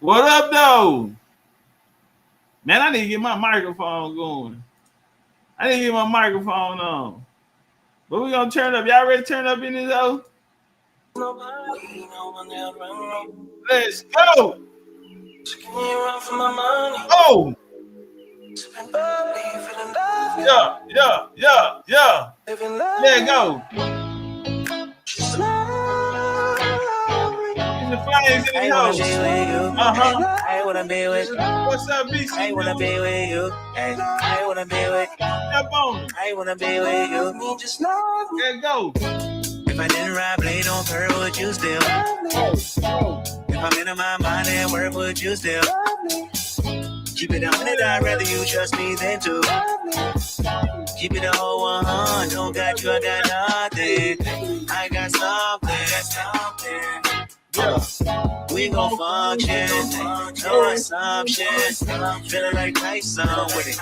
What up, though? Man, I need to get my microphone going. I need to get my microphone on. But we gonna turn up. Y'all ready to turn up in this house? Let's go. Oh. Yeah. Let go. The flames in the house. I wanna be with you. What's up, BC? I wanna be with you. I wanna be with you. I wanna be with you. Let go. If I didn't ride blade on curve, would you still? If I'm in my mind and work, would you still? Keep it 100, I'd rather you trust me than to. Keep it a whole 100. Don't got you, I got nothing. I got something. We gon' function, no assumptions. Feeling like Tyson with it.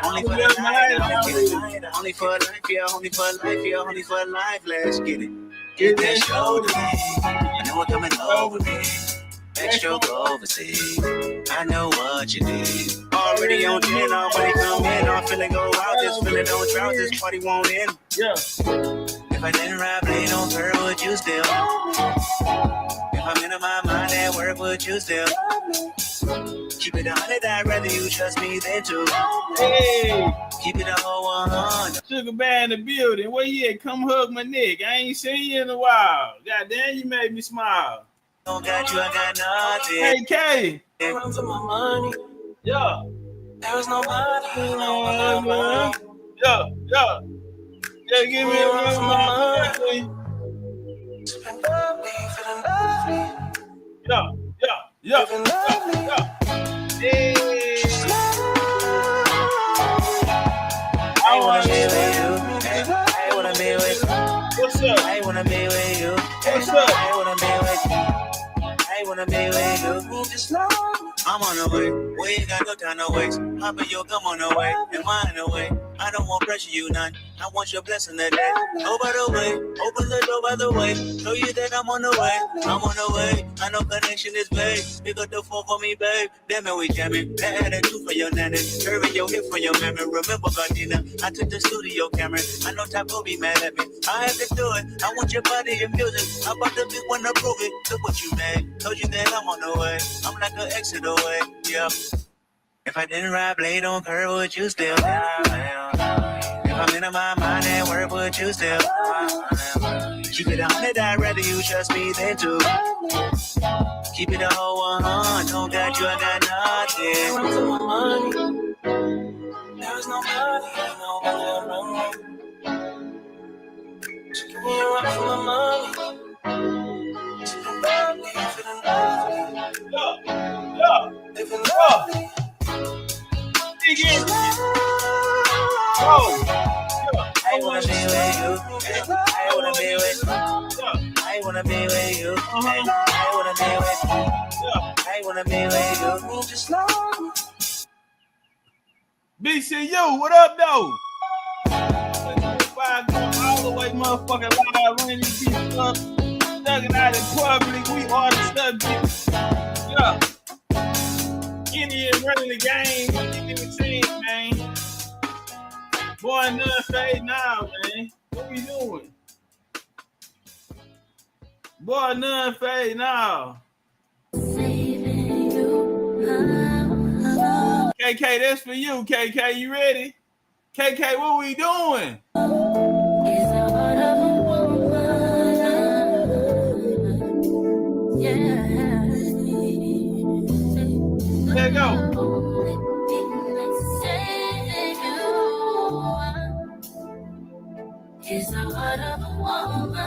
Only for the night, only for life, yeah, only for life. Let's get it. Get that shoulder me. I know what coming over me. Extra overseas. I know what you need. Already on 10, already come in. I'm feeling go out, just feeling no drought. This party won't end. Yeah. If I didn't ride blade on curve, would you still? If I'm in my mind at work, would you still? Keep it 100, I'd rather you trust me than to. Hey. Keep it a whole 100. Sugar Bear in the building. Where you at? Come hug my neck. I ain't seen you in a while. Goddamn, you made me smile. Don't got you, I got nothing. Hey, K. Run for my money. Yeah. There's nobody. Yeah. Yeah, give me a run for my money. Feeling lovely. Yeah. Hey. I wanna be with you. I wanna be with you. What's up? I wanna be with you. What's up? I wanna be with you. I wanna be with you. I'm on the way. We ain't got no time to waste. Hop in your come on the way. And mine away. I don't want pressure you none. I want your blessing today. Oh, by the way, open the door by the way. Show you that I'm on the way. I know connection is vague. Pick up the phone for me, babe. Damn it, we jamming. That had a two for your nanny. Curving your hip for your memory. Remember, Gardena, I took the studio camera. I know Top will be mad at me. I have to do it. I want your body and music. I'm about to big one to prove it. Look what you made. Told you that I'm on the way. I'm like an exit away. Yeah. If I didn't ride blade on curve, would you still? If I'm in my mind and work, would you still? Keep it 100, I'd rather you trust me than to. Keep it a whole 100. Don't got you, I got nothing. Run for my money. There's nobody. Just give me a run for my money. Feeling lovely. Living lovely. Oh. I wanna be with you. I wanna be with you. I wanna be with you. I wanna be with you. I wanna be with you. BCU, what up, though? All the way, motherfucking live, running these people up, thugging out in public. We are the subjects. Yeah. Indian running the game. Indian team, man. Boy, none fade now, man. What we doing? Boy, none fade now. KK, that's for you, KK. You ready? KK, what we doing? Let go. Is the heart of a woman.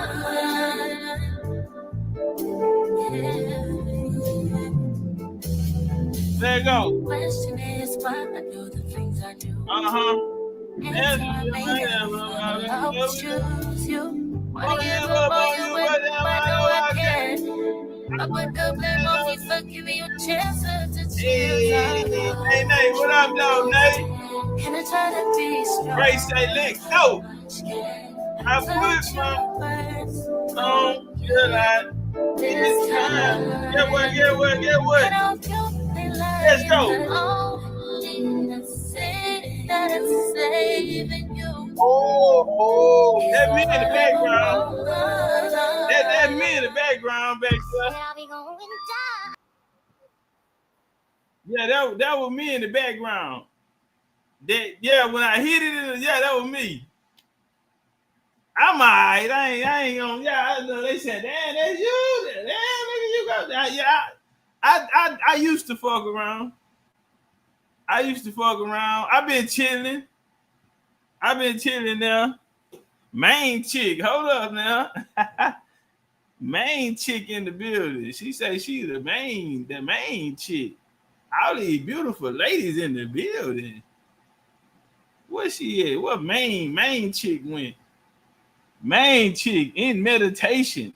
Let go. Question is why I do the things I do. And I choose you. Wanna give up on you, but I know I can't. I put the blame on you for giving you a chance to choose. Hey, Nate, what up, though, Nate? Can I try to be strong? Ray say, let's go. I put my words on your life. This time. Get what? Let's go. Oh, that me in the background. That me in the background back there. Yeah, that was me in the background. When I hit it, that was me. I'm alright. I ain't gonna. Yeah, I know they said, "Damn, that's you. Damn, nigga, you got that." Yeah, I used to fuck around. I've been chilling now. Main chick, hold up now. Main chick in the building. She say she the main chick. All these beautiful ladies in the building. Where she at? What main chick went? Main chick in meditation.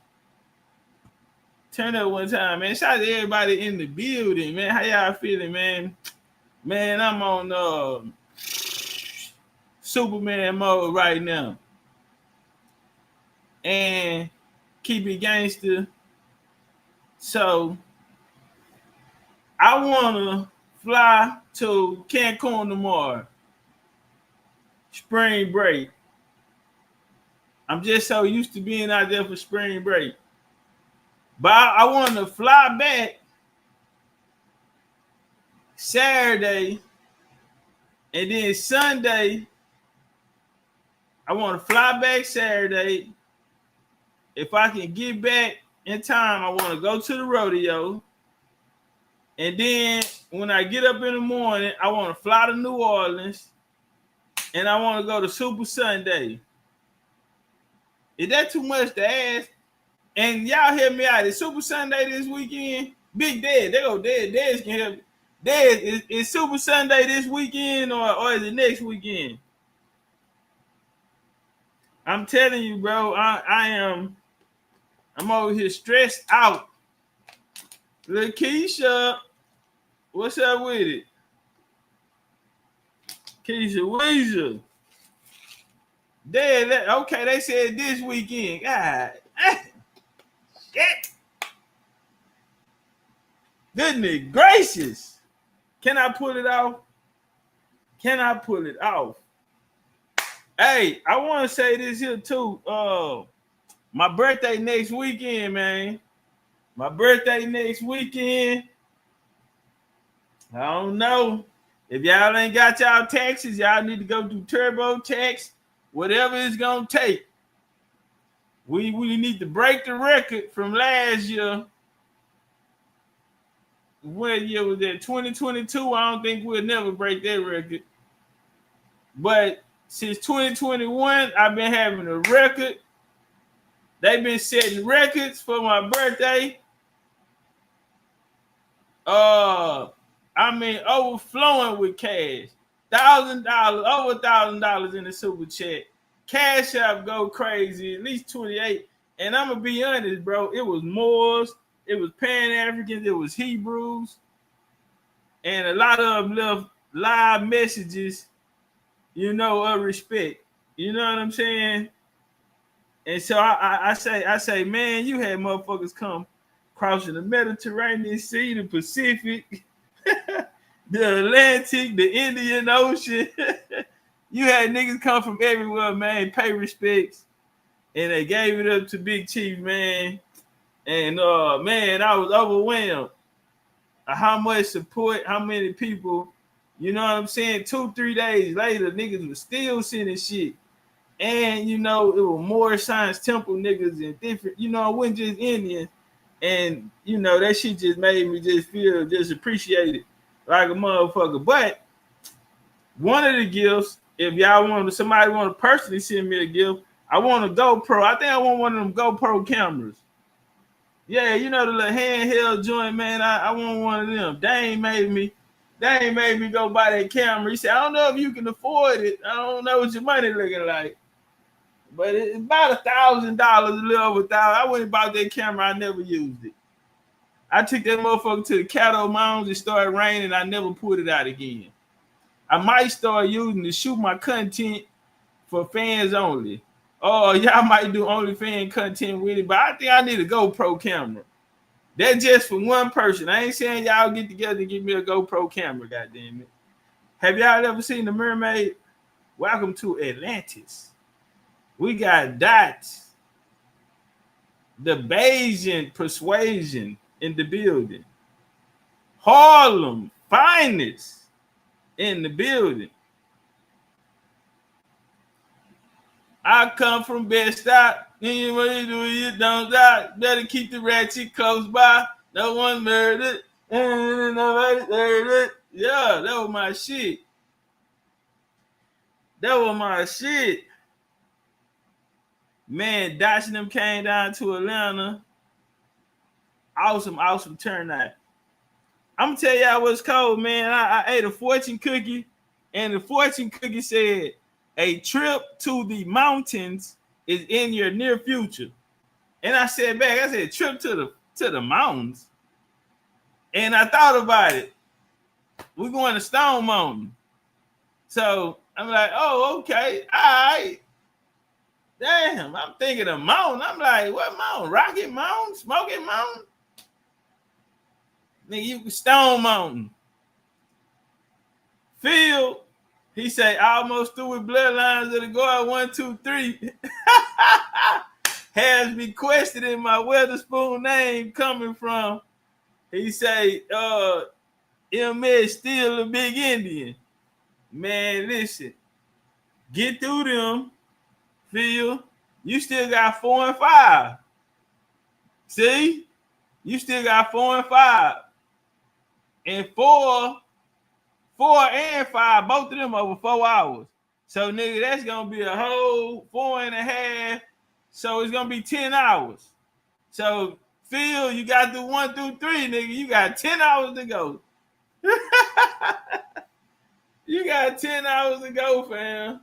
Turn up one time, man. Shout out to everybody in the building, man. How y'all feeling, man? Man, I'm on Superman mode right now. And keep it gangster. So I wanna fly to Cancun tomorrow. Spring break. I'm just so used to being out there for spring break. But I want to fly back Saturday, and then Sunday, I want to fly back Saturday. If I can get back in time, I want to go to the rodeo. And then when I get up in the morning, I want to fly to New Orleans, and I want to go to Super Sunday. Is that too much to ask? And y'all hear me out. Is Super Sunday this weekend? Big Dad. They go Dad. Dad can help. Dad, is Super Sunday this weekend or is it next weekend? I'm telling you, bro. I'm over here stressed out. Lakeisha, what's up with it? Keisha Weezer. Dad, okay, they said this weekend. God. Shit. Goodness gracious. Can I pull it off? Hey, I want to say this here too. My birthday next weekend, man. I don't know. If y'all ain't got y'all taxes, y'all need to go do TurboTax, whatever it's gonna take. We need to break the record from last year. What year was that? 2022. I don't think we'll never break that record. But since 2021, I've been having a record. They've been setting records for my birthday. Overflowing with cash. $1,000, over $1,000 in the super chat. Cash App go crazy, at least 28. And I'm gonna be honest, bro. It was Moors, it was Pan-Africans, it was Hebrews, and a lot of them left live messages, of respect. You know what I'm saying? And so I say, man, you had motherfuckers come crossing the Mediterranean Sea, the Pacific, the Atlantic, the Indian Ocean. You had niggas come from everywhere, man, pay respects. And they gave it up to Big Chief, man. And, man, I was overwhelmed. How much support, how many people, you know what I'm saying? 2-3 days later, niggas was still sending shit. And, it was more Science Temple niggas and different, it wasn't just Indians. And, that shit just made me just feel just appreciated like a motherfucker. But one of the gifts, if y'all somebody want to personally send me a gift, I want a GoPro. I think I want one of them GoPro cameras. Yeah, the little handheld joint, man. I want one of them. They ain't made me go buy that camera. He said, I don't know if you can afford it. I don't know what your money looking like. But it's about $1,000, a little over $1,000. I went and bought that camera. I never used it. I took that motherfucker to the Caddo Mountains. It started raining. I never pulled it out again. I might start using to shoot my content for fans only. Oh, y'all might do OnlyFans content with it, but I think I need a GoPro camera. That's just for one person. I ain't saying y'all get together and give me a GoPro camera, goddamn it. Have y'all ever seen The Mermaid? Welcome to Atlantis. We got Dots, the Bayesian persuasion in the building. Harlem finest in the building. I come from Bed-Stuy. You don't die. Better keep the ratchet close by. No one murdered. Nobody murdered. Yeah, that was my shit. That was my shit. Man, Dotch and them came down to Atlanta. Awesome turnout. I'm gonna tell y'all what's cold, man. I ate a fortune cookie, and the fortune cookie said, "A trip to the mountains is in your near future." And I said back, I said, "Trip to the mountains." And I thought about it. We're going to Stone Mountain. So I'm like, oh, okay, all right. Damn, I'm thinking of mountain. I'm like, what mountain? Rocket Mountain? Smoky Mountain? Nigga, you Stone Mountain. Phil, he say, almost through with bloodlines of the guard 1, 2, 3. Has me questioning my Weatherspoon name coming from. He say, MS still a big Indian. Man, listen, get through them, Phil. You still got 4 and 5. See? You still got 4 and 5. And 4 and 5, both of them over 4 hours. So, nigga, that's going to be a whole 4.5. So, it's going to be 10 hours. So, Phil, you got the 1 through 3, nigga. You got 10 hours to go. You got 10 hours to go, fam.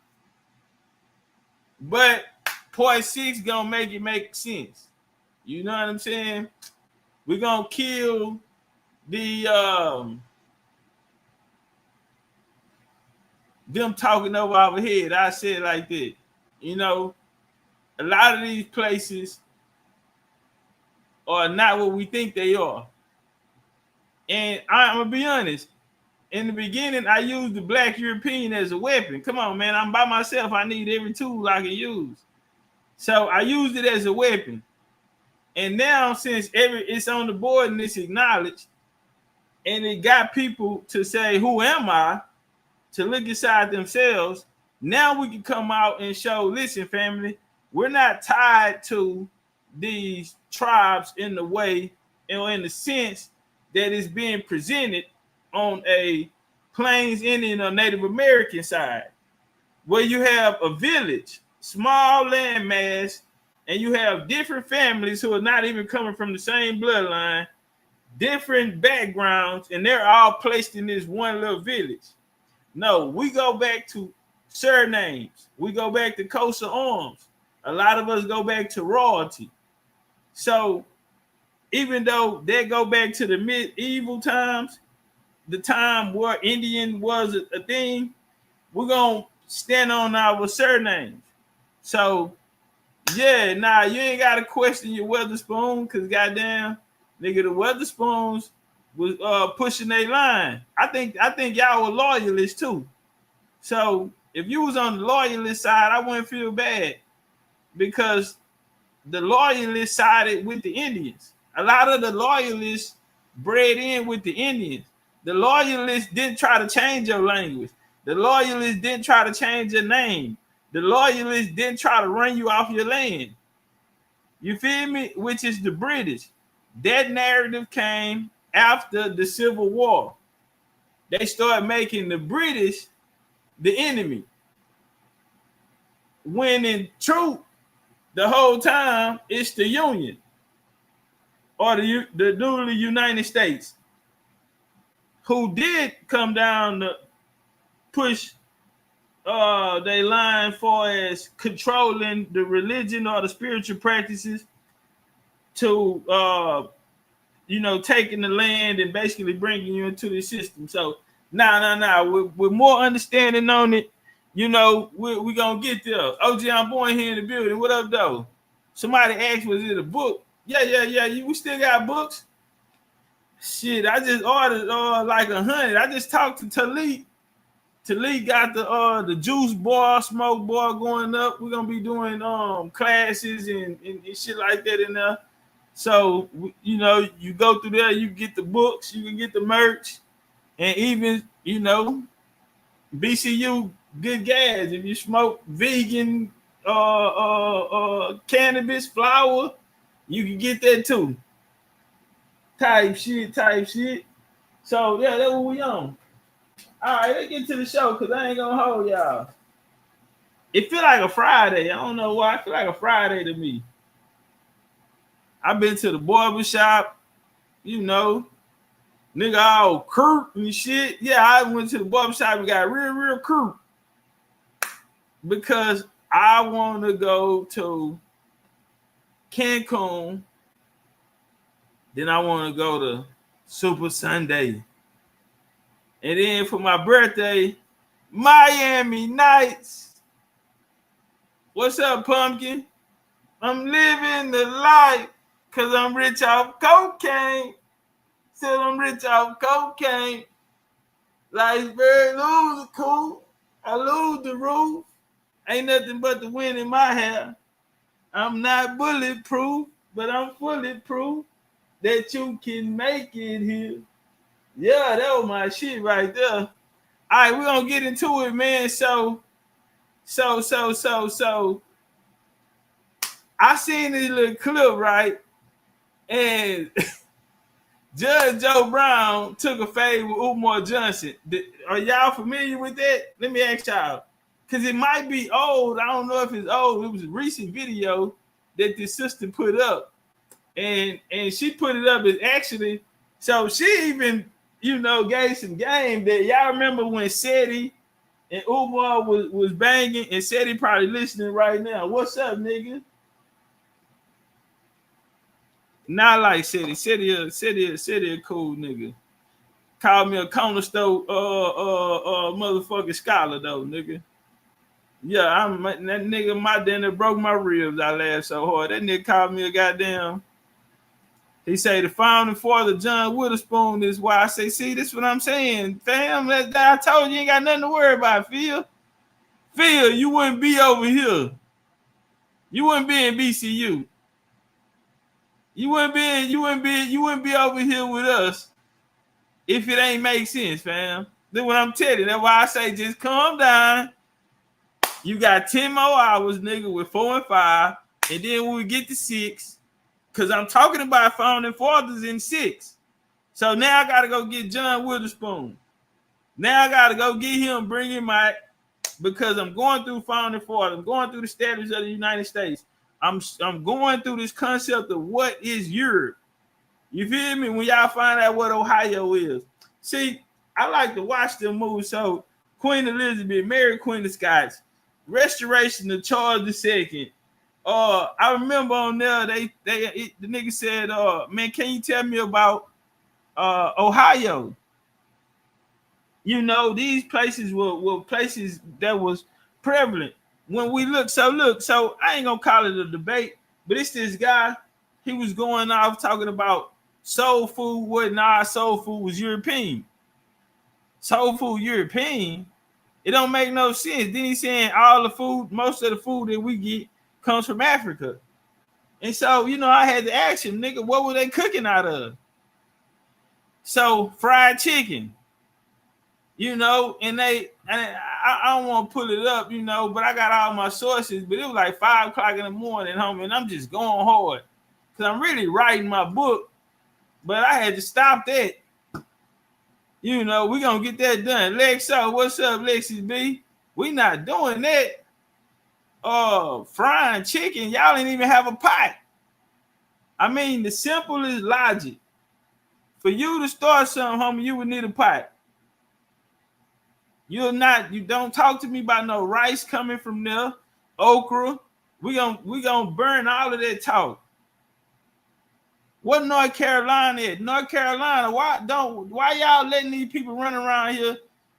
But point 6 going to make it make sense. You know what I'm saying? We're going to kill the them talking over our head. I say it like that. You know, a lot of these places are not what we think they are. And I'm going to be honest. In the beginning, I used the Black European as a weapon. Come on, man. I'm by myself. I need every tool I can use. So I used it as a weapon. And now, since it's on the board and it's acknowledged, and it got people to say, who am I? To look inside themselves. Now we can come out and show, listen, family, we're not tied to these tribes in the way, or in the sense that it's being presented on a Plains Indian or Native American side, where you have a village, small landmass, and you have different families who are not even coming from the same bloodline, different backgrounds, and they're all placed in this one little village. No, we go back to surnames. We go back to coats of arms. A lot of us go back to royalty. So even though they go back to the medieval times, the time where Indian was a thing, we're going to stand on our surnames. So, yeah, nah, you ain't got to question your Weatherspoon, because goddamn, nigga, the Weatherspoons was pushing their line. I think y'all were loyalists too. So if you was on the loyalist side, I wouldn't feel bad, because the loyalists sided with the Indians. A lot of the loyalists bred in with the Indians. The loyalists didn't try to change your language. The loyalists didn't try to change your name. The loyalists didn't try to run you off your land. You feel me? Which is the British. That narrative came after the Civil War. They started making the British the enemy, when in truth, the whole time it's the Union, or the newly United States, who did come down to push their line for as controlling the religion or the spiritual practices, to taking the land and basically bringing you into the system. So with more understanding on it, You know, we gonna get there. OG, I'm born here in the building. What up, though? Somebody asked, was it a book? Yeah. We still got books. Shit, I just ordered like 100. I just talked to Talik. Talik got the juice bar, smoke bar going up. We're gonna be doing classes and shit like that in there. So you know, you go through there, you get the books, you can get the merch, and even BCU good gas. If you smoke vegan cannabis flower, you can get that too. Type shit. So yeah, that's what we on. All right, let's get to the show because I ain't gonna hold y'all. It feel like a Friday. I don't know why. I feel like a Friday to me. I've been to the barber shop, nigga all curt and shit. Yeah, I went to the barber shop and got real curt because I want to go to Cancun. Then I want to go to Super Sunday. And then for my birthday, Miami Nights. What's up, Pumpkin? I'm living the life because I'm rich off cocaine. Said I'm rich off cocaine. Life's very cool. I lose the roof. Ain't nothing but the wind in my hair. I'm not bulletproof, but I'm fully proof that you can make it here. Yeah, that was my shit right there. All right, we're gonna get into it, man. So I seen this little clip, right? And Judge Joe Brown took a fade with Umar Johnson. Are y'all familiar with that? Let me ask y'all. Because it might be old. I don't know if it's old. It was a recent video that this sister put up. And she put it up as actually, so she even, gave some game that y'all remember when Seti and Umar was banging, and Seti probably listening right now. What's up, nigga? Not like Seti. Seti a cool nigga. Called me a corner store motherfucking scholar though, nigga. Yeah, that nigga, my dinner broke my ribs. I laughed so hard. That nigga called me a goddamn. He say the founding father John Witherspoon is why I say, see, this is what I'm saying, fam. I told you ain't got nothing to worry about, Phil. Phil, you wouldn't be over here. You wouldn't be in BCU. You wouldn't be over here with us if it ain't make sense, fam. That's what I'm telling you. That's why I say just calm down. You got 10 more hours, nigga, with 4 and 5, and then when we get to 6, because I'm talking about founding fathers in 6. So now I got to go get John Witherspoon. Now I got to go get him, bring him out, because I'm going through founding fathers. I'm going through the statutes of the United States. I'm going through this concept of what is Europe. You feel me? When y'all find out what Ohio is. See, I like to watch them movies. So Queen Elizabeth, Mary Queen of Scots, Restoration of Charles II. I remember on there the nigga said, man, can you tell me about Ohio? These places were places that was prevalent. When we look, so I ain't gonna call it a debate, but it's this guy, he was going off talking about soul food, whatnot. Soul food was European. Soul food European. It don't make no sense. Then he's saying all the food, most of the food that we get comes from Africa. And so, I had to ask him, nigga, what were they cooking out of? So fried chicken, and I don't want to pull it up, but I got all my sources, but it was like 5 o'clock in the morning, homie, and I'm just going hard because I'm really writing my book, but I had to stop that. We're going to get that done. Lexo, what's up, Lexus B? We not doing that. Frying chicken, y'all ain't even have a pot. I mean, the simplest logic. For you to start something, homie, you would need a pot. You don't talk to me about no rice coming from there, okra. We gonna burn all of that talk. What North Carolina is? North Carolina, why y'all letting these people run around here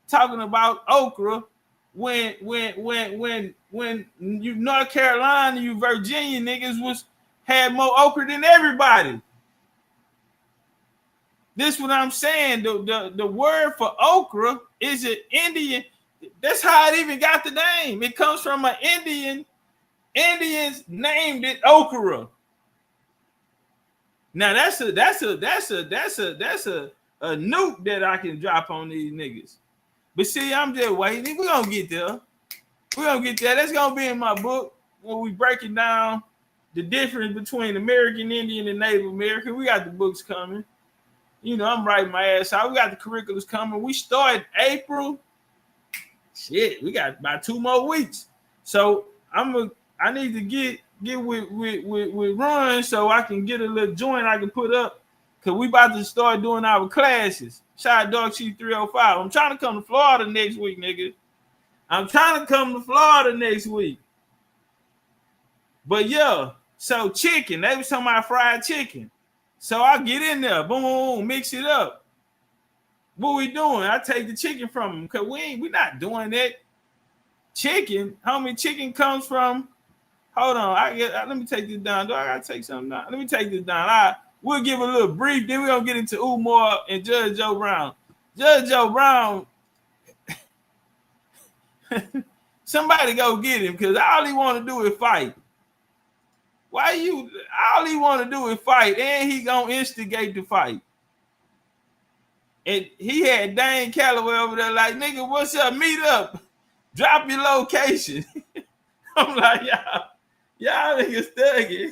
talking about okra when you North Carolina, you Virginia niggas had more okra than everybody. This what I'm saying. The word for okra is an Indian. That's how it even got the name. It comes from an Indian. Indians named it okra. Now that's a nuke that I can drop on these niggas. But see, I'm just waiting. We're gonna get there. We're gonna get there. That's gonna be in my book when we breaking down the difference between American Indian and Native American. We got the books coming. You know, I'm writing my ass out. We got the curriculums coming. We start April. Shit, we got about 2 more weeks. So I need to get with Ron so I can get a little joint I can put up. Cause we about to start doing our classes. Shout out Dog Chief 305. I'm trying to come to Florida next week, nigga. I'm trying to come to Florida next week. But yeah, so chicken. They was talking about fried chicken. So I get in there, boom, mix it up. What we doing? I take the chicken from them because we not doing that. Chicken, homie, chicken comes from. Hold on, let me take this down. Do I gotta take something down? Let me take this down. We'll give a little brief, then we're gonna get into Umar and Judge Joe Brown. Judge Joe Brown, somebody go get him because all he want to do is fight. All he want to do is fight, and he gonna instigate the fight. And he had Dane Calloway over there like, nigga, what's up? Meet up. Drop your location. I'm like, y'all niggas thugging.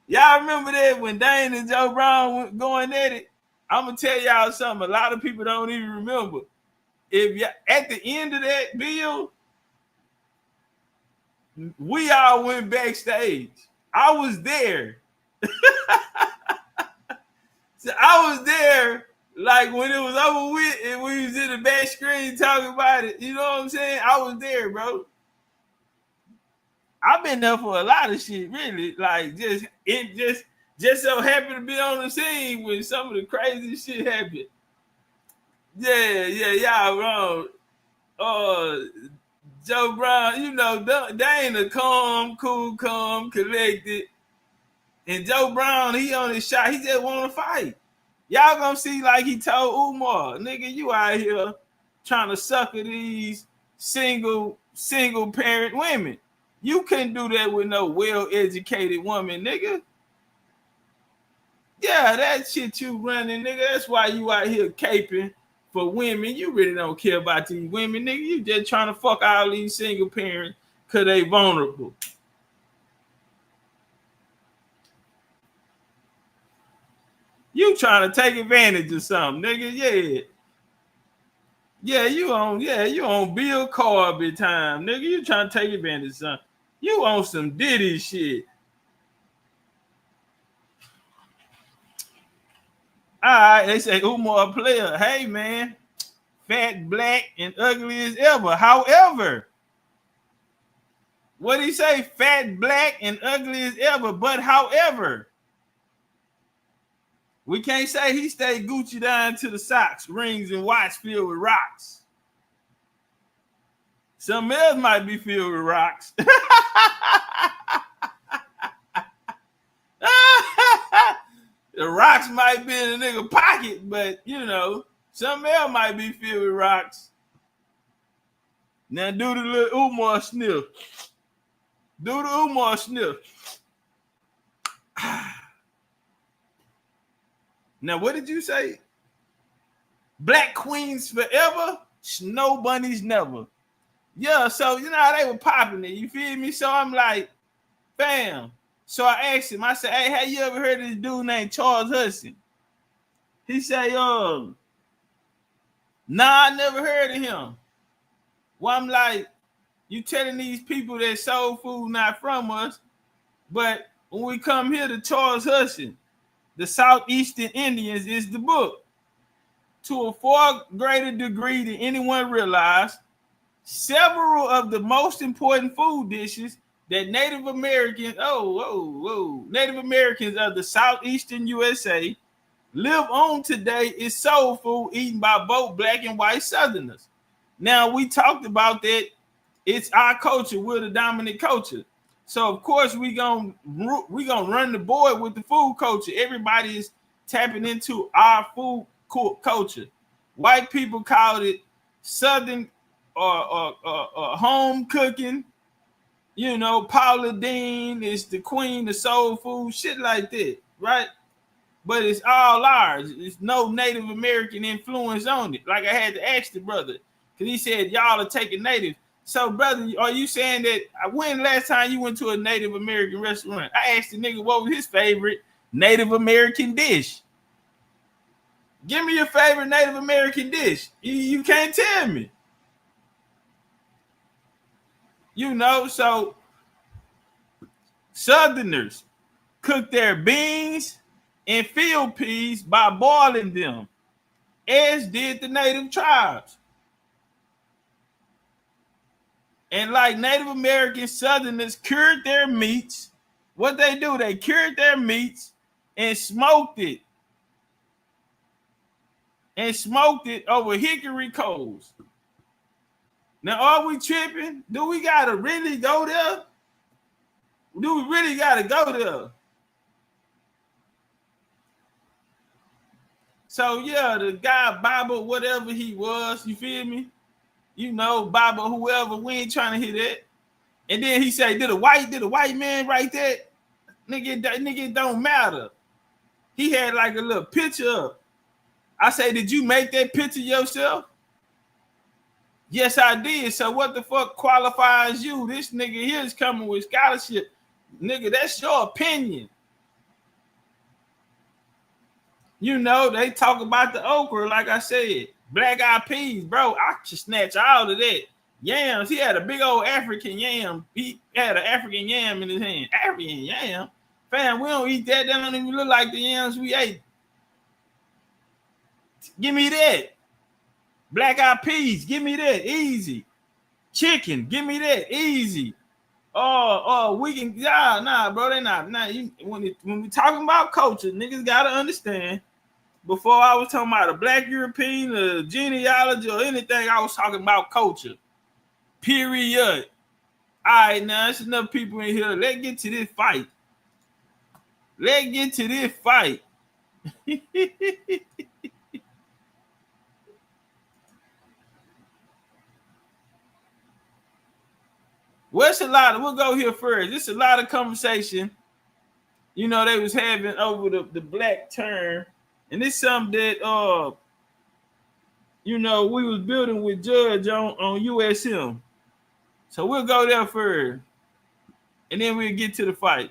Y'all remember that when Dane and Joe Brown were going at it? I'm gonna tell y'all something. A lot of people don't even remember. If at the end of that bill, we all went backstage. I was there. So I was there, like when it was over with, and we was in the back screen talking about it. You know what I'm saying? I was there, bro. I've been there for a lot of shit, really. Like just so happened to be on the scene when some of the crazy shit happened. Yeah, y'all wrong. Joe Brown, you know, they ain't a calm, collected. And Joe Brown, he on his shot. He just want to fight. Y'all gonna see like he told Umar, nigga, you out here trying to sucker these single parent women. You couldn't do that with no well-educated woman, nigga. Yeah, that shit you running, nigga. That's why you out here caping for women. You really don't care about these women, nigga. You just trying to fuck all these single parents because they vulnerable. You trying to take advantage of something, nigga. Yeah, you on Bill Cosby time, nigga. You trying to take advantage of something. You on some Diddy shit. All right, they say Umar player. Hey, man. Fat, black, and ugly as ever. However, what he say? Fat, black, and ugly as ever. But however, we can't say he stayed Gucci down to the socks, rings, and watch filled with rocks. Something else might be filled with rocks. The rocks might be in a nigga pocket, but you know, something else might be filled with rocks. Now do the little Umar sniff. Do the Umar sniff. Now, what did you say? Black queens forever, snow bunnies never. Yeah, so you know how they were popping it. You feel me? So I'm like, bam. So I asked him, I said, hey, have you ever heard of this dude named Charles Hudson? He said, nah, I never heard of him. Well, I'm like, you telling these people that soul food not from us, but when we come here to Charles Hudson, the Southeastern Indians is the book. To a far greater degree than anyone realized, several of the most important food dishes that Native Americans of the Southeastern USA live on today is soul food eaten by both black and white Southerners. Now we talked about that. It's our culture. We're the dominant culture. So of course we gonna run the board with the food culture. Everybody is tapping into our food culture. White people called it Southern or home cooking. You know, Paula Deen is the queen of soul food, shit like that, right? But it's all ours. There's no Native American influence on it. Like I had to ask the brother, because he said y'all are taking native. So, brother, are you saying that when last time you went to a Native American restaurant? I asked the nigga what was his favorite Native American dish. Give me your favorite Native American dish. You can't tell me. You know, so Southerners cook their beans and field peas by boiling them, as did the native tribes. And like Native American Southerners cured their meats, what they do, they cured their meats and smoked it. And smoked it over hickory coals. Now, are we tripping? Do we gotta really go there? Do we really gotta go there? So yeah, the guy Baba, whatever he was, you feel me? You know, Baba, whoever, we ain't trying to hear that. And then he said, did a white man write that? Nigga, it don't matter. He had like a little picture up. I say, did you make that picture yourself? Yes, I did. So what the fuck qualifies you? This nigga here is coming with scholarship. Nigga, that's your opinion. You know, they talk about the okra, like I said. Black eyed peas, bro. I should snatch all of that. Yams, he had a big old African yam. He had an African yam in his hand. African yam? Fam, we don't eat that. That don't even look like the yams we ate. Give me that. Black eyed peas, give me that. Easy. Chicken, give me that. Easy. We can, nah, bro, they not. Nah, when we talking about culture, niggas gotta understand. Before I was talking about a black European, genealogy, or anything, I was talking about culture. Period. All right, now there's enough people in here. Let's get to this fight. We'll go here first. This is a lot of conversation, you know, they was having over the black term. And it's something that, you know, we was building with Judge on USM. So we'll go there first. And then we'll get to the fight.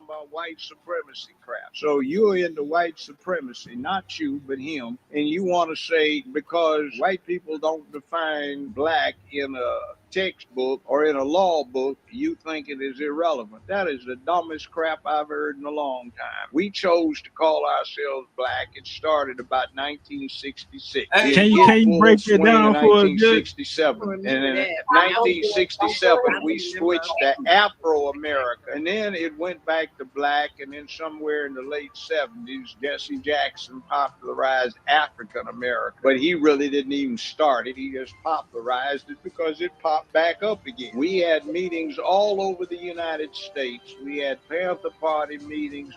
About white supremacy crap. So you're into white supremacy, not you, but him. And you want to say because white people don't define black in a textbook or in a law book, you think it is irrelevant. That is the dumbest crap I've heard in a long time. We chose to call ourselves black. It started about 1966. Can you break it down for us? 1967. And in 1967, we switched to Afro-America. And then it went back to black. And then somewhere in the late 70s, Jesse Jackson popularized African America. But he really didn't even start it. He just popularized it because it popped back up again. We had meetings all over the United States. We had Panther Party meetings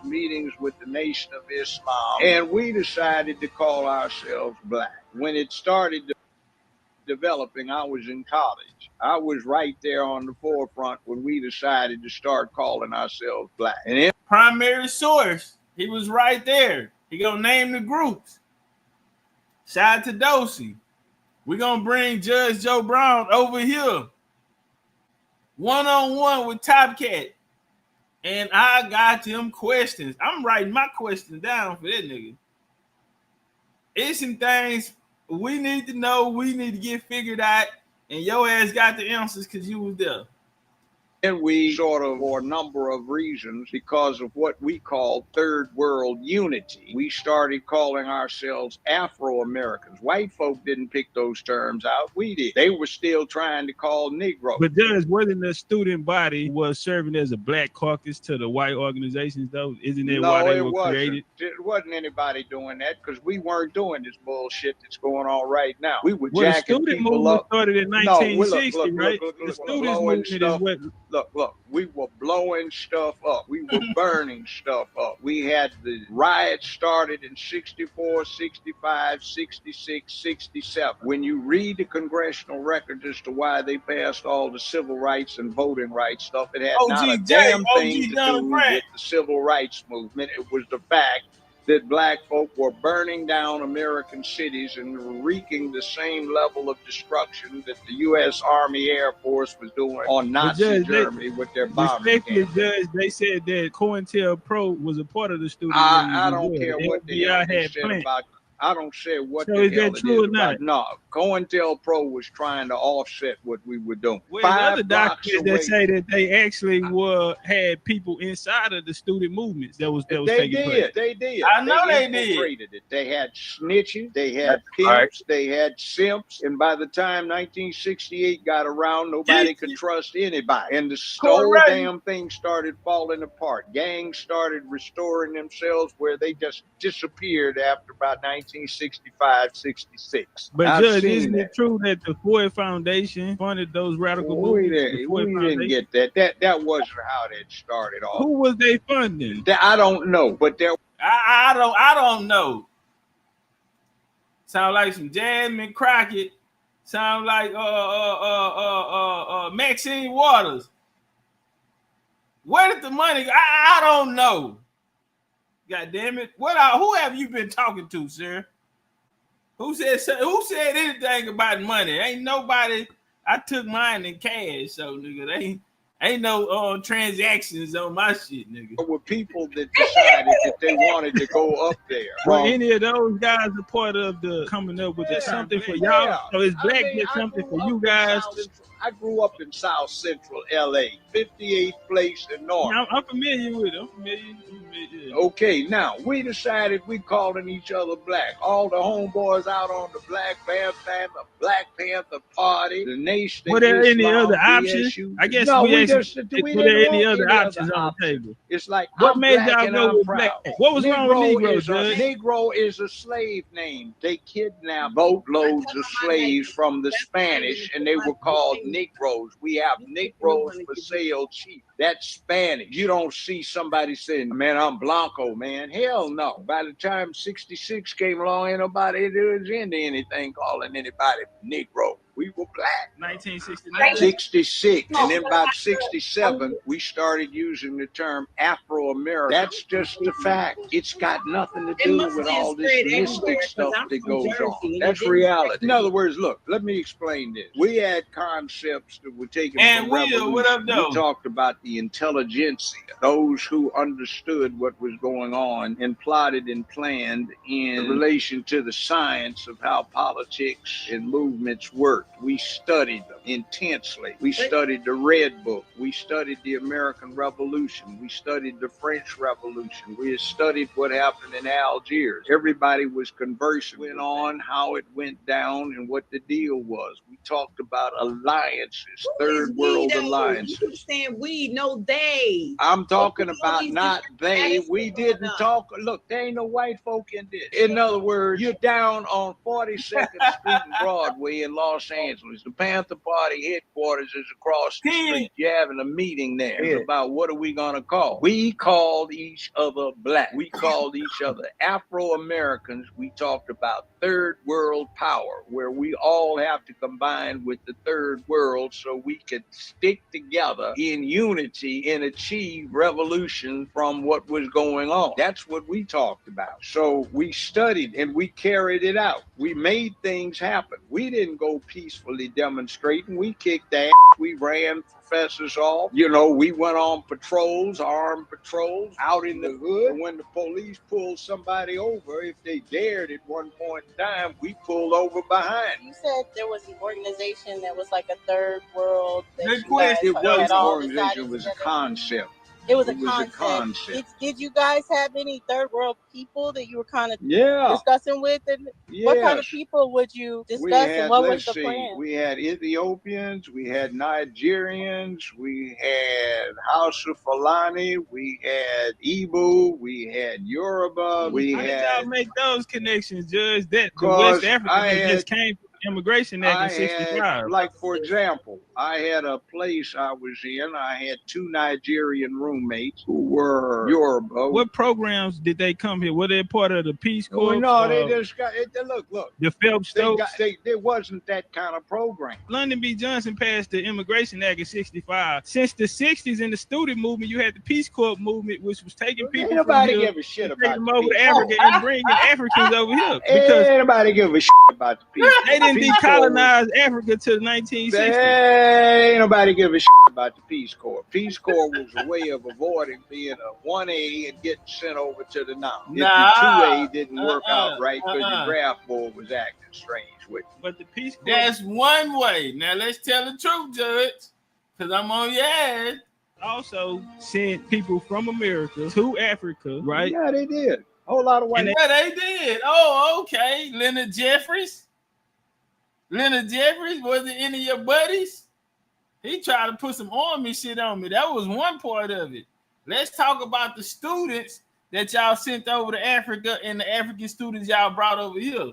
with the Nation of Islam, and we decided to call ourselves black. When it started developing, I was in college. I was right there on the forefront when we decided to start calling ourselves black. And then primary source, he was right there. He gonna name the groups. Shout out to Dosey. We're going to bring Judge Joe Brown over here. One-on-one with Topcat. And I got them questions. I'm writing my questions down for that nigga. It's some things we need to know, we need to get figured out, and your ass got the answers because you was there. And we sort of, for a number of reasons, because of what we call third world unity, we started calling ourselves Afro-Americans. White folk didn't pick those terms out. We did. They were still trying to call Negro. But Judge, wasn't the student body was serving as a black caucus to the white organizations, though? Isn't that why they were created? It wasn't anybody doing that because we weren't doing this bullshit that's going on right now. We were Well, jacking the student people movement up. started in 1960, right? Look, the students movement stuff. is what. Look, we were blowing stuff up. We were burning stuff up. We had the riots started in 64, 65, 66, 67. When you read the congressional records as to why they passed all the civil rights and voting rights stuff, it had not a damn thing to do with the civil rights movement. It was the fact that black folk were burning down American cities and wreaking the same level of destruction that the U.S. Army Air Force was doing on Nazi Germany with their bombing campaign. Judge, they said that COINTELPRO was a part of the student movement. I don't care what the hell they said about. I don't say what the hell it is about. No, COINTELPRO was trying to offset what we were doing. Well, other documents that say that they actually had people inside of the student movements that was taking place. They did. I know they did. They had snitches, they had pimps, they had simps, and by the time 1968 got around, nobody could trust anybody. And the whole damn thing started falling apart. Gangs started restoring themselves where they just disappeared after about 1965, 66. But Judge, isn't it true that the Ford Foundation funded those radical movements? We didn't get that. That wasn't how that started off. Who was they funding? I don't know, but there. I don't know. Sound like some Jasmine Crockett. Sound like Maxine Waters. Where did the money go? I don't know. God damn it! Who have you been talking to, sir? Who said anything about money? Ain't nobody. I took mine in cash, so nigga, they ain't no transactions on my shit, nigga. There were people that decided that they wanted to go up there. Well, any of those guys a part of the coming up with something for y'all? Yeah. So is black just something for you guys? I grew up in South Central LA, 58th place in North. I'm familiar with it. Okay, now we decided we calling each other black. All the homeboys out on the Black Panther Party, the Nation. Were there any other options? I guess no, were there any other options on the table? It's like what made y'all go with black? What was wrong with Negro? Negro is a slave name. They kidnapped boatloads of slaves from the Spanish, and they were called Negroes. We have Negroes for sale cheap. That's Spanish. You don't see somebody saying, man, I'm Blanco, man. Hell no. By the time 66 came along, ain't nobody was into anything calling anybody Negro. We were black. 1969. 66. And then about 67, we started using the term Afro-American. That's just the fact. It's got nothing to do with all this mystic stuff that goes on. That's reality. In other words, look, let me explain this. We had concepts that were taken from revolution. What up, though? We talked about the intelligentsia, those who understood what was going on and plotted and planned in relation to the science of how politics and movements work. We studied them intensely. We studied the Red Book. We studied the American Revolution. We studied the French Revolution. We studied what happened in Algiers. Everybody was conversing on how it went down and what the deal was. We talked about alliances, third world alliances. You understand we, no they. I'm talking about not they. We didn't talk. Look, there ain't no white folk in this. In other words, you're down on 42nd Street and Broadway in Los Angeles. The Panther Party headquarters is across the street. You're having a meeting there about what are we going to call. We called each other black. We called each other Afro-Americans. We talked about third world power, where we all have to combine with the third world so we could stick together in unity and achieve revolution from what was going on. That's what we talked about. So we studied and we carried it out. We made things happen. We didn't go peace peacefully demonstrating. We kicked ass. We ran professors off. You know, we went on patrols, armed patrols, out in the hood. And when the police pulled somebody over, if they dared at one point in time, we pulled over behind. You said there was an organization that was like a third world. That Good you question. guys It wasn't had an all organization, decided it was a together? concept. It was It was a concept. Did you guys have any third world people that you were kind of Yeah. discussing with? And what kind of Yes. people would you We discuss, and had, what was let's the see, plan? we had Ethiopians, we had Nigerians, we had House of Fulani, we had Igbo, we had Yoruba, we How did had. y'all make those connections, Judge? That the Because West Africans just came from the Immigration Act in '65. like, for example, I had a place I was in. I had 2 Nigerian roommates who were Yoruba. What programs did they come here? Were they part of the Peace Corps? Well, no, they just got it. Look. The Phelps Stokes. There wasn't that kind of program. Lyndon B. Johnson passed the Immigration Act in '65. Since the '60s in the student movement, you had the Peace Corps movement, which was taking people Ain't nobody from here, give a shit taking about them the over to Peace Africa and bringing Africans over here Because because ain't nobody give a shit about the Peace Corps. they didn't Peace Corps decolonize Africa till the 1960s. Ain't nobody give a shit about the Peace Corps. Peace Corps was a way of avoiding being a 1A and getting sent over to the North. If your 2A didn't work out right because your draft board was acting strange with you. But the Peace Corps. That's one way. Now let's tell the truth, Judge, because I'm on your ass. Also sent people from America to Africa, right? Yeah, they did. A whole lot of white. Yeah, they did. Oh, okay. Leonard Jeffries. Leonard Jeffries, was it any of your buddies? He tried to put some army shit on me. That was one part of it. Let's talk about the students that y'all sent over to Africa and the African students y'all brought over here.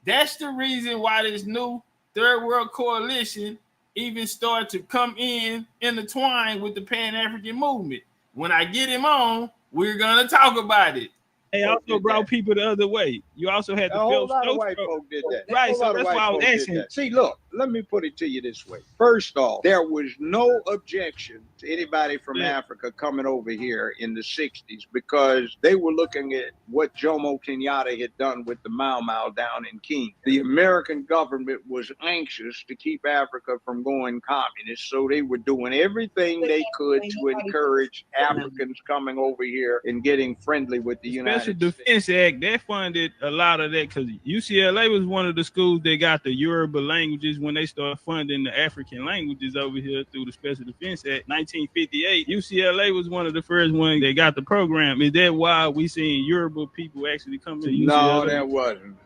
That's the reason why this new Third World Coalition even started to come intertwine with the Pan-African movement. When I get him on, we're going to talk about it. They also brought people the other way. You also had the A whole Phelps lot of Stokes white folk did that. Right, so that's why I was asking. See, look, let me put it to you this way. First off, there was no objection to anybody from Africa coming over here in the 60s because they were looking at what Jomo Kenyatta had done with the Mau Mau down in Kenya. The American government was anxious to keep Africa from going communist, so they were doing everything they could to encourage Africans coming over here and getting friendly with the United States. Special Defense Act, that funded a lot of that because UCLA was one of the schools that got the Yoruba languages when they started funding the African languages over here through the Special Defense Act. 1958, UCLA was one of the first ones that got the program. Is that why we seen Yoruba people actually come to UCLA? No, that wasn't.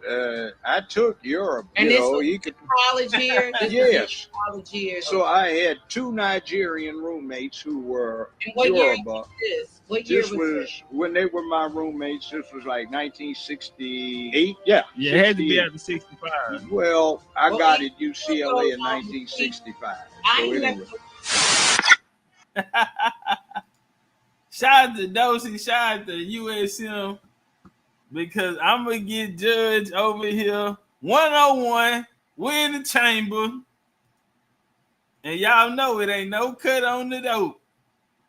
I took Europe. And you this know, was you could. college year. Yes. College year. So I had 2 Nigerian roommates who were And what year Yoruba. was this? What year This was was this? when they were my roommates. This was like 1968. Yeah. Yeah, it had to be after 65. Well, I Well, got we- at UCLA in 1965. I So ain't anyway. Shout out to Dosey, shout out to USM, because I'm going to get Judge over here 101. We're in the chamber. And y'all know it ain't no cut on the dope.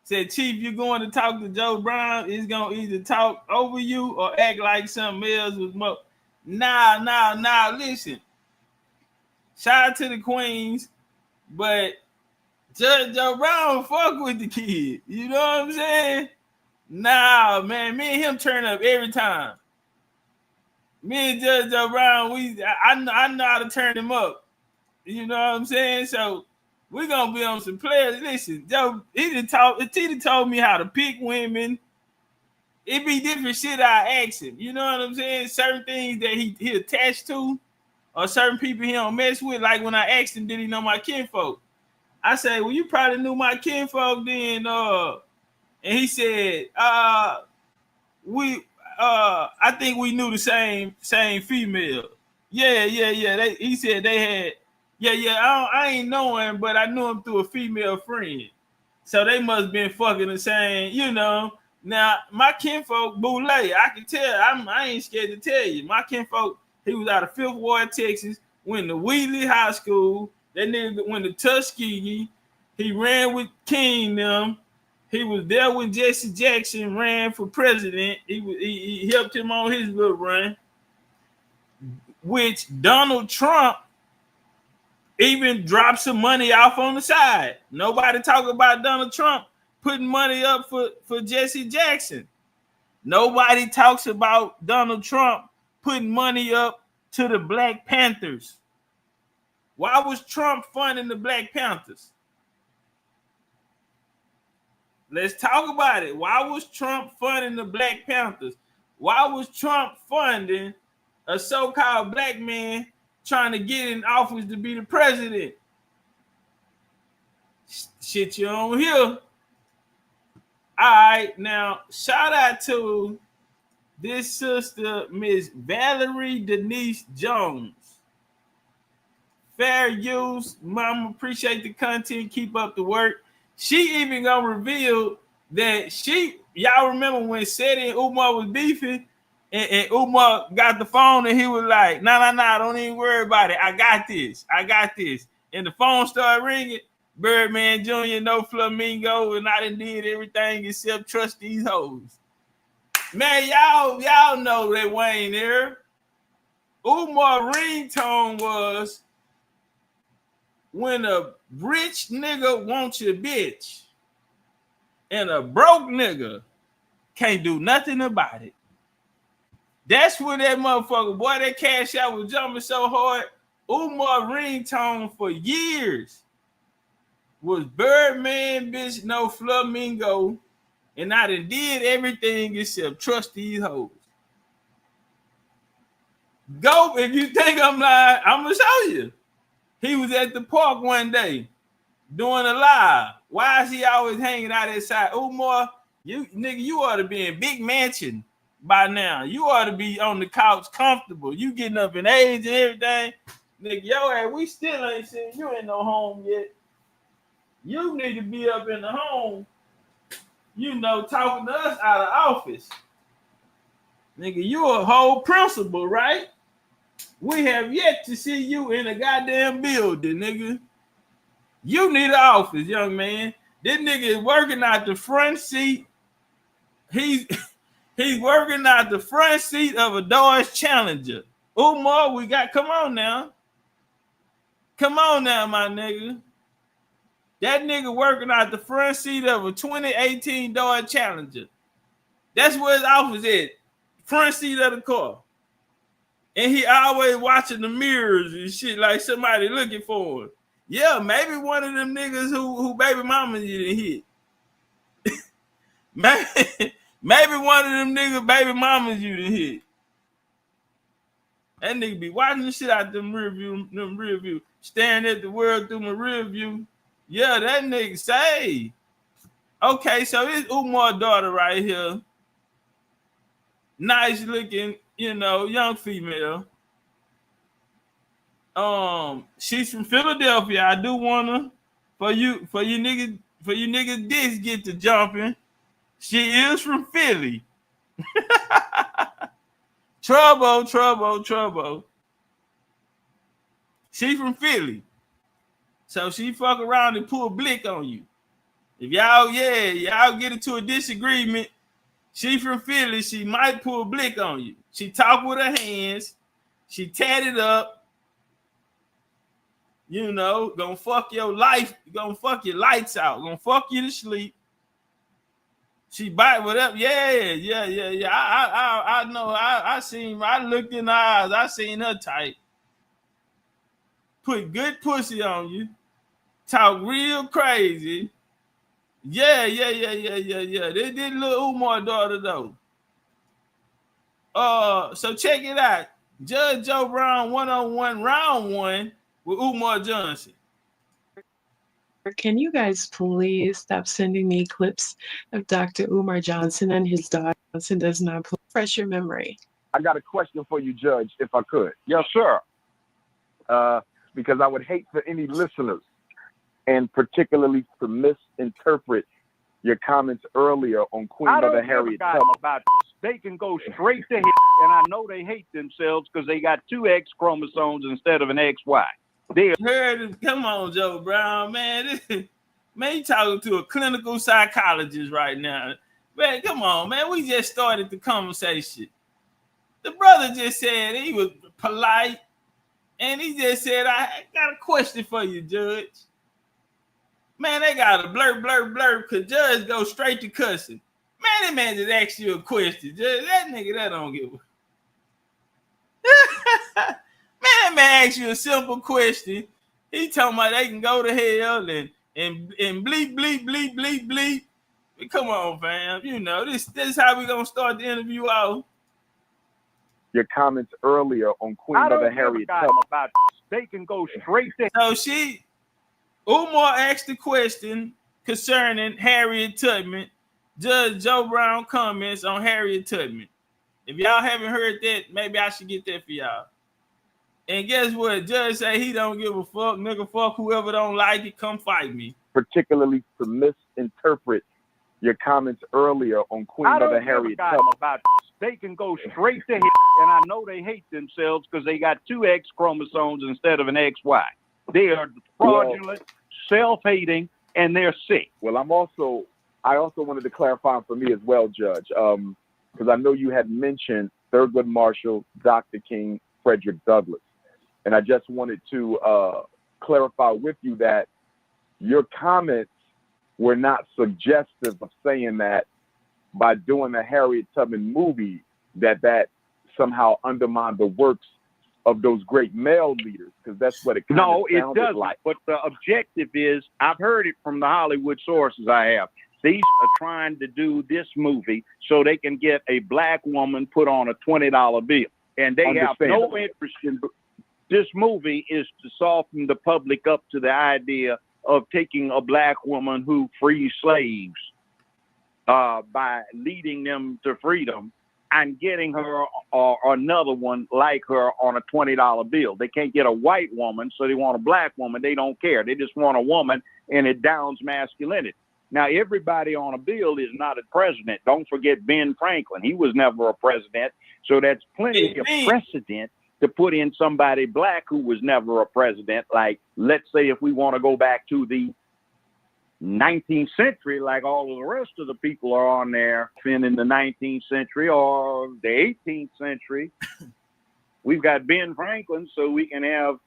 Said, Chief, you're going to talk to Joe Brown. He's going to either talk over you or act like something else was more. Nah, listen. Shout out to the Queens, but Judge Joe Brown fuck with the kid. You know what I'm saying? Nah, man, me and him turn up every time. Me and Judge Joe Brown, I know how to turn him up. You know what I'm saying? So we're gonna be on some players. Listen, Joe, he done told me how to pick women. It be different shit I ask him. You know what I'm saying? Certain things that he attached to, or certain people he don't mess with. Like when I asked him, did he know my kinfolk? I say, well, you probably knew my kinfolk then. And he said, I think we knew the same female. Yeah. He said they had. Yeah. I ain't know him, but I knew him through a female friend. So they must have been fucking the same, you know. Now, my kinfolk, Boule, I can tell. I ain't scared to tell you. My kinfolk, he was out of 5th Ward, Texas, went to Wheatley High School. That nigga went to Tuskegee. He ran with King them. He was there when Jesse Jackson ran for president. He helped him on his little run, which Donald Trump even drop some money off on the side. Nobody talk about Donald Trump putting money up for Jesse Jackson. Nobody talks about Donald Trump putting money up to the Black Panthers. Why was Trump funding the Black Panthers? Let's talk about it. Why was Trump funding the Black Panthers? Why was Trump funding a so-called black man trying to get in office to be the president? Shit, you don't hear. All right, now shout out to this sister, Miss Valerie Denise Jones. Fair use, mama. Appreciate the content. Keep up the work. She even gonna reveal that y'all remember when Seti and Umar was beefing, and Umar got the phone and he was like, nah, don't even worry about it. I got this. And the phone started ringing. Birdman Jr., no flamingo, and I done did everything except trust these hoes. Man, y'all know that Wayne there. Umar ringtone was, when a rich nigga wants your bitch and a broke nigga can't do nothing about it. That's when that motherfucker, boy, that cash out was jumping so hard. Umar ringtone for years was Birdman, bitch, no flamingo, and I done did everything except trust these hoes. Go, if you think I'm lying, I'm gonna show you. He was at the park one day doing a live. Why is he always hanging out outside? Umar, you ought to be in big mansion by now. You ought to be on the couch comfortable. You getting up in age and everything. Nigga, yo, ass, we still ain't seen you in no home yet. You need to be up in the home, talking to us out of office. Nigga, you a whole principal, right? We have yet to see you in a goddamn building, nigga. You need an office, young man. This nigga is working out the front seat. He's working out the front seat of a Dodge Challenger. Umar, come on now. Come on now, my nigga. That nigga working out the front seat of a 2018 Dodge Challenger. That's where his office is. Front seat of the car. And he always watching the mirrors and shit like somebody looking for him. Yeah, maybe one of them niggas who baby mama you didn't hit. maybe one of them niggas baby mamas you didn't hit. That nigga be watching the shit out them rear view, staring at the world through my rear view. Yeah, that nigga say. Okay, so it's Umar's daughter right here. Nice looking, young female. She's from Philadelphia. I do wanna for you niggas dicks get to jumping. She is from Philly. Trouble. She from Philly. So she fuck around and pull blick on you. If y'all get into a disagreement, she from Philly, she might pull blick on you. She talk with her hands. She tatted up. Gonna fuck your life. Gonna fuck your lights out. Gonna fuck you to sleep. She bite whatever. Yeah. I know. I looked in her eyes. I seen her type. Put good pussy on you. Talk real crazy. Yeah. They did little Umar daughter though. So check it out. Judge Joe Brown 101 round 1 with Umar Johnson. Can you guys please stop sending me clips of Dr. Umar Johnson and his daughter Johnson does not refresh your memory? I got a question for you, Judge, if I could. Yes, sir. Because I would hate for any listeners, and particularly to misinterpret your comments earlier on Queen Mother Harriet Tubman. About they can go straight to hell, and I know they hate themselves because they got 2 X chromosomes instead of an XY. Come on, Joe Brown, man. Man, you talking to a clinical psychologist right now. Man, come on, man. We just started the conversation. The brother just said he was polite. And he just said, I got a question for you, Judge. Man, they got a blur, because Judge go straight to cussing. Man, that man just asked you a question, Judge. That nigga, that don't give a... Man, that man asked you a simple question. He talking about they can go to hell and bleep. Come on, fam. You know, this is how we gonna start the interview off. Your comments earlier on Queen Mother Harriet Tubman. About they can go straight to. So Umar asked the question concerning Harriet Tubman. Judge Joe Brown comments on Harriet Tubman. If y'all haven't heard that, maybe I should get that for y'all. And guess what? Judge say he don't give a fuck, nigga. Fuck whoever don't like it, come fight me. Particularly to misinterpret your comments earlier on Queen Mother Harriet Tubman. About they can go straight to hell, and I know they hate themselves because they got 2 X chromosomes instead of an XY. They are fraudulent, self-hating, and they're sick. Well, I also wanted to clarify for me as well, Judge, because I know you had mentioned Thurgood Marshall, Dr. King, Frederick Douglass, and I just wanted to clarify with you that your comments were not suggestive of saying that by doing the Harriet Tubman movie that somehow undermined the works of those great male leaders, because that's what it kind of sounded doesn't. like. But the objective is, I've heard it from the Hollywood sources I have. These are trying to do this movie so they can get a black woman put on a $20 bill. And they have no interest in this movie is to soften the public up to the idea of taking a black woman who frees slaves by leading them to freedom and getting her or another one like her on a $20 bill. They can't get a white woman, so they want a black woman. They don't care. They just want a woman, and it downs masculinity. Now, everybody on a bill is not a president. Don't forget Ben Franklin. He was never a president. So that's plenty of precedent to put in somebody black who was never a president. Like, let's say if we want to go back to the 19th century, like all of the rest of the people are on there in the 19th century or the 18th century, we've got Ben Franklin, so we can have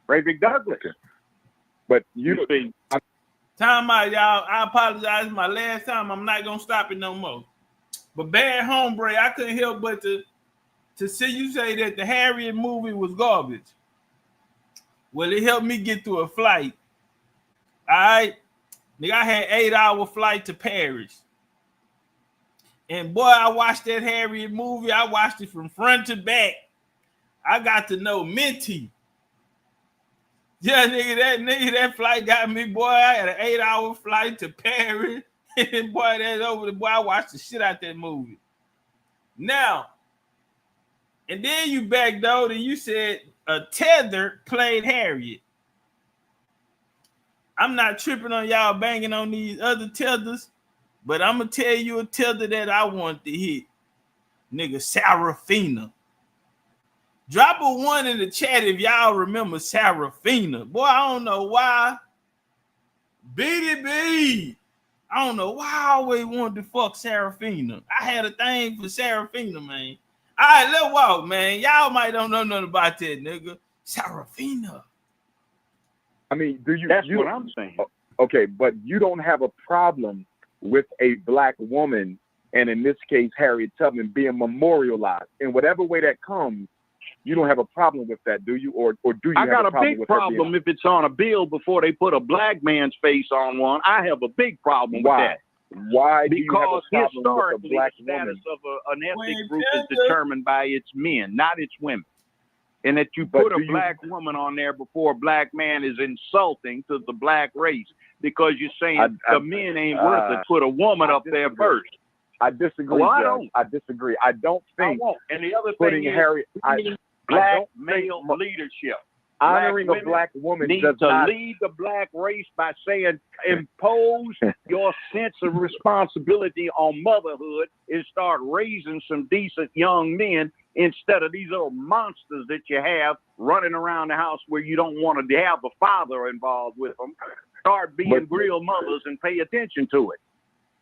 Frederick Douglass. But you see, time out, y'all. I apologize. My last time. I'm not gonna stop it no more. But Bad Hombre, I couldn't help but to see you say that the Harriet movie was garbage. Well, it helped me get through a flight. All right, nigga, I had 8-hour flight to Paris. And boy, I watched that Harriet movie. I watched it from front to back. I got to know Minty. Yeah, nigga, that flight got me, boy. I had an 8-hour flight to Paris. And boy, that's over the boy. I watched the shit out that movie. Now, and then you backdoored and you said a tether played Harriet. I'm not tripping on y'all banging on these other tethers, but I'm gonna tell you a tether that I want to hit. Nigga, Sarafina. Drop a 1 in the chat if y'all remember Sarafina. Boy, I don't know why. BDB. I don't know why I always wanted to fuck Sarafina. I had a thing for Sarafina, man. All right, let's walk, man. Y'all might don't know nothing about that, nigga. Sarafina. I mean, That's what I'm saying. Okay, but you don't have a problem with a black woman, and in this case, Harriet Tubman, being memorialized in whatever way that comes. You don't have a problem with that, do you? Or do you? I got a big problem if it's on a bill before they put a black man's face on one. I have a big problem with that. Why? Do you have a problem historically, with a black the status woman? of an ethnic group is determined by its men, not its women. And that you put a black woman on there before a black man is insulting to the black race because you're saying the men ain't worth it. Put a woman up there first. I disagree. Well, I disagree. I don't think. And the other putting thing is Harriet, black male leadership. Honoring a black woman need does to not lead the black race by saying impose your sense of responsibility on motherhood and start raising some decent young men instead of these little monsters that you have running around the house where you don't want to have a father involved with them. Start being real mothers and pay attention to it.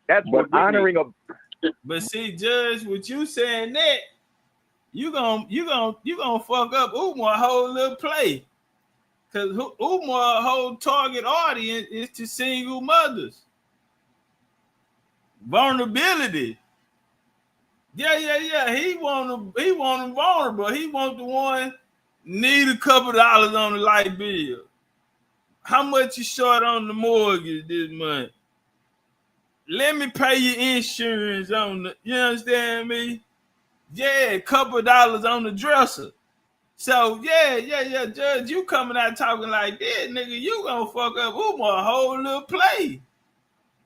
That's what honoring a. But see, Judge, with you saying that, you gonna fuck up Umar whole little play. Cause Umar whole target audience is to single mothers. Vulnerability. Yeah. He want them vulnerable. He want the one need a couple dollars on the light bill. How much you short on the mortgage this month? Let me pay your insurance on the, you understand me? Yeah, a couple dollars on the dresser. So yeah, Judge, you coming out talking like that, nigga, you gonna fuck up Umar whole little play.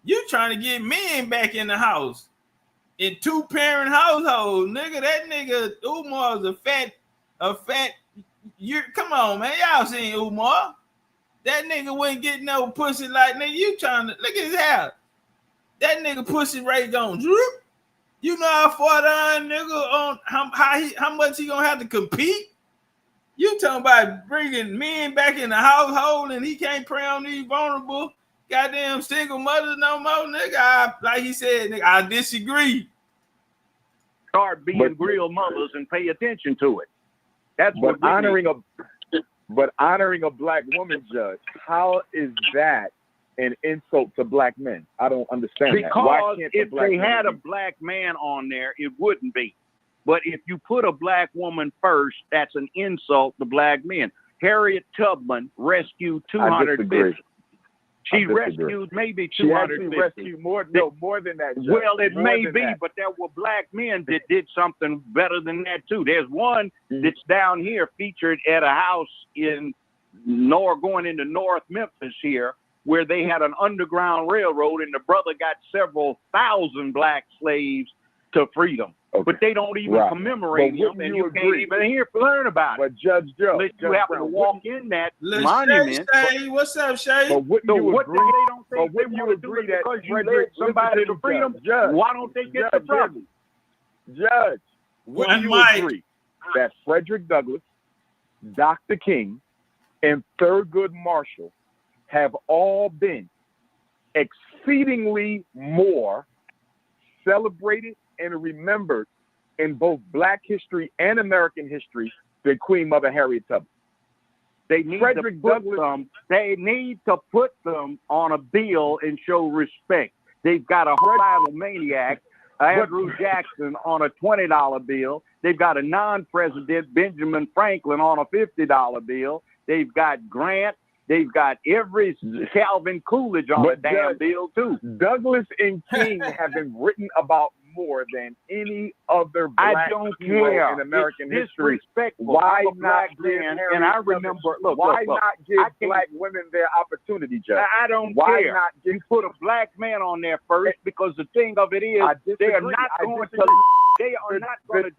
You trying to get men back in the house. In 2-parent household, nigga, that nigga Umar's a fat, come on, man. Y'all seen Umar. That nigga wouldn't get no pussy like, nigga, you trying to, look at his hair. That nigga pussy rate gon' droop. You know how far down, nigga, on how much he gonna have to compete? You talking about bringing men back in the household and he can't prey on these vulnerable goddamn single mothers no more, nigga. Like he said, nigga, I disagree. Start being real mothers and pay attention to it. That's what honoring a black woman, Judge, how is that an insult to black men? I don't understand that. Because if they had a black man on there, it wouldn't be. But if you put a black woman first, that's an insult to black men. Harriet Tubman rescued 250. She rescued maybe 250. She rescued more than that. Judge. Well, it may be, but there were black men that did something better than that too. There's one that's down here featured at a house in going into North Memphis here, where they had an underground railroad, and the brother got several thousand black slaves to freedom. Okay. But they don't even commemorate him, and you can't even learn about it. But Judge Joe, you have to walk in that monument. Shay, what's up, Shay? But wouldn't you agree? They don't think they want to do it because you led somebody to freedom? Judge, why don't they get the trouble? Judge, wouldn't you agree that Frederick Douglass, Dr. King, and Thurgood Marshall have all been exceedingly more celebrated and remembered in both Black history and American history than Queen Mother Harriet Tubman? They need to put them on a bill and show respect. They've got a homicidal maniac, Andrew Jackson, on a $20 bill. They've got a non-president, Benjamin Franklin, on a $50 bill. They've got Grant. They've got every Calvin Coolidge on a damn bill, too. Douglas and King have been written about more than any other black hero in American history. Why not give and I remember, not give black women their opportunity, Judge? I don't care. Not you put a black man on there first, because the thing of it is, they are not going to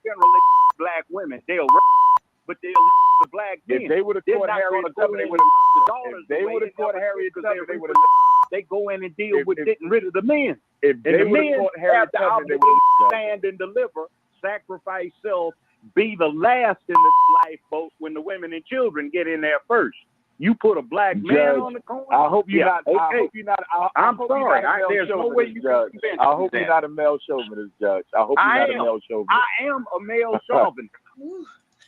generally black women. They'll but they'll the black men. If they would have caught Harriet Tubman, they would have the daughters. They would have caught Harriet Tubman. They would have. They go in and deal with getting rid of the men. If they would have caught Harriet Tubman, they would have stand and deliver, sacrifice self, be the last in the lifeboat when the women and children get in there first. You put a black man on the corner. I hope you're not. Okay. I hope you're not. I'm sorry. There's no way you can convince me. I hope you're not a male chauvinist, Judge. I hope you're not a male chauvinist. I am a male chauvinist.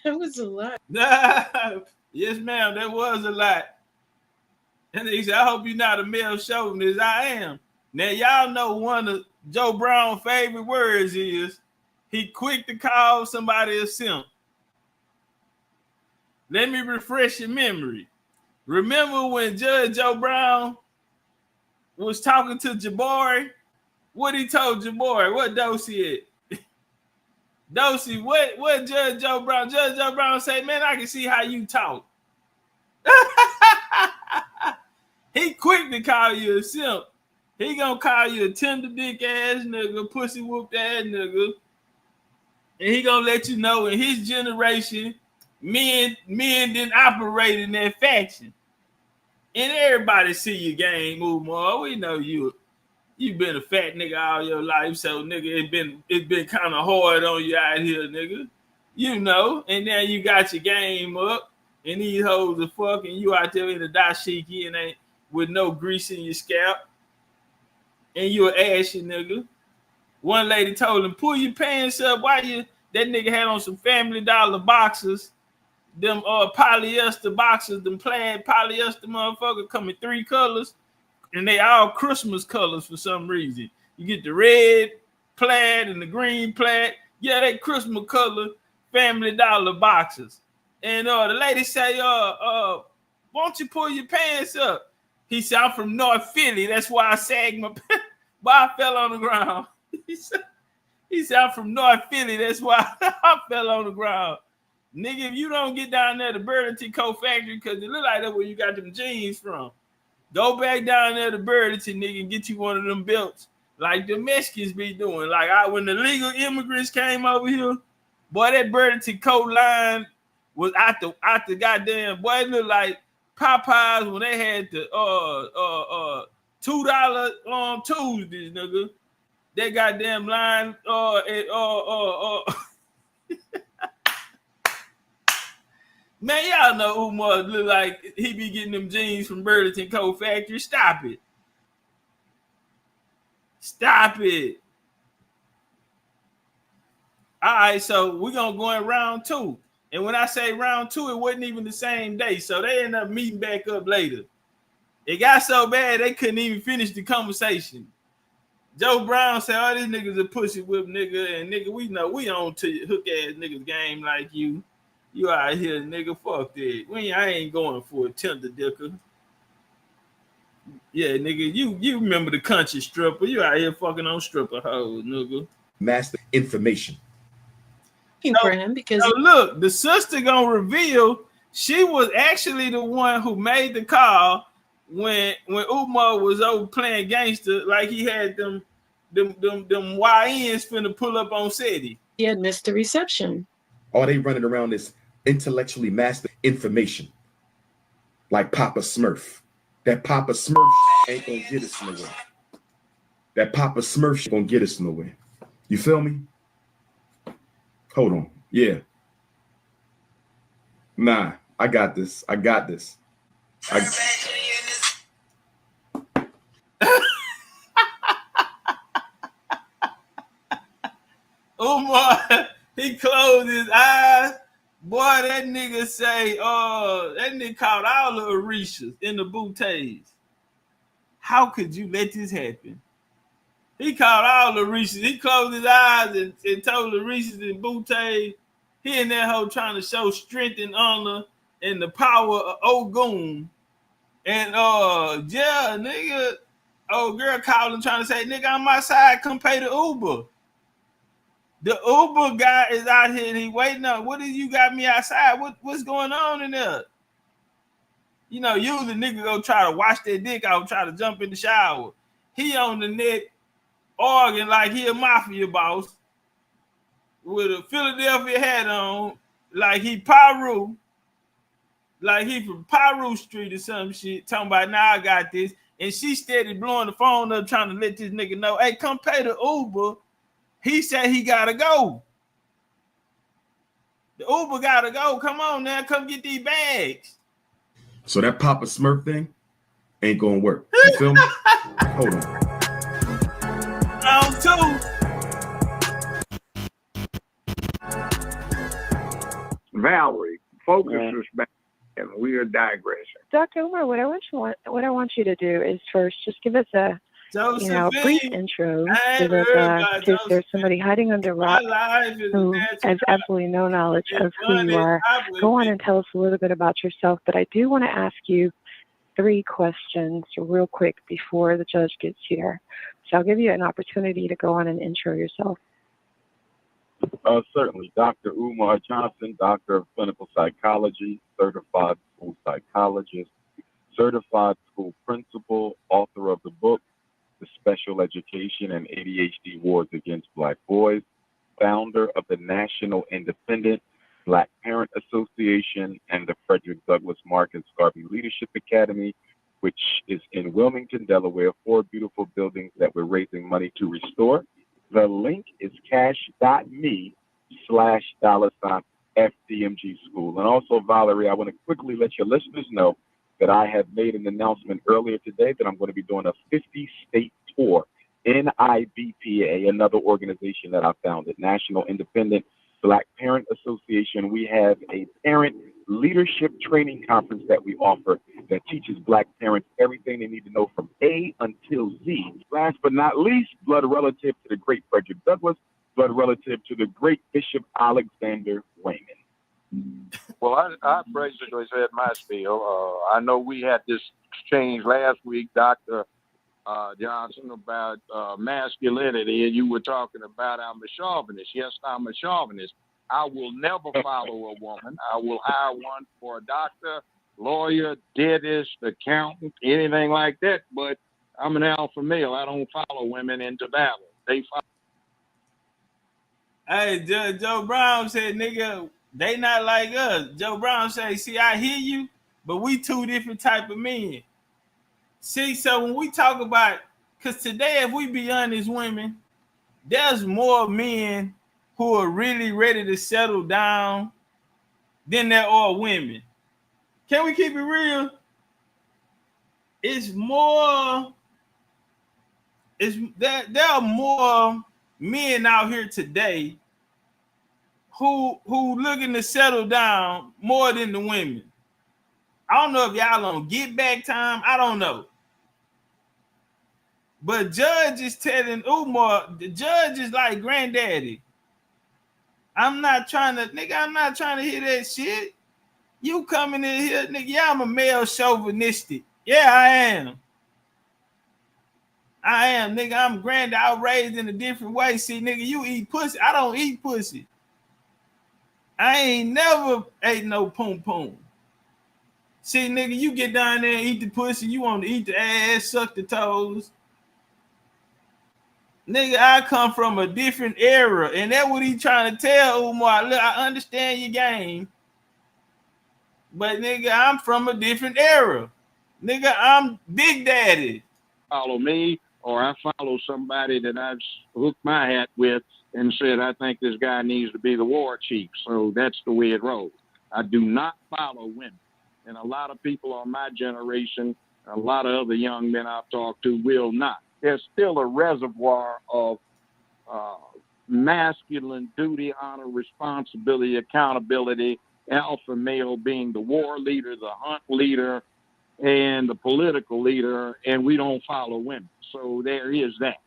That was a lot. Yes, ma'am, that was a lot. And he said, I hope you're not a male chauvinist. I am. Now, y'all know one of Joe Brown's favorite words is he quick to call somebody a simp. Let me refresh your memory. Remember when Judge Joe Brown was talking to Jabari? What he told Jabari? What Dosey at? Dosey, what Judge Joe Brown? Judge Joe Brown say, man, I can see how you talk. He quick to call you a simp. He gonna call you a tender dick ass nigga, pussy whooped ass nigga. And he gonna let you know in his generation, men didn't operate in that faction. And everybody see your game, Umar. We know you've been a fat nigga all your life, so nigga, it's been kind of hard on you out here, nigga. You know, and now you got your game up, and these hoes are fucking you out there in the dashiki and ain't with no grease in your scalp, and you an ashy nigga. One lady told him, pull your pants up. Why That nigga had on some Family Dollar boxers, them polyester boxers, them plaid polyester motherfucker come in 3 colors, and they all Christmas colors for some reason. You get the red plaid and the green plaid. Yeah, they Christmas color Family Dollar boxers. And the lady say, won't you pull your pants up? He said, I'm from North Philly. That's why I sagged my pants. Why I fell on the ground. He said, I'm from North Philly. That's why I fell on the ground. Nigga, if you don't get down there to Burlington Coat Factory, because it look like that's where you got them jeans from, go back down there to Burlington, nigga, and get you one of them belts like the Mexicans be doing. Like when the legal immigrants came over here, boy, that Burlington coat line was out the goddamn, boy, it looked like Popeyes when they had the $2 Tuesdays, nigga. That goddamn line Man, y'all know Umar look like he be getting them jeans from Burlington Coat Factory. Stop it. Stop it. All right, so we're going to go in round 2. And when I say round 2, it wasn't even the same day. So they ended up meeting back up later. It got so bad, they couldn't even finish the conversation. Joe Brown said, oh, these niggas a pussy whip nigga. And nigga, we know we on to your hook ass niggas game like you. You out here, nigga, fuck that. I ain't going for a tender dicker. Yeah, nigga, you remember the country stripper. You out here fucking on stripper hoes, nigga. Master information. For him because look, the sister gonna reveal she was actually the one who made the call when Umar was over playing gangster, like he had them YNs finna pull up on SETI. He had missed the reception. Are they running around this intellectually master information like Papa Smurf? That Papa Smurf ain't gonna get us nowhere. That Papa Smurf gonna get us nowhere. You feel me? Hold on. Yeah. Nah, I got this. Umar, he closed his eyes. Boy, that nigga say, that nigga caught all the Orishas in the bouteilles. How could you let this happen? He caught all the Orishas. He closed his eyes and told the Orishas and bouteilles, he in that hoe trying to show strength and honor and the power of Ogun. And, yeah, nigga, old girl called him trying to say, nigga, on my side, come pay the Uber. The Uber guy is out here and he waiting on. What is you got me outside? What's going on in there? You know, usually nigga go try to wash their dick out, try to jump in the shower. He on the net arguing like he a mafia boss with a Philadelphia hat on, like he Paru, like he from Paru Street or some shit, talking about now I got this. And she steady blowing the phone up trying to let this nigga know, hey, come pay the Uber. He said he gotta go. The Uber gotta go. Come on now, come get these bags. So that Papa Smurf thing ain't gonna work. You feel me? Hold on. Round 2. Valerie, focus us back, and we are digressing. Dr. Umar, what I want you to do is first just give us a brief intro so that in case there's somebody hiding under rock who has absolutely no knowledge of who you are, go on and tell us a little bit about yourself. But I do want to ask you 3 questions real quick before the judge gets here. So I'll give you an opportunity to go on and intro yourself. Certainly. Dr. Umar Johnson, Doctor of Clinical Psychology, Certified School Psychologist, Certified School Principal, author of the book, The Special Education and ADHD Wars Against Black Boys, founder of the National Independent Black Parent Association and the Frederick Douglass Marcus Garvey Leadership Academy, which is in Wilmington, Delaware, 4 beautiful buildings that we're raising money to restore. The link is cash.me/$FDMG School. And also, Valerie, I want to quickly let your listeners know that I have made an announcement earlier today that I'm going to be doing a 50-state tour. NIBPA, another organization that I founded, National Independent Black Parent Association, we have a parent leadership training conference that we offer that teaches Black parents everything they need to know from A until Z. Last but not least, blood relative to the great Frederick Douglass, blood relative to the great Bishop Alexander Wayman. Well, I basically said my spiel. I know we had this exchange last week, Dr. Johnson, about masculinity, and you were talking about I'm a chauvinist. Yes, I'm a chauvinist. I will never follow a woman. I will hire one for a doctor, lawyer, dentist, accountant, anything like that. But I'm an alpha male. I don't follow women into battle. They follow. Hey, Joe Brown said, nigga, they not like us. Joe Brown said, see, I hear you, but we two different type of men. See, so when we talk about, because today, if we be honest, women, there's more men who are really ready to settle down than there are women. Can we keep it real? There are more men out here today who looking to settle down more than the women. I don't know if y'all on get back time. I don't know. But Judge is telling Umar, the Judge is like granddaddy. I'm not trying to hear that shit. You coming in here, nigga, yeah, I'm a male chauvinistic. Yeah, I am, nigga. I'm granddad. I was raised in a different way. See, nigga, you eat pussy. I don't eat pussy. I ain't never ate no poom poom. See, nigga, you get down there and eat the pussy. You want to eat the ass, suck the toes. Nigga, I come from a different era, and that's what he trying to tell Umar. Look, I understand your game, but nigga, I'm from a different era. Nigga, I'm Big Daddy. Follow me, or I follow somebody that I've hooked my hat with and said, I think this guy needs to be the war chief. So that's the way it rolls. I do not follow women. And a lot of people on my generation, a lot of other young men I've talked to will not. There's still a reservoir of masculine duty, honor, responsibility, accountability, alpha male being the war leader, the hunt leader, and the political leader, and we don't follow women. So there is that.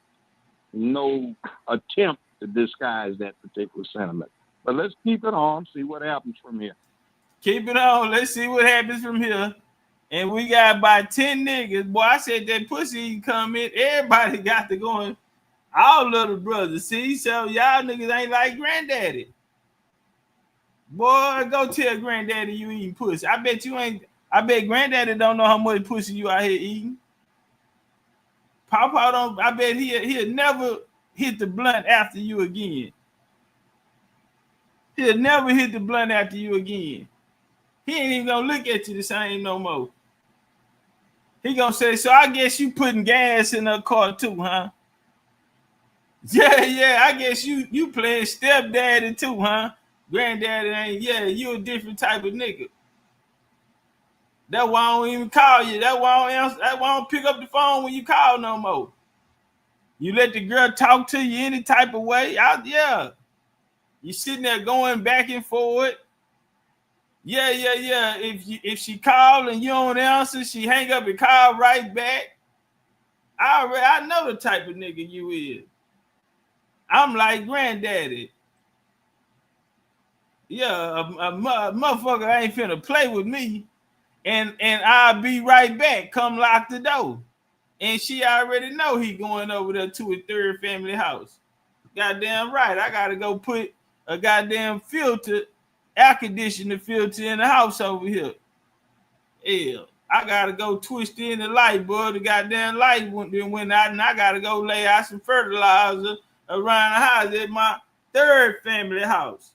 No attempt to disguise that particular sentiment. But let's keep it on, see what happens from here. Keep it on. Let's see what happens from here. And we got about 10 niggas. Boy, I said that pussy come in. Everybody got to go in. All little brothers. See, so y'all niggas ain't like granddaddy. Boy, go tell granddaddy you eating pussy. I bet you ain't. I bet granddaddy don't know how much pussy you out here eating. Papa don't. I bet he'll never hit the blunt after you again. He'll never hit the blunt after you again. He ain't even gonna look at you the same no more. He gonna say, so I guess you putting gas in her car too, huh? Yeah, I guess you playing stepdaddy too, huh? Granddaddy ain't, yeah, you a different type of nigga. That's why I don't even call you. That's why I don't answer, that's why I don't pick up the phone when you call no more. You let the girl talk to you any type of way. Yeah. You sitting there going back and forth. Yeah. If she call and you don't answer, she hang up and call right back. I know the type of nigga you is. I'm like granddaddy. Yeah, a motherfucker ain't finna play with me, and I'll be right back. Come lock the door, and she already know he going over there to a third family house. Goddamn right, I gotta go put a goddamn air conditioner filter in the house over here. Hell, I gotta go twist in the light bulb. The goddamn light went out, and I gotta go lay out some fertilizer around the house at my third family house.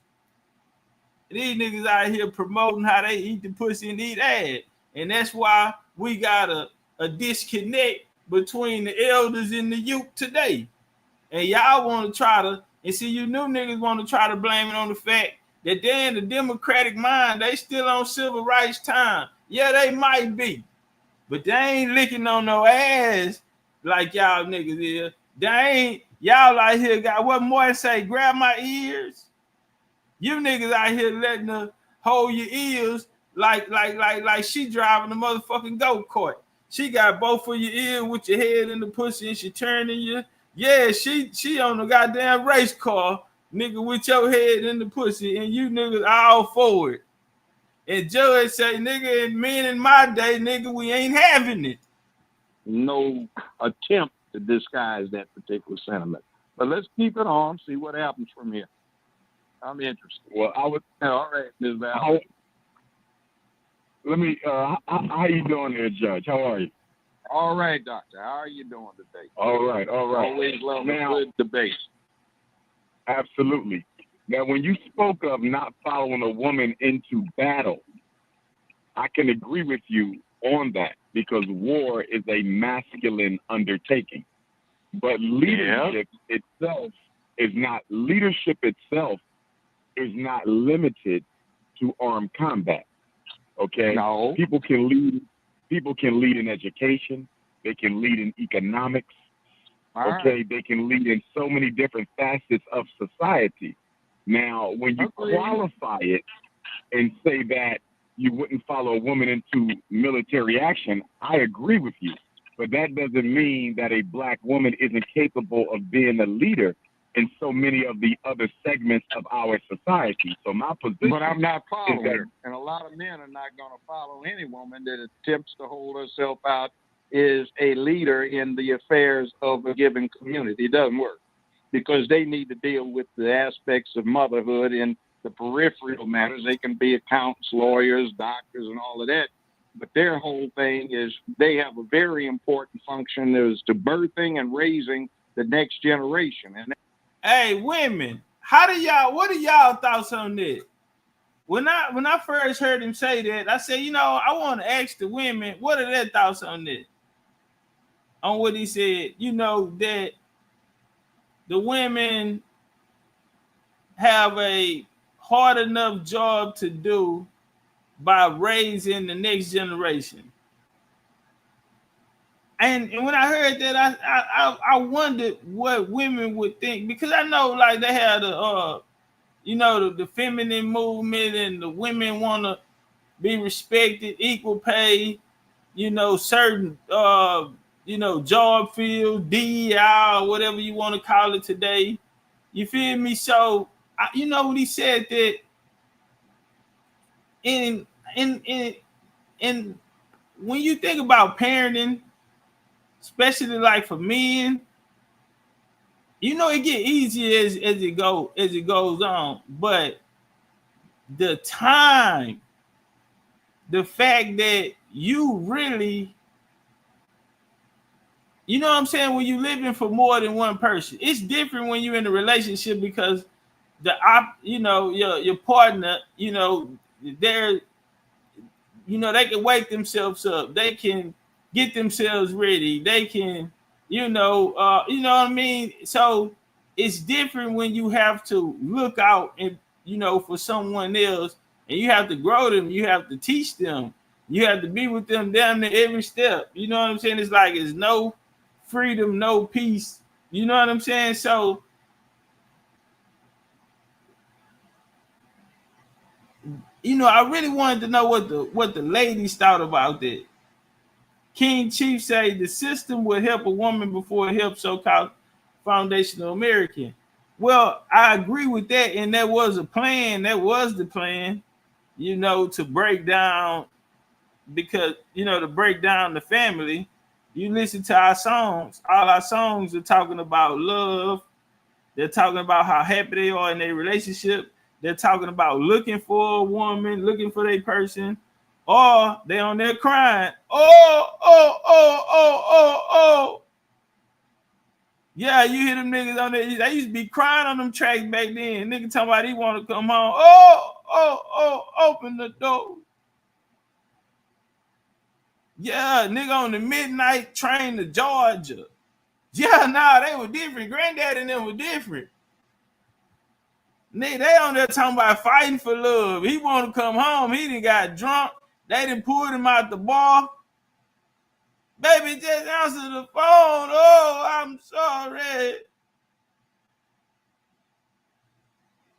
These niggas out here promoting how they eat the pussy and eat ass. And that's why we got a disconnect between the elders and the youth today. And y'all want to try to, and see, you new niggas want to try to blame it on the fact that they're in the democratic mind. They still on civil rights time. Yeah, they might be. But they ain't licking on no ass like y'all niggas is. They ain't, y'all out here got what more say, grab my ears. You niggas out here letting her hold your ears like she driving a motherfucking go-kart. She got both of your ears with your head in the pussy and she turning you. Yeah, she on the goddamn race car, nigga, with your head in the pussy, and you niggas all for it. And Judge say, nigga, and men in my day, nigga, we ain't having it. No attempt to disguise that particular sentiment. But let's keep it on, see what happens from here. I'm interested. Well, I would. All right, Ms. Val. Let me. How you doing there, Judge? How are you? All right, Doctor. How are you doing today? All right. Always love a good debate. Absolutely. Now, when you spoke of not following a woman into battle, I can agree with you on that because war is a masculine undertaking. But leadership itself is not. Leadership itself is not limited to armed combat. Okay. No. People can lead. People can lead in education. They can lead in economics. Okay. They can lead in so many different facets of society. Now, when you qualify it and say that you wouldn't follow a woman into military action, I agree with you. But that doesn't mean that a black woman isn't capable of being a leader in so many of the other segments of our society. So my position. But I'm not following her. And a lot of men are not going to follow any woman that attempts to hold herself out as a leader in the affairs of a given community. It doesn't work because they need to deal with the aspects of motherhood and the peripheral matters. They can be accountants, lawyers, doctors, and all of that. But their whole thing is they have a very important function is to birthing and raising the next generation. And hey, women, what are y'all thoughts on that? When I first heard him say that, I said, I want to ask the women, what are their thoughts on that? On what he said, that the women have a hard enough job to do by raising the next generation. And when I heard that, I wondered what women would think, because I know like they had the feminine movement and the women want to be respected, equal pay, certain job fields, DEI, whatever you want to call it today. You feel me? So when he said that in when you think about parenting, especially like for men, it get easier as it goes on. But the time, the fact that you really, what I'm saying, when you living for more than one person, it's different when you're in a relationship because your partner, they're, they can wake themselves up, they can get themselves ready, they can, what I mean? So it's different when you have to look out and, for someone else, and you have to grow them, you have to teach them, you have to be with them down to every step. You know what I'm saying? It's like it's no freedom, no peace. You know what I'm saying? So I really wanted to know what the ladies thought about that. King Chief say the system will help a woman before it helps so-called foundational American. Well, I agree with that, and that was a plan. That was the plan, to break down, because to break down the family. You listen to our songs. All our songs are talking about love. They're talking about how happy they are in their relationship. They're talking about looking for a woman, looking for their person, or they on there crying. Oh. Yeah, you hear them niggas on there. They used to be crying on them tracks back then. Nigga talking about he want to come home. Oh, open the door. Yeah, nigga on the midnight train to Georgia. Yeah, they were different. Granddad and them were different. Nigga, they on there talking about fighting for love. He want to come home. He done got drunk. They done pulled him out the bar. Baby, just answer the phone. Oh, I'm sorry.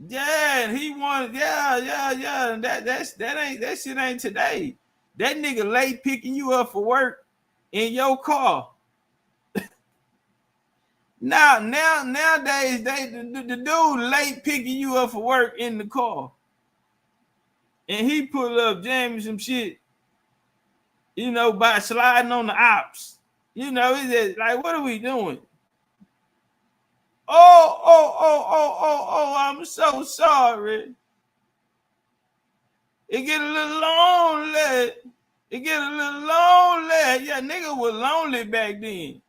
Yeah, he wanted, yeah. That shit ain't today. That nigga late picking you up for work in your car. Nowadays, the dude late picking you up for work in the car. And he pull up jamming some shit, by sliding on the ops. It's just like, what are we doing? Oh, I'm so sorry. It get a little lonely. Yeah, nigga was lonely back then.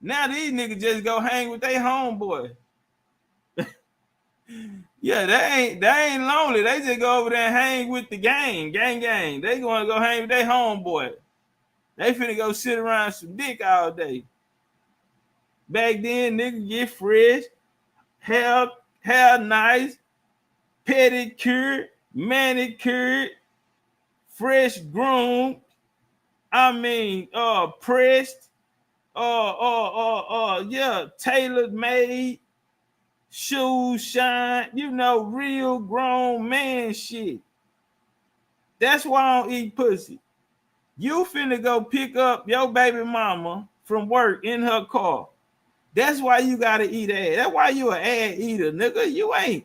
Now these niggas just go hang with their homeboy. Yeah, they ain't lonely. They just go over there and hang with the gang. They gonna go hang with their homeboy. They finna go sit around some dick all day. Back then, niggas get fresh, hair nice, pedicure, manicure, fresh groomed. Pressed. Tailor made, shoes shine. Real grown man shit. That's why I don't eat pussy. You finna go pick up your baby mama from work in her car. That's why you gotta eat ass. That's why you an ass eater, nigga. You ain't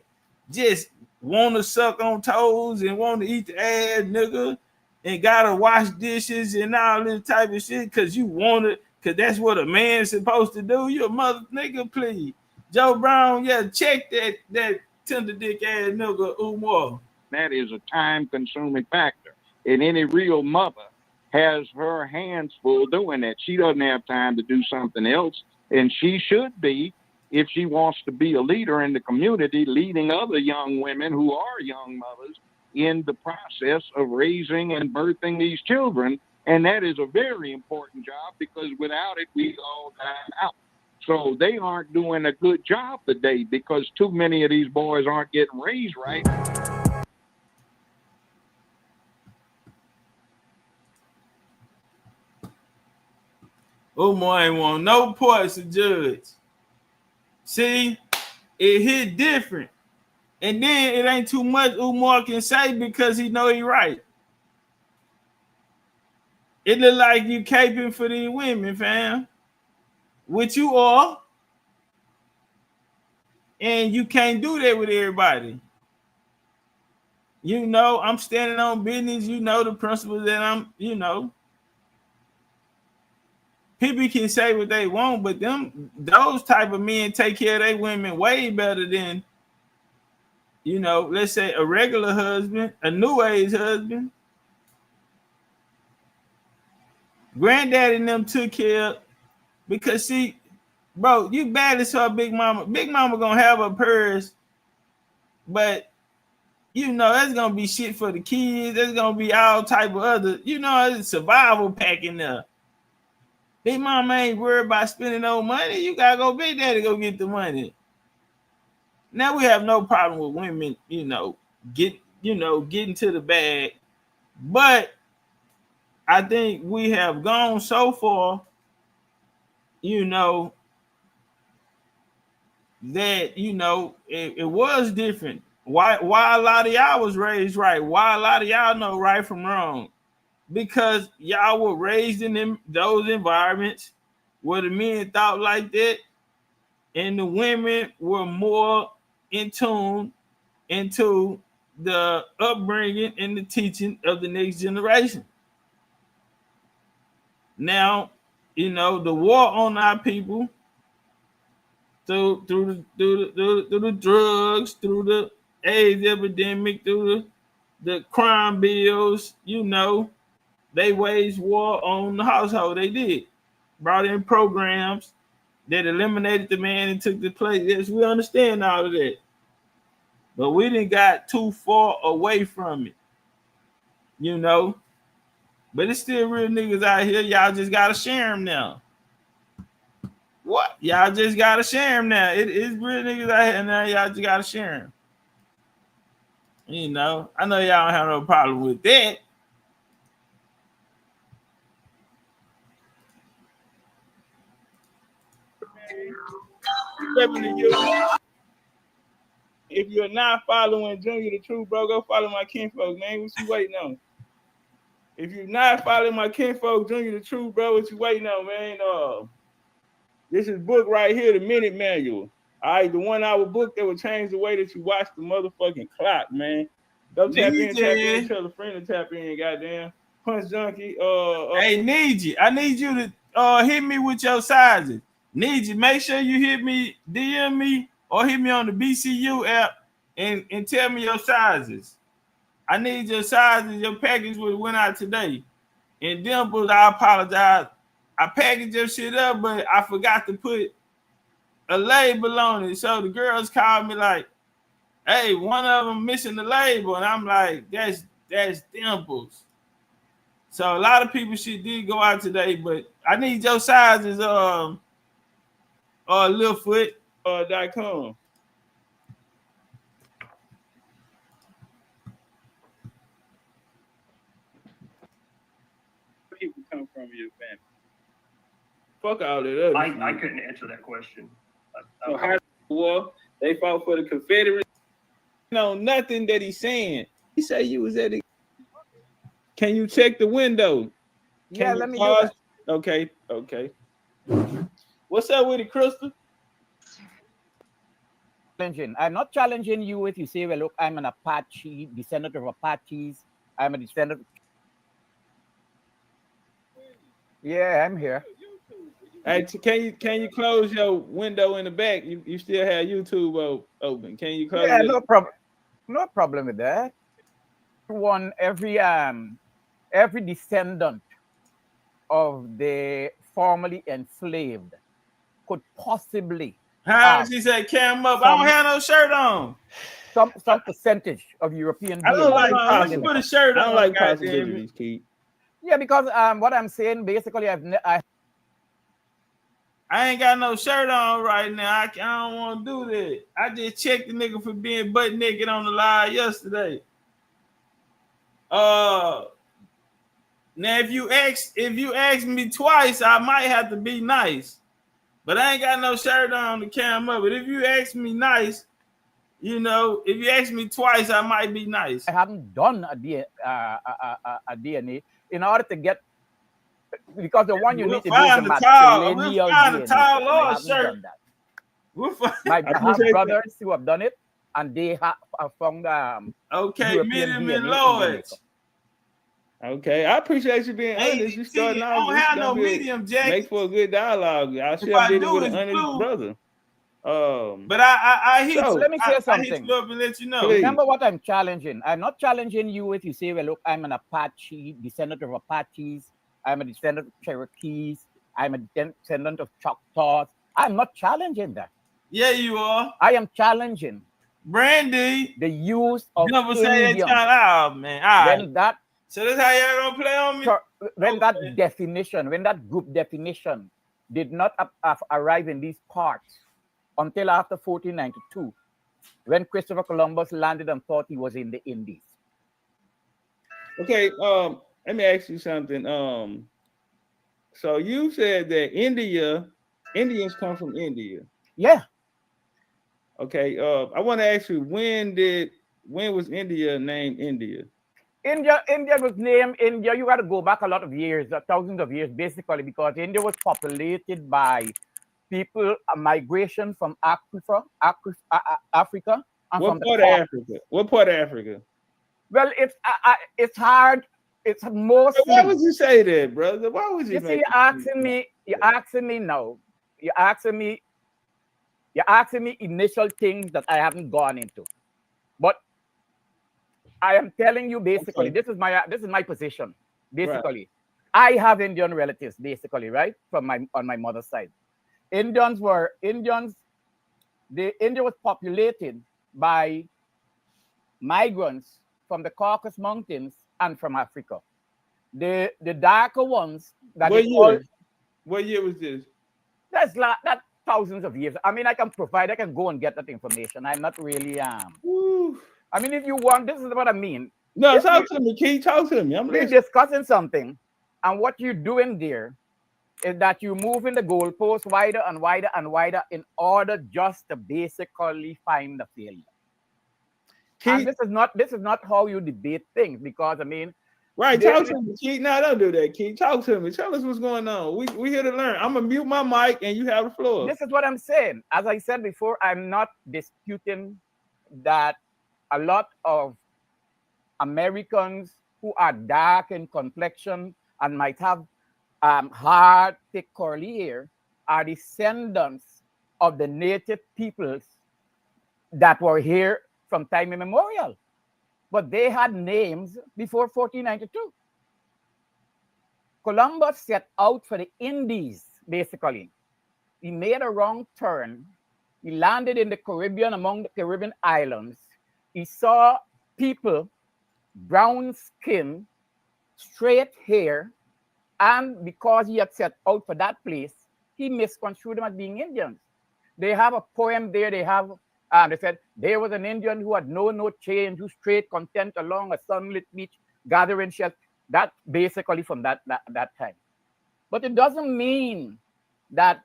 just want to suck on toes and want to eat the ass, nigga, and gotta wash dishes and all this type of shit because you want it, because that's what a man's supposed to do. You a mother nigga, please. Joe Brown, check that tender dick ass nigga Umar. That is a time-consuming factor. And any real mother has her hands full doing that. She doesn't have time to do something else. And she should be, if she wants to be a leader in the community, leading other young women who are young mothers in the process of raising and birthing these children. And that is a very important job because without it, we all die out. So they aren't doing a good job today because too many of these boys aren't getting raised right. Umar ain't want no parts of judge. See, it hit different. And then it ain't too much Umar can say because he know he right. It look like you caping for these women, fam. Which you are. And you can't do that with everybody. I'm standing on business. The principles that I'm, People can say what they want, but those type of men take care of their women way better than, let's say a regular husband, a new age husband. Granddaddy and them took care of, because see, bro, you bad as her big mama. Big mama gonna have a purse, but that's gonna be shit for the kids. There's gonna be all type of other, it's survival pack in there. Big mama ain't worried about spending no money. You gotta go big daddy go get the money. Now we have no problem with women, getting to the bag. But I think we have gone so far, that it was different. Why a lot of y'all was raised right? Why a lot of y'all know right from wrong? Because y'all were raised in those environments where the men thought like that, and the women were more in tune into the upbringing and the teaching of the next generation. Now, the war on our people through the drugs, through the AIDS epidemic, through the crime bills, they waged war on the household. They did. Brought in programs that eliminated the man and took the place. Yes, we understand all of that. But we didn't got too far away from it. But it's still real niggas out here. Y'all just gotta share them now. What? Y'all just gotta share them now. It's real niggas out here now. Y'all just gotta share them. I know y'all don't have no problem with that. If you're not following Junior the Truth, bro, go follow my kinfolk, man. What you waiting on? If you're not following my kinfolk, Junior the Truth, bro, what you waiting on, man? This is book right here, the Minute Manual. All right, the 1 hour book that will change the way that you watch the motherfucking clock, man. Go tap in, tell a friend to tap in, goddamn. Punch Junkie. Hey, need you. I need you to hit me with your sizes. Need you. Make sure you hit me, DM me, or hit me on the BCU app and tell me your sizes. I need your sizes. Your package went out today. And Dimples, I apologize. I packaged your shit up, but I forgot to put a label on it. So the girls called me like, hey, one of them missing the label. And I'm like, that's Dimples. So a lot of people shit did go out today, but I need your sizes littlefoot.com. People come from your family. Fuck all that other shit. I couldn't answer that question. War, they fought for the Confederacy. You know nothing that he's saying. He said you was at it. Can you check the window? Yeah, let me do that. Okay. What's up with it, Crystal? I'm not challenging you if you say, well, look, I'm an Apache, descendant of Apaches. I'm a descendant. Yeah, I'm here. Hey, can you close your window in the back? You still have YouTube open. Can you close? Yeah, no problem. No problem with that. Every descendant of the formerly enslaved could possibly. She said, "Cam up." I don't have no shirt on. Some percentage of European. I don't like possibilities. Put a shirt on. I don't like possibilities, Keith. Yeah, because what I'm saying basically, I ain't got no shirt on right now. I don't want to do that. I just checked the nigga for being butt naked on the live yesterday. Now if you ask me twice, I might have to be nice. But I ain't got no shirt on to cam up. But if you ask me nice, you know, if you ask me twice, I might be nice. I haven't done a DNA in order to get, because the one you need to do is a matrilineal DNA. I have brothers who have done it, and they have found medium and large. Okay, I appreciate you being honest. You starting out. I don't have no medium, Jack. Make for a good dialogue. I should have did it with an honest brother. But I hit you. Let me say something. I hit you up and let you know. Remember what I'm challenging. I'm not challenging you if you say, well, look, I'm an Apache, descendant of Apaches. I'm a descendant of Cherokees. I'm a descendant of Choctaws. I'm not challenging that. Yeah, you are. I am challenging Brandy the use of never say that out, man. All right. When that, so that's how y'all gonna play on me? When that definition, when that group definition did not arrive in these parts until after 1492, when Christopher Columbus landed and thought he was in the Indies. Okay, let me ask you something. So you said that Indians come from India. Yeah. Okay, I want to ask you, when was India named India? India was named India. You got to go back a lot of years, thousands of years, basically, because India was populated by people, a migration from Africa. What part of Africa? What part of Africa? Well, it's hard. It's mostly. Why would you say that, brother? Why would you? You see, you're asking me now. You're asking me initial things that I haven't gone into, but I am telling you basically, this is my position. Basically, right. I have Indian relatives, basically, right, on my mother's side. India was populated by migrants from the Caucasus Mountains and from Africa. The darker ones that what year was this? That's thousands of years. I mean, I can go and get that information. I'm not really I mean, if you want, this is what I mean. No, talk to me, Keith. Talk to me. We're discussing something, and what you're doing there is that you're moving the goalpost wider and wider and wider in order just to basically find the failure. And this is not how you debate things, because I mean, right? Talk to me, Keith. No, don't do that, Keith. Talk to me. Tell us what's going on. We here to learn. I'm gonna mute my mic and you have the floor. This is what I'm saying. As I said before, I'm not disputing that a lot of Americans who are dark in complexion and might have hard, thick, curly hair are descendants of the native peoples that were here from time immemorial. But they had names before 1492. Columbus set out for the Indies, basically. He made a wrong turn. He landed in the Caribbean, among the Caribbean islands. He saw people, brown skin, straight hair, and because he had set out for that place, he misconstrued them as being Indians. They have a poem there. They said, there was an Indian who had known no change, who strayed content along a sunlit beach, gathering shells. That basically from that time. But it doesn't mean that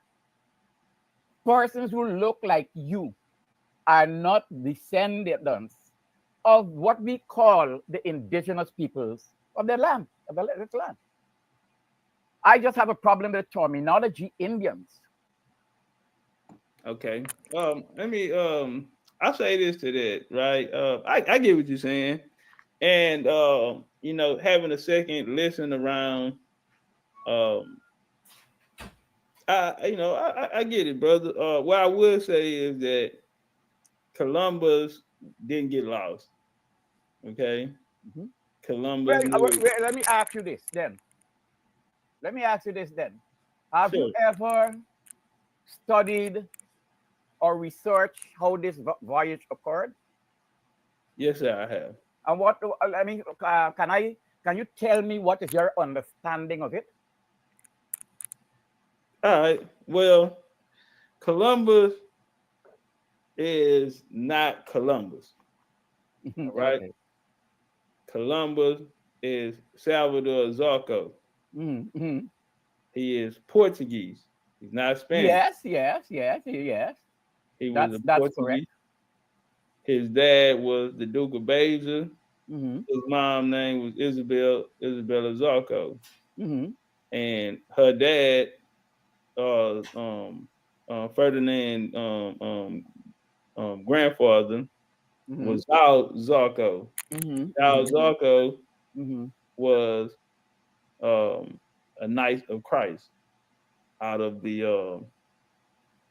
persons who look like you are not descendants of what we call the indigenous peoples of the land, of this land. I just have a problem with the terminology Indians. Okay. Let me I'll say this to that, right? I get what you're saying. And you know, having a second listen around, I get it, brother. What I will say is that Columbus didn't get lost. Okay. Mm-hmm. Columbus. Let me ask you this then. Have you ever studied or researched how this voyage occurred? Yes, sir, I have. And what I mean, can you tell me what is your understanding of it? All right. Well, Columbus is not Columbus. Right? Okay. Columbus is Salvador Zarco. Mm-hmm. He is Portuguese. He's not Spanish. Yes. He was a Portuguese. Correct. His dad was the Duke of Baja. Mm-hmm. His mom's name was Isabella Zarco. Mm-hmm. And her dad, Ferdinand, grandfather, mm-hmm. was Charles Zarco. Mm-hmm. Charles Zarco was a Knight of Christ. Out of the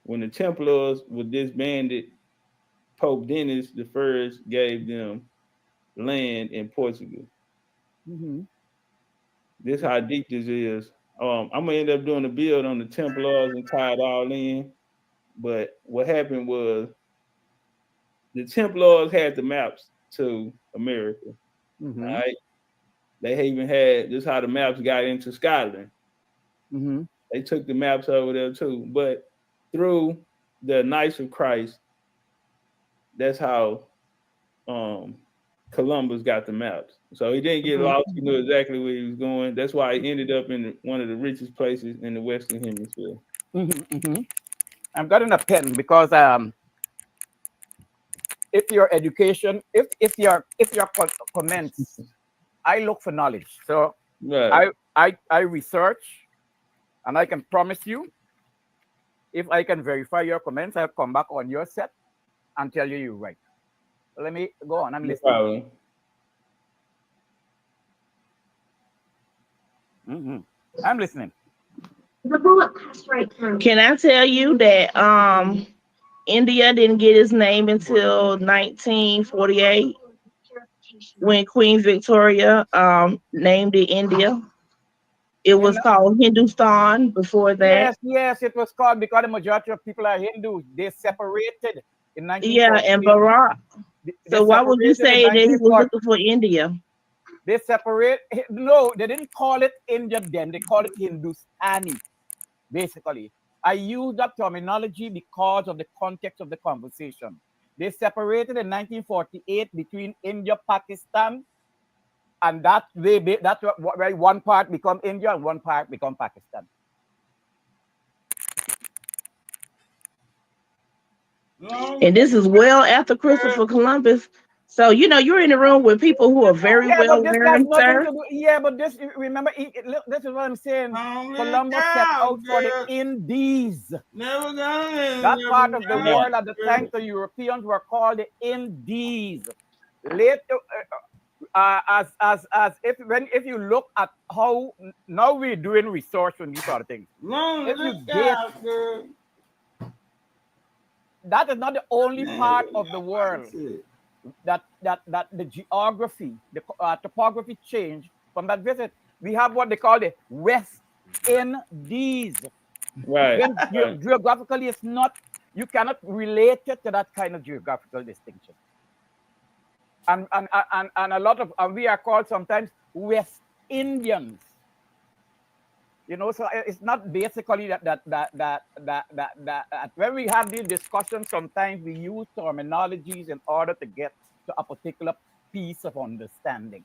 when the Templars were disbanded, Pope Dennis I gave them land in Portugal. Mm-hmm. This how deep this is. I'm gonna end up doing a build on the Templars and tie it all in. But what happened was the Templars had the maps to America. Mm-hmm. Right? They even had this how the maps got into Scotland. Mm-hmm. They took the maps over there too. But through the Knights of Christ, that's how Columbus got the maps. So he didn't get lost. He knew exactly where he was going. That's why he ended up in one of the richest places in the Western Hemisphere. Mm-hmm, mm-hmm. I'm getting a pen because if your education, if your comments, I look for knowledge. So right. I research, and I can promise you, if I can verify your comments, I'll come back on your set and tell you you're right. Let me go on. I'm listening. Mm-hmm. I'm listening. The bullet passed right through. Can I tell you that India didn't get its name until 1948 when Queen Victoria named it India. It was called Hindustan before that. Yes, it was called because the majority of people are Hindus. They separated in 1948. Yeah, and Bharat. So why would you say that he was looking for India? They separate. No, they didn't call it India then. They called it Hindustani, basically. I use that terminology because of the context of the conversation. They separated in 1948 between India, Pakistan, and that's where one part become India and one part become Pakistan. And this is well after Christopher Columbus So you're in the room with people who are very Yeah, well but this has learned, nothing sir. to do. Yeah, but this, remember, this is what I'm saying. Columbus set out for the Indies. Never gonna. That part of the Never world at the time the Europeans were called the Indies. Later, as if you look at how now we're doing research on these sort of things. If you date, that is not the only part of the world that the geography, the topography changed from that visit. We have what they call the West Indies. Right. When geographically it's not, you cannot relate it to that kind of geographical distinction. And a lot of we are called sometimes West Indians. So it's not basically that when we have these discussions, sometimes we use terminologies in order to get to a particular piece of understanding.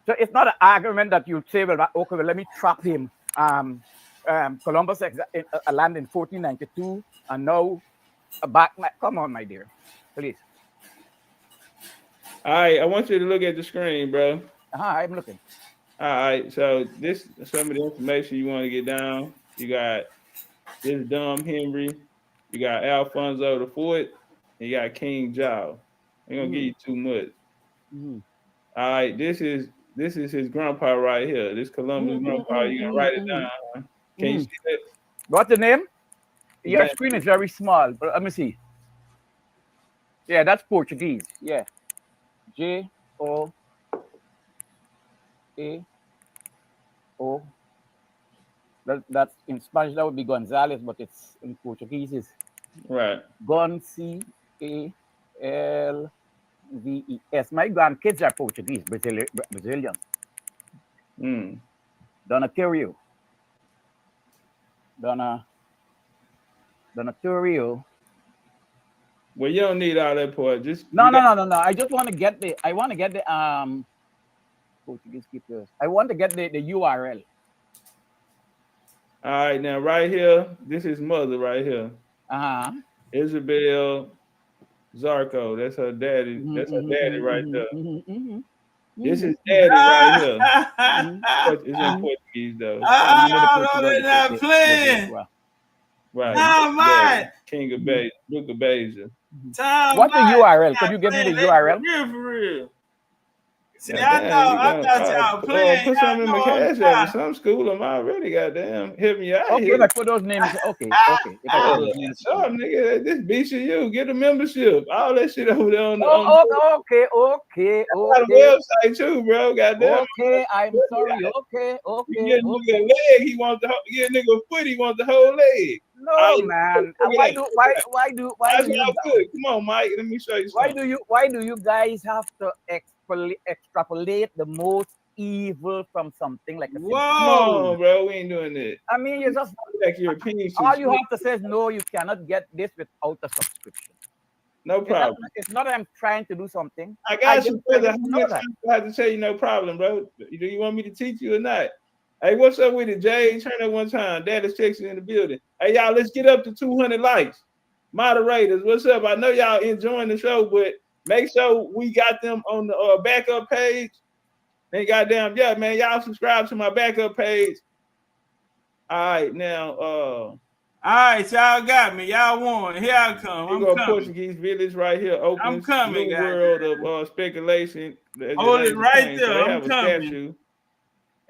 So it's not an argument that you say, well, okay, well, let me trap him. Columbus landed in 1492, and now come on, my dear, please. All right, I want you to look at the screen, bro. I'm looking. All right, so this is some of the information you want to get down. You got this Dumb Henry, you got Alfonso the Fourth, and you got King Jaw. I'm gonna give you too much. All right, this is his grandpa right here. This Columbus grandpa. You can write it down. Can you see that? What's the name? Your screen is very small, but let me see. Yeah, that's Portuguese. Yeah. Joao. That's in Spanish. That would be Gonzalez, but it's in Portuguese is right. Gonçalves. My grandkids are Portuguese, Brazilian. Donatello. Donatello. Well, you don't need all that part. Just no. I just want to get the. Portuguese keepers. I want to get the URL. All right, now right here, this is mother right here. Isabel Zarco. That's her daddy. That's her daddy right there. This is daddy right here. It's in Portuguese though. They're not playing. Right. Mike. King of Bay, Duke of Beja. What's the URL? Could you give me the URL? For real. See, I thought y'all playing. Put something in my cash app or some school. I'm already goddamn hit me out here. Like put those names. Okay. Nigga, this BCU, get a membership. All that shit over there on the. Okay. I got a website too, bro. Goddamn. Okay, I'm sorry. Okay. You get a nigga a leg, he wants to get a nigga a foot, he wants the whole leg. No, man. Why do That's all good. Come on, Mike. Let me show you something. Why do you guys have to extrapolate the most evil from something like a whoa, bro, we ain't doing that. I mean, you just like your opinion. All you have to say is no, you cannot get this without a subscription. No problem. It's not that I'm trying to do something. I got you, brother. I have to tell you no problem, bro. Do you want me to teach you or not? Hey, what's up with it, Jay? Turn up one time. Dad is texting in the building. Hey, y'all, let's get up to 200 likes. Moderators, what's up? I know y'all enjoying the show, but make sure we got them on the backup page. They goddamn, yeah, man, y'all subscribe to my backup page. All right, now, all right, y'all got me. Y'all won. Here I come. I'm coming. Portuguese village right here. Opens I'm coming, new world of speculation. Hold it right there. So they I'm have a coming. Statue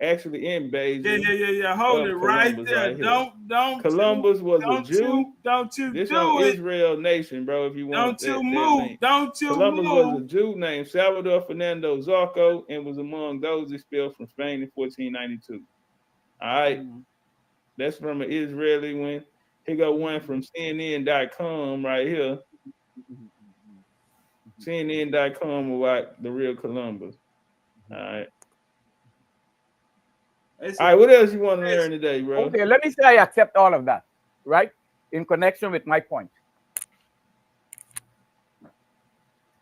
actually in Beijing. Yeah. Hold it right there. Right don't. Columbus was a Jew. Don't you this do on it. Israel nation, bro. If you want don't you move. Don't you Columbus move. was a Jew named Salvador Fernando Zarco and was among those expelled from Spain in 1492. All right. That's from an Israeli one. Here go one from CNN.com right here. CNN.com about the real Columbus. All right. All right, what else you want to learn today, bro? Okay, let me say I accept all of that, right? In connection with my point.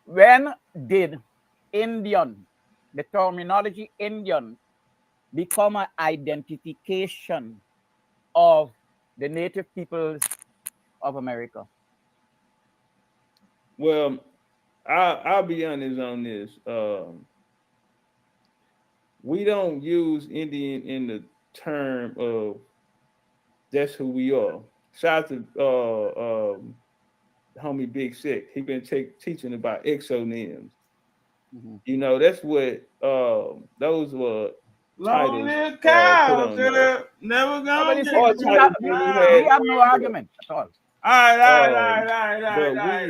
When did Indian, the terminology Indian, become an identification of the native peoples of America? Well, I'll be honest on this. We don't use Indian in the term of that's who we are. Shout out to homie Big Sick. He been teaching about exonyms. Mm-hmm. You know, that's what those were Long titles live put cow, on girl. there. Never No, gonna but you get see, we have no argument at all. All But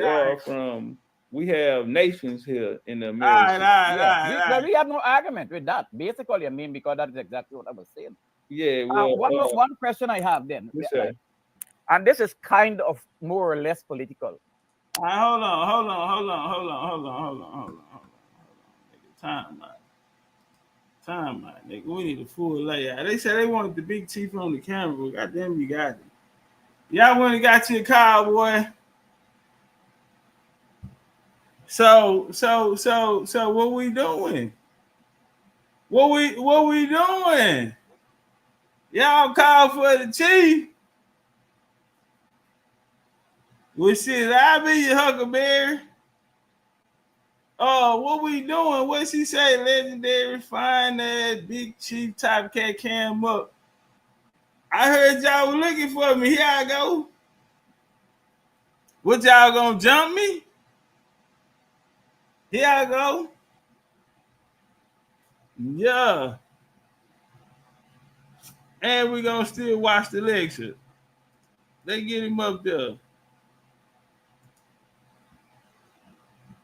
right. we have nations here in the All Americas. right. But we have no argument with that. Basically, I mean, because that's exactly what I was saying. Yeah. Well, one question I have then, like, and this is kind of more or less political. All right, hold on. Time out, nigga. We need a full layout. They said they wanted the big chief on the camera. Goddamn, you got it. Y'all went and got your cowboy. So what we doing? What we doing? Y'all call for the chief. Well, shit, I be your Huckleberry. Oh, what we doing? What she say? Legendary, find that big chief top cat cam up. I heard y'all were looking for me. Here I go. What y'all gonna jump me? Here I go. Yeah. And we gonna still watch the lecture. They get him up there.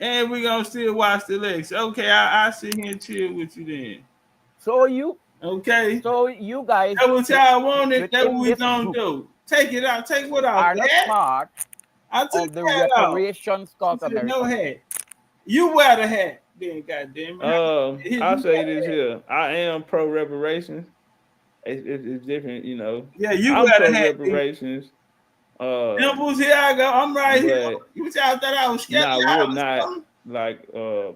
And we gonna still watch the lecture. Okay, I sit here and chill with you then. So you okay? So you guys that what y'all wanted. That what we gonna do. Take it out. Take what out? Are not part of the reparations cause America. No hat. You wear the hat. Then goddamn it. I'll say this here. I am pro reparations. It's different, you know. Yeah, you I'm wear pro the hat. reparations. Dimples, here I go. I'm right here. You y'all thought I was scared? Nah, we're not like a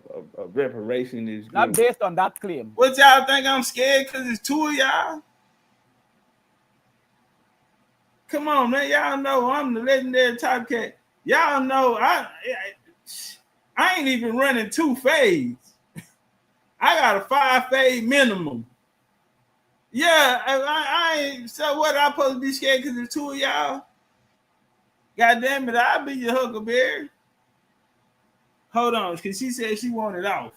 reparation is good. Not based on that claim. What y'all think I'm scared because it's two of y'all? Come on, man. Y'all know I'm the legendary top cat. Y'all know I ain't even running 2 fades. I got a 5 fade minimum. Yeah, I ain't. So what? I supposed to be scared because it's 2 of y'all? God damn it, I'll be your Huckleberry. Hold on, because she said she wanted off.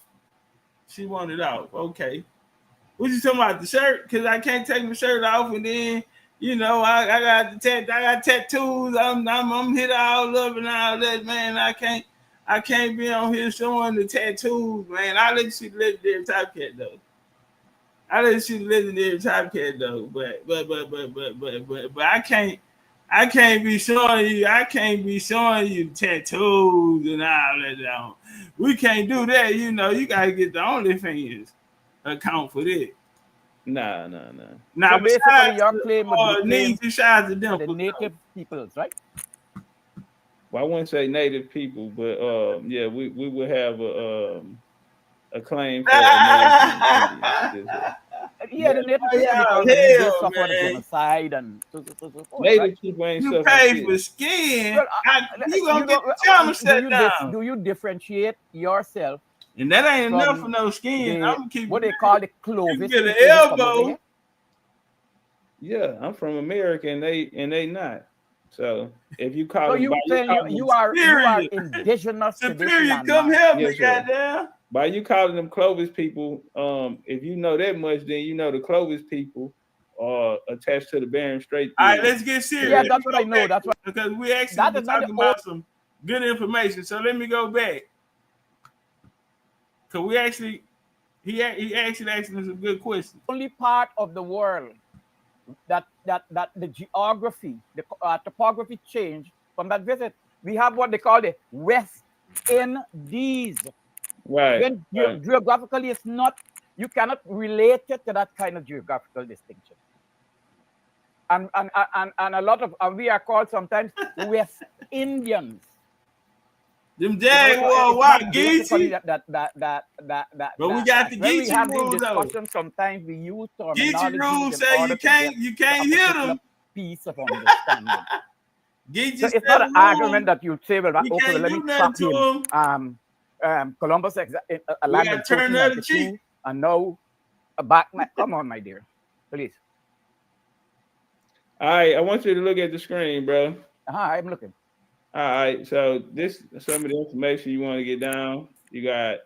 She wanted off. Okay. What you talking about, the shirt? Because I can't take my shirt off, and then you know I got tattoos. I'm hit all up and all that, man. I can't be on here showing the tattoos, man. I let you see the legendary top cat though. But I can't be showing you. I can't be showing you tattoos and all that. We can't do that. You know, you gotta get the OnlyFans account for that. Nah. So basically, your claim would be the native peoples, right? Well, I wouldn't say native people, but yeah, we would have a claim for American Indians. Yeah, the native people they suffer the genocide and so forth. Native people ain't you pay for skin. You gonna get the channel shut down. Do you differentiate yourself? And that ain't enough for no skin. I'm gonna keep what they call the Clovis. Get an elbow. Yeah, I'm from America, and they not. So if you call so them, you are indigenous to this land. Come help me, goddamn. By you calling them Clovis people, if you know that much, then you know the Clovis people are attached to the Bering Strait. All right, let's get serious. Yeah, that's what I know. That's what because we actually been talking about some good information. So let me go back. Cause we actually, he actually asked us some good questions. Only part of the world that the geography, the topography changed from that visit. We have what they call the West Indies. Right. When geographically it's not, you cannot relate it to that kind of geographical distinction. And a lot of we are called sometimes West Indians. Them Jaguar white Geechee. But we got the Geechee rules though. Sometimes we use terminology. Geechee rules say you can't hear them. Piece of understanding. So it's not an argument that you say, well, okay, let me trap him. Columbus a land in turn the other cheek. And now back. Come on, my dear, please. All right, I want you to look at the screen, bro. I'm looking. All right, so this some of the information you want to get down. You got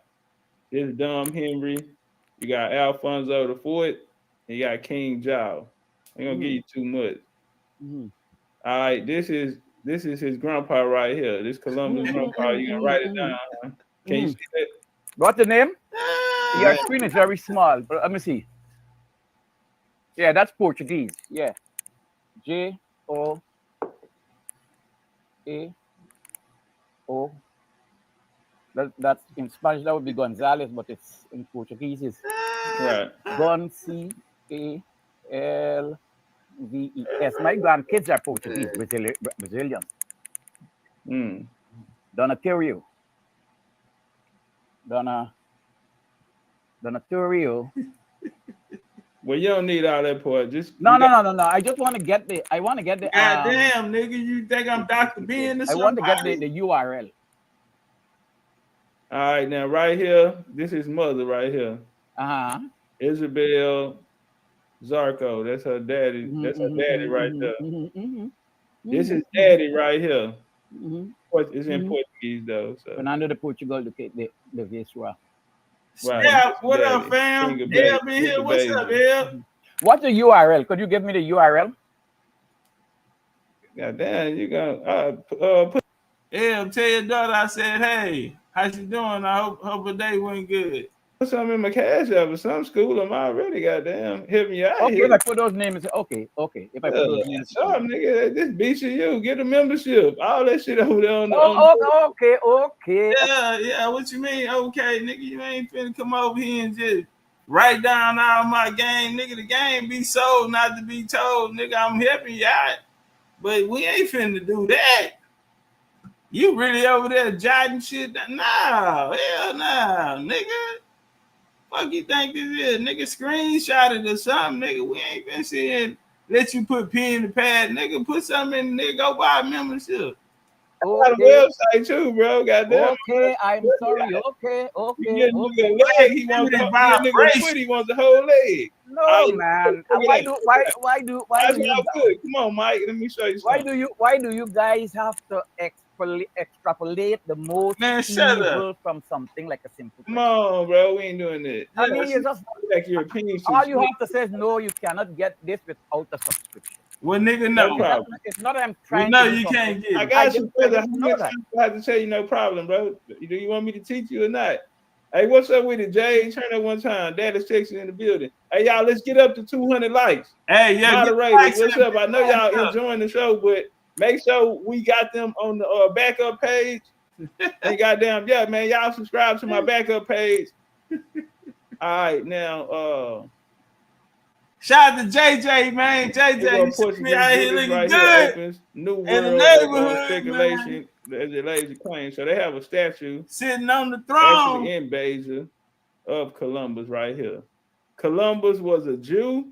this Dom Henry, you got Alfonso the Fourth, and you got King Jaw. I ain't gonna give you too much. All right, this is his grandpa right here. This Columbus grandpa. You can write it down. Huh? Can you see that? What's the name? Your screen is very small, but let me see. Yeah, that's Portuguese. Yeah. J-O-A-O. That's in Spanish, that would be Gonzalez, but it's in Portuguese is right. Gonzalez. My grandkids are Portuguese, Brazilian. Donatorio. Donatorio. Well, you don't need all that part. Just no. I just want to get the. God damn, nigga, you think I'm Dr. Ben or something? I want to get the URL. All right, now right here, this is mother right here. Isabel Zarco. That's her daddy. That's her daddy right there. This is daddy right here. It's in Portuguese though. So. Fernando de Portugal de Vesua. Right. Yeah, what up, fam? El been here. What's up, El? What's the URL? Could you give me the URL? God damn, you gonna put El, tell your daughter I said, hey, how she doing? I hope her day went good. Put something in my cash app or some school. I'm already goddamn hit me out. Okay, here. if I put those names, okay. If I put those names, nigga, this BCU, get a membership. All that shit over there on the. Okay. Yeah. What you mean? Okay, nigga, you ain't finna come over here and just write down all my game, nigga. The game be sold, not to be told, nigga. I'm helping you out, but we ain't finna do that. You really over there jotting shit? No, hell no, nigga. Fuck you think this is, nigga? Screenshot it or something, nigga. We ain't been seeing. Let you put pen to pad, nigga. Put something in, nigga. Go buy a membership. I got a website too, bro. Goddamn. Okay, I'm sorry. Okay. He wants the whole leg. No, man. Why do Come on, Mike. Let me show you something. Why do you guys have to extrapolate the most evil from something like a simple Come on, bro. We ain't doing that. I mean, you just like your opinion. All you have to say is no, you cannot get this without a subscription. Well, nigga, no problem. It's not that I'm trying. No, you can't get it. I got you, brother. I have to tell you, no problem, bro. Do you want me to teach you or not? Hey, what's up with it, Jay? Turn up one time. Daddy's texting in the building. Hey, y'all, let's get up to 200 likes. Hey, yeah, moderators, what's up? I know y'all enjoying the show, but make sure we got them on the backup page. And goddamn, yeah, man, y'all subscribe to my backup page. All right, now, shout out to JJ, man. JJ, you see me out here looking right good. Opens, new world in the neighborhood, speculation as it lays claim. So they have a statue sitting on the throne in Basia of Columbus right here. Columbus was a Jew.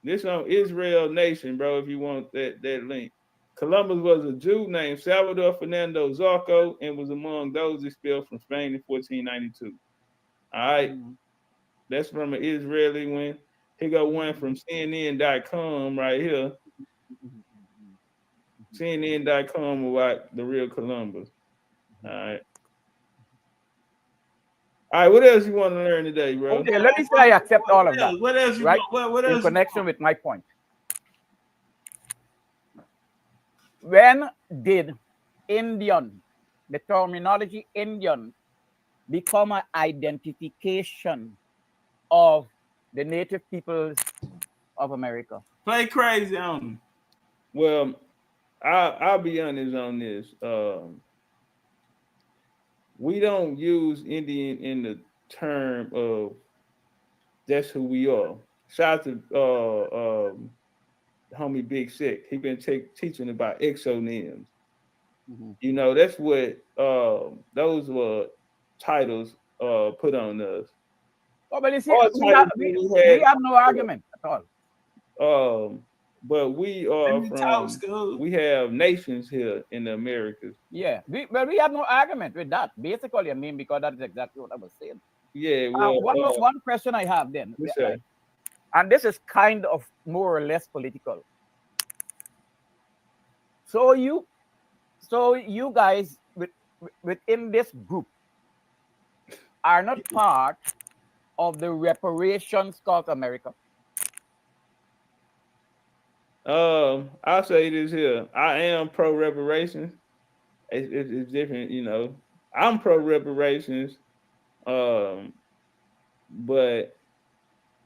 This on Israel Nation, bro. If you want that link. Columbus was a Jew named Salvador Fernando Zarco and was among those expelled from Spain in 1492. All right. That's from an Israeli one. Here go one from CNN.com right here. CNN.com about the real Columbus. All right. All right, what else you want to learn today, bro? Okay, let me say I accept all of that. What else? Right? What else? In connection with my point. When did Indian, the terminology Indian, become an identification of the native peoples of America? Play crazy on them. Well, I'll be honest on this. We don't use Indian in the term of that's who we are. Shout out to homie Big Sick. He been teaching about exonyms. You know, that's what those were titles put on us. Oh, but you see, we have no argument at all. but we are from. We have nations here in the Americas. Yeah, we have no argument with that. Basically, I mean, because that is exactly what I was saying. Yeah. Well, one question I have then, and this is kind of more or less political. So you guys within this group are not part of the reparations called America. I'll say this here. I am pro reparations. It's different, you know. I'm pro reparations. But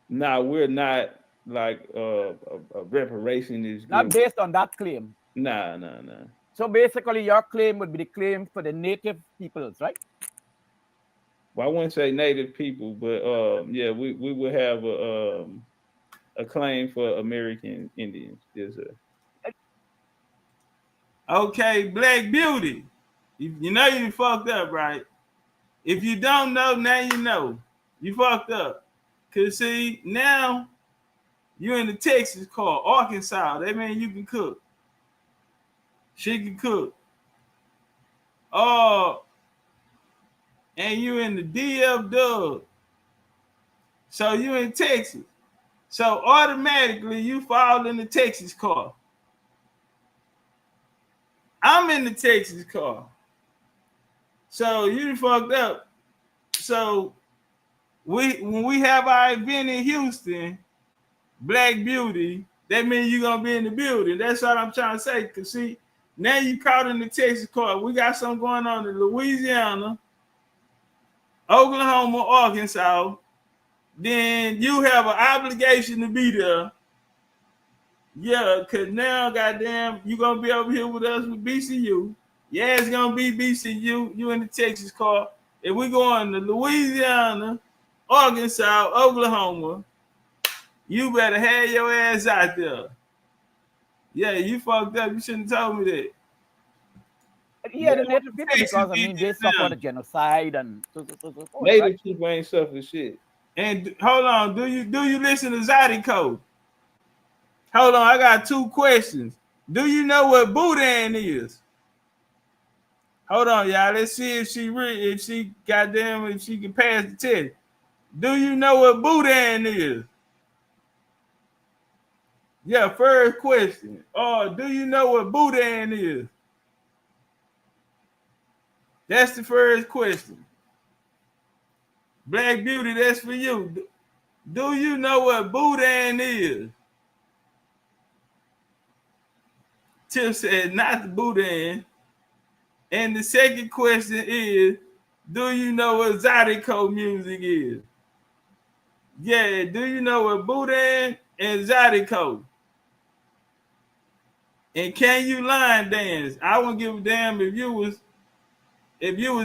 nah, we're not like a reparation is not based on that claim. Nah. So basically, your claim would be the claim for the native peoples, right? Well, I wouldn't say native people, but yeah, we would have a claim for American Indians. Yes, sir. Okay, Black Beauty. You know you fucked up, right? If you don't know, now you know. You fucked up. Cause see, now you're in the Texas car, Arkansas. That means you can cook. She can cook. And you in the DFW. So you in Texas. So automatically you fall in the Texas car. I'm in the Texas car. So you fucked up. So when we have our event in Houston, Black Beauty, that means you're gonna be in the building. That's what I'm trying to say. Cause see, now you caught in the Texas car. We got something going on in Louisiana, Oklahoma, Arkansas. Then you have an obligation to be there. Yeah, cause now, goddamn, you gonna be over here with us with BCU. Yeah, it's gonna be BCU. You in the Texas car. If we going to Louisiana, Arkansas, Oklahoma, you better have your ass out there. Yeah, you fucked up. You shouldn't have told me that. Yeah, the native people, because I mean they suffered a genocide and so forth. Native people ain't suffer shit. And hold on, do you listen to Zydeco? Hold on, I got 2 questions. Do you know what Boudin is? Hold on, y'all. Let's see if she can pass the test. Do you know what Boudin is? Yeah, first question. Do you know what Boudin is? That's the first question. Black Beauty, that's for you. Do you know what Boudin is? Tip said not the Boudin. And the second question is, do you know what Zydeco music is? Yeah, do you know what Boudin and Zydeco? And can you line dance? I wouldn't give a damn if you was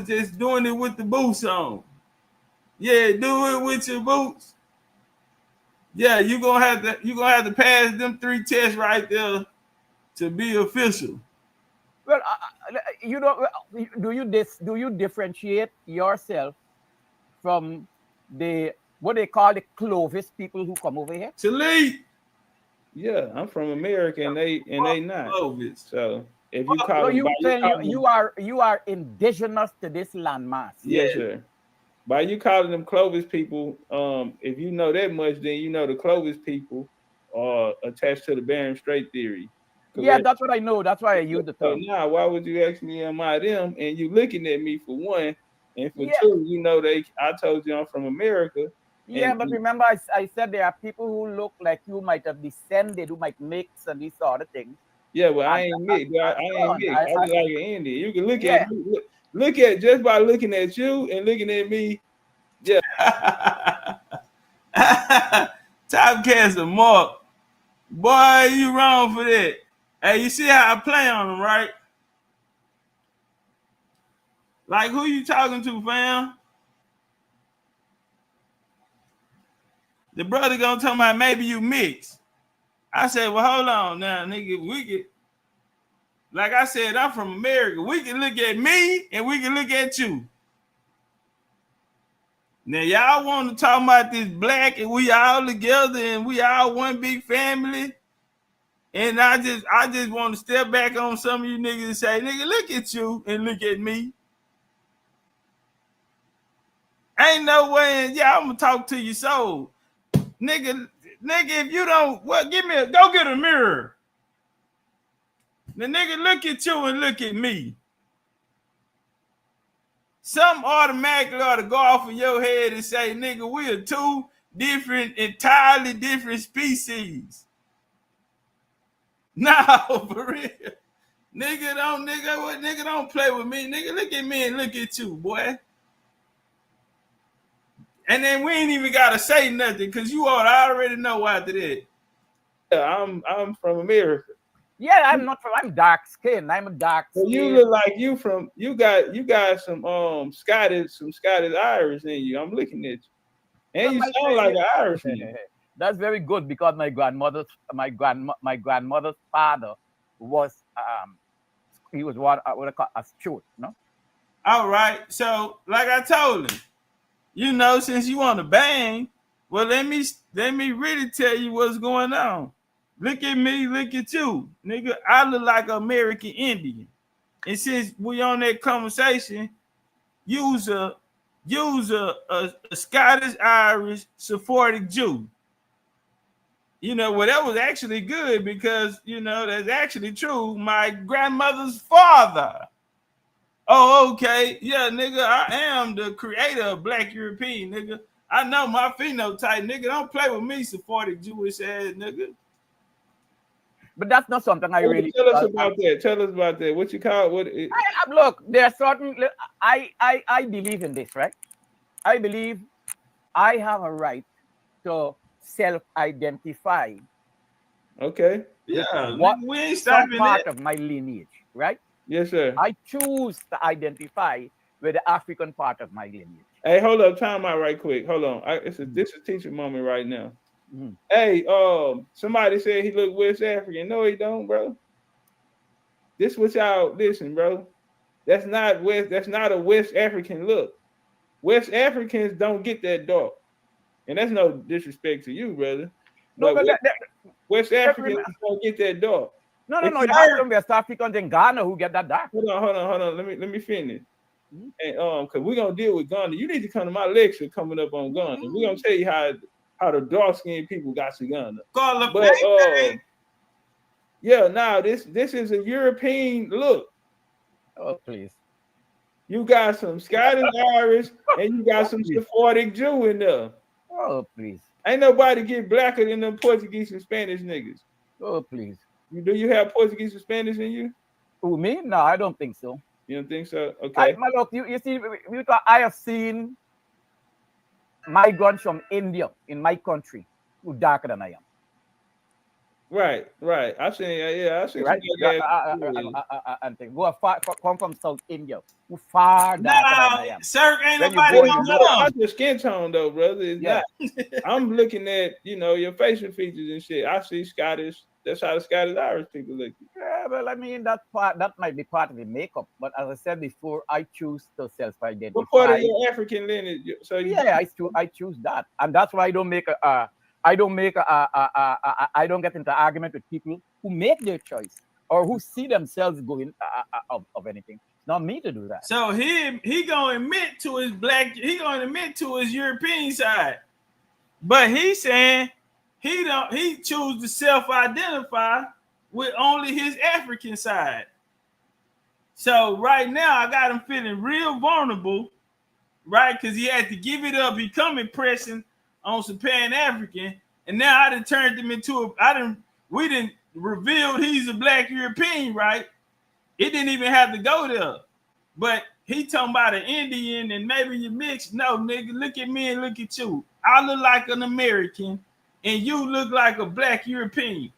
just doing it with the boots on. Yeah, do it with your boots. Yeah, you're gonna have to pass them 3 tests right there to be official. Well, you know, do you differentiate yourself from the what they call the Clovis people who come over here? Salute. Yeah, I'm from America and they not Clovis. So if you call them, you are indigenous to this landmass. Yes, sir. By you calling them Clovis people, if you know that much, then you know the Clovis people are attached to the Bering Strait theory. Yeah, that's what I know. That's why I use the term. So now, why would you ask me am I them? And you looking at me for one, and for two, you know I told you I'm from America. Yeah, but remember I said there are people who look like you might have descended, who might mix and these sort of things. Yeah, well, I ain't mixed. I ain't mixed. I look like an Indian. You can look at just by looking at you and looking at me. Yeah. Topcatz a mark. Boy, you wrong for that. Hey, you see how I play on them, right? Like, who you talking to, fam? The brother gonna tell me maybe you mix. I said, well, hold on now, nigga. We can, like I said, I'm from America. We can look at me and we can look at you. Now, y'all want to talk about this black and we all together and we all one big family. And I just want to step back on some of you niggas and say, nigga, look at you and look at me. Ain't no way, I'm gonna talk to your soul. Nigga, if you don't, go get a mirror. The nigga look at you and look at me. Some automatically ought to go off of your head and say, nigga, we are two entirely different species. No, for real. Nigga don't play with me. Nigga, look at me and look at you, boy. And then we ain't even gotta say nothing because you ought to already know after that. Yeah, I'm from America. Yeah, I'm dark skinned. I'm a dark skin. Well, you look like you got some Scottish Irish in you. I'm looking at you. And you sound like an Irishman. That's very good because my grandmother's father was he was what I call a Stewart, no? All right. So like I told him, since you want to bang, well, let me really tell you what's going on. Look at me, look at you. Nigga, I look like an American Indian. And since we on that conversation, use a Scottish Irish Sephardic Jew. That was actually good because, that's actually true. My grandmother's father. Oh, okay. Yeah, nigga, I am the creator of Black European, nigga. I know my phenotype, nigga. Don't play with me, Sephardic Jewish ass, nigga. But that's not something I really tell us about that. Tell us about that. What you call it? Look, there are certain. I believe in this, right? I believe I have a right to self-identify. Okay. Yeah. We ain't stopping part of my lineage, right? Yes, sir. I choose to identify with the African part of my lineage. Hey, hold up, time out right quick. Hold on. This is a teacher moment right now. Mm-hmm. Hey, somebody said he look West African. No, he don't, bro. This what y'all listen, bro. That's not a West African look. West Africans don't get that dark. And that's no disrespect to you, brother. No, but West Africans don't get that dark. No. You have some West Africans in Ghana who get that dark. Hold on. Let me finish. Mm-hmm. And because we're gonna deal with Ghana. You need to come to my lecture coming up on Ghana. Mm-hmm. We're gonna tell you how the dark-skinned people got to Ghana. But this is a European look. Oh, please. You got some Scottish Irish and you got some Sephardic Jew in there. Oh, please. Ain't nobody get blacker than them Portuguese and Spanish niggas. Oh, please. Do you have Portuguese and Spanish in you? Who, me? No, I don't think so. You don't think so? Okay. Look, you see, I have seen migrants from India in my country who darker than I am. Right. I've seen. Right. And things who are come from South India, who far darker than I am. Sir, ain't nobody gonna know. That's your skin tone, though, brother. It's not. I'm looking at your facial features and shit. I see Scottish. That's how the Scottish Irish people look. Yeah, well, I mean that might be part of the makeup, but as I said before, I choose to self-identify. What part of your African lineage? So I choose that, and that's why I don't get into argument with people who make their choice or who see themselves going of anything. It's not me to do that. So he gonna admit to his black. He gonna admit to his European side, but he's saying. He choose to self-identify with only his African side. So right now I got him feeling real vulnerable, right? Because he had to give it up, become impressing on some Pan-African, and now I done turned him into we didn't reveal he's a Black European, right? It didn't even have to go there. But he talking about an Indian and maybe you mixed. No, nigga, look at me and look at you. I look like an American. And you look like a Black European.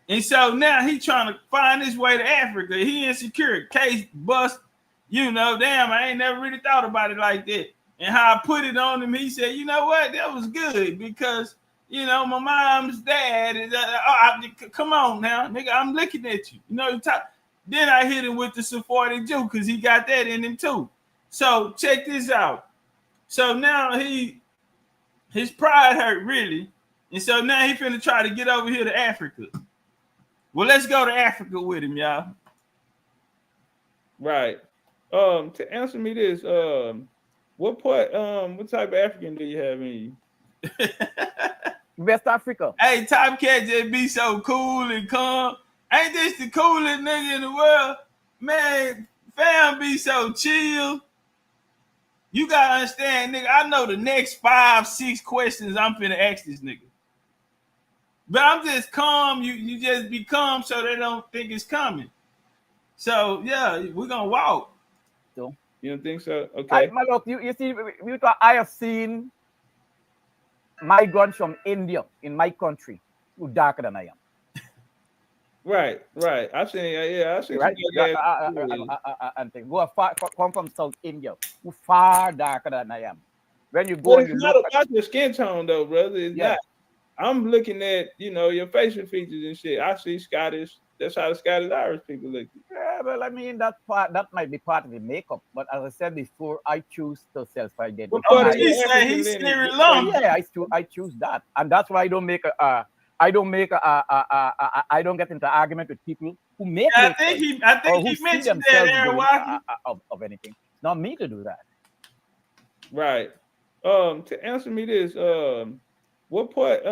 And so now he trying to find his way to Africa. He insecure. Case bust, damn, I ain't never really thought about it like that. And how I put it on him, he said, you know what? That was good because, my mom's dad is, come on now, nigga, I'm looking at you. Then I hit him with the Sephardic Jew because he got that in him too. So check this out. So now his pride hurt really. And so now he finna try to get over here to Africa. Well, let's go to Africa with him, y'all. Right. To answer me this, what type of African do you have in you? West Africa. Hey, Topcatz just be so cool and calm. Ain't this the coolest nigga in the world? Man, fam be so chill. You gotta understand, nigga, I know the next 5-6 questions I'm finna ask this nigga. But I'm just calm. You just be calm so they don't think it's coming. So, yeah, we're gonna walk. So, you don't think so? Okay. Look, you see, I have seen migrants from India in my country who darker than I am. Right. I've seen, I've seen. Right? And things. Who are come from South India, who far darker than I am. When you go, well, it's not about your skin tone, though, brother. It's not. I'm looking at, your facial features and shit. I see Scottish. That's how the Scottish Irish people look. Yeah, well, I mean, that might be part of the makeup. But as I said before, I choose to self-identify. Well, he's Sierra Leone. Yeah, I choose that, and that's why I don't get into argument with people who make. I think he mentioned that, Aaron. Of anything, it's not me to do that. Right. To answer me this, what type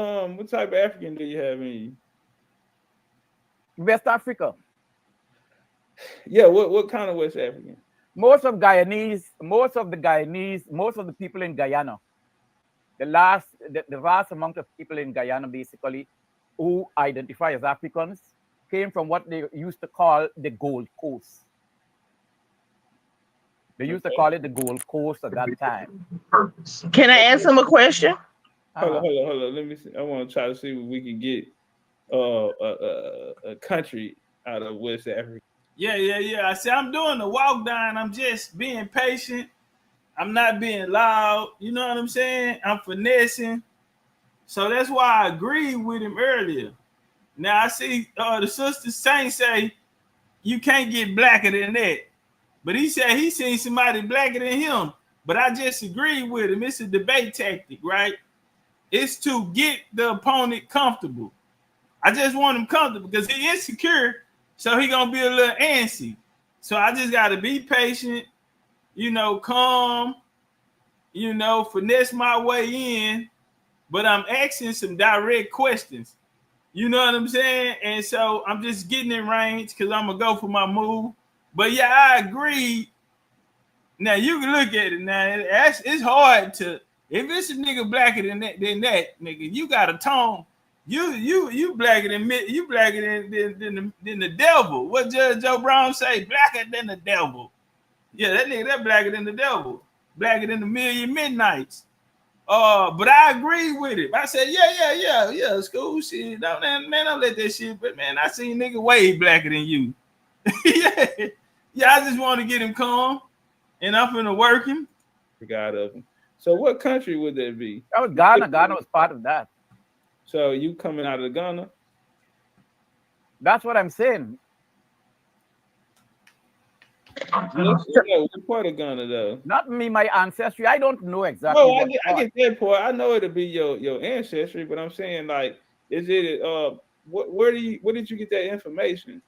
of African do you have in you? West Africa. Yeah, what kind of West African? Most of the people in Guyana, the vast amount of people in Guyana basically who identify as Africans came from what they used to call the Gold Coast. They used to call it the Gold Coast at that time. Can I ask him a question? Hold on. Let me see. I want to try to see if we can get a country out of West Africa. Yeah. I see, I'm doing the walk down. I'm just being patient. I'm not being loud. You know what I'm saying? I'm finessing. So that's why I agreed with him earlier. Now I see the sister Saint say you can't get blacker than that. But he said he seen somebody blacker than him. But I just agreed with him. It's a debate tactic, right? It's to get the opponent comfortable. I just want him comfortable because he insecure, so he gonna be a little antsy. So I just gotta be patient, calm, finesse my way in. But I'm asking some direct questions. You know what I'm saying? And so I'm just getting in range because I'm gonna go for my move. But yeah, I agree. Now you can look at it now. It's hard to, if it's a nigga blacker than that, nigga, you got a tone. You blacker than the devil. What Judge Joe Brown say? Blacker than the devil. Yeah, that nigga that blacker than the devil. Blacker than the Million Midnights. But I agree with it. I said, yeah, school shit. Don't let that shit. But man, I seen nigga way blacker than you. Yeah, I just want to get him calm, and I'm finna work him. God of him. So what country would that be? That was Ghana. Ghana was part of that. So you coming out of Ghana? That's what I'm saying. What part of Ghana though? Not me, my ancestry. I don't know exactly. No, I get that part. I know it'll be your ancestry, but I'm saying like, is it where did you get that information?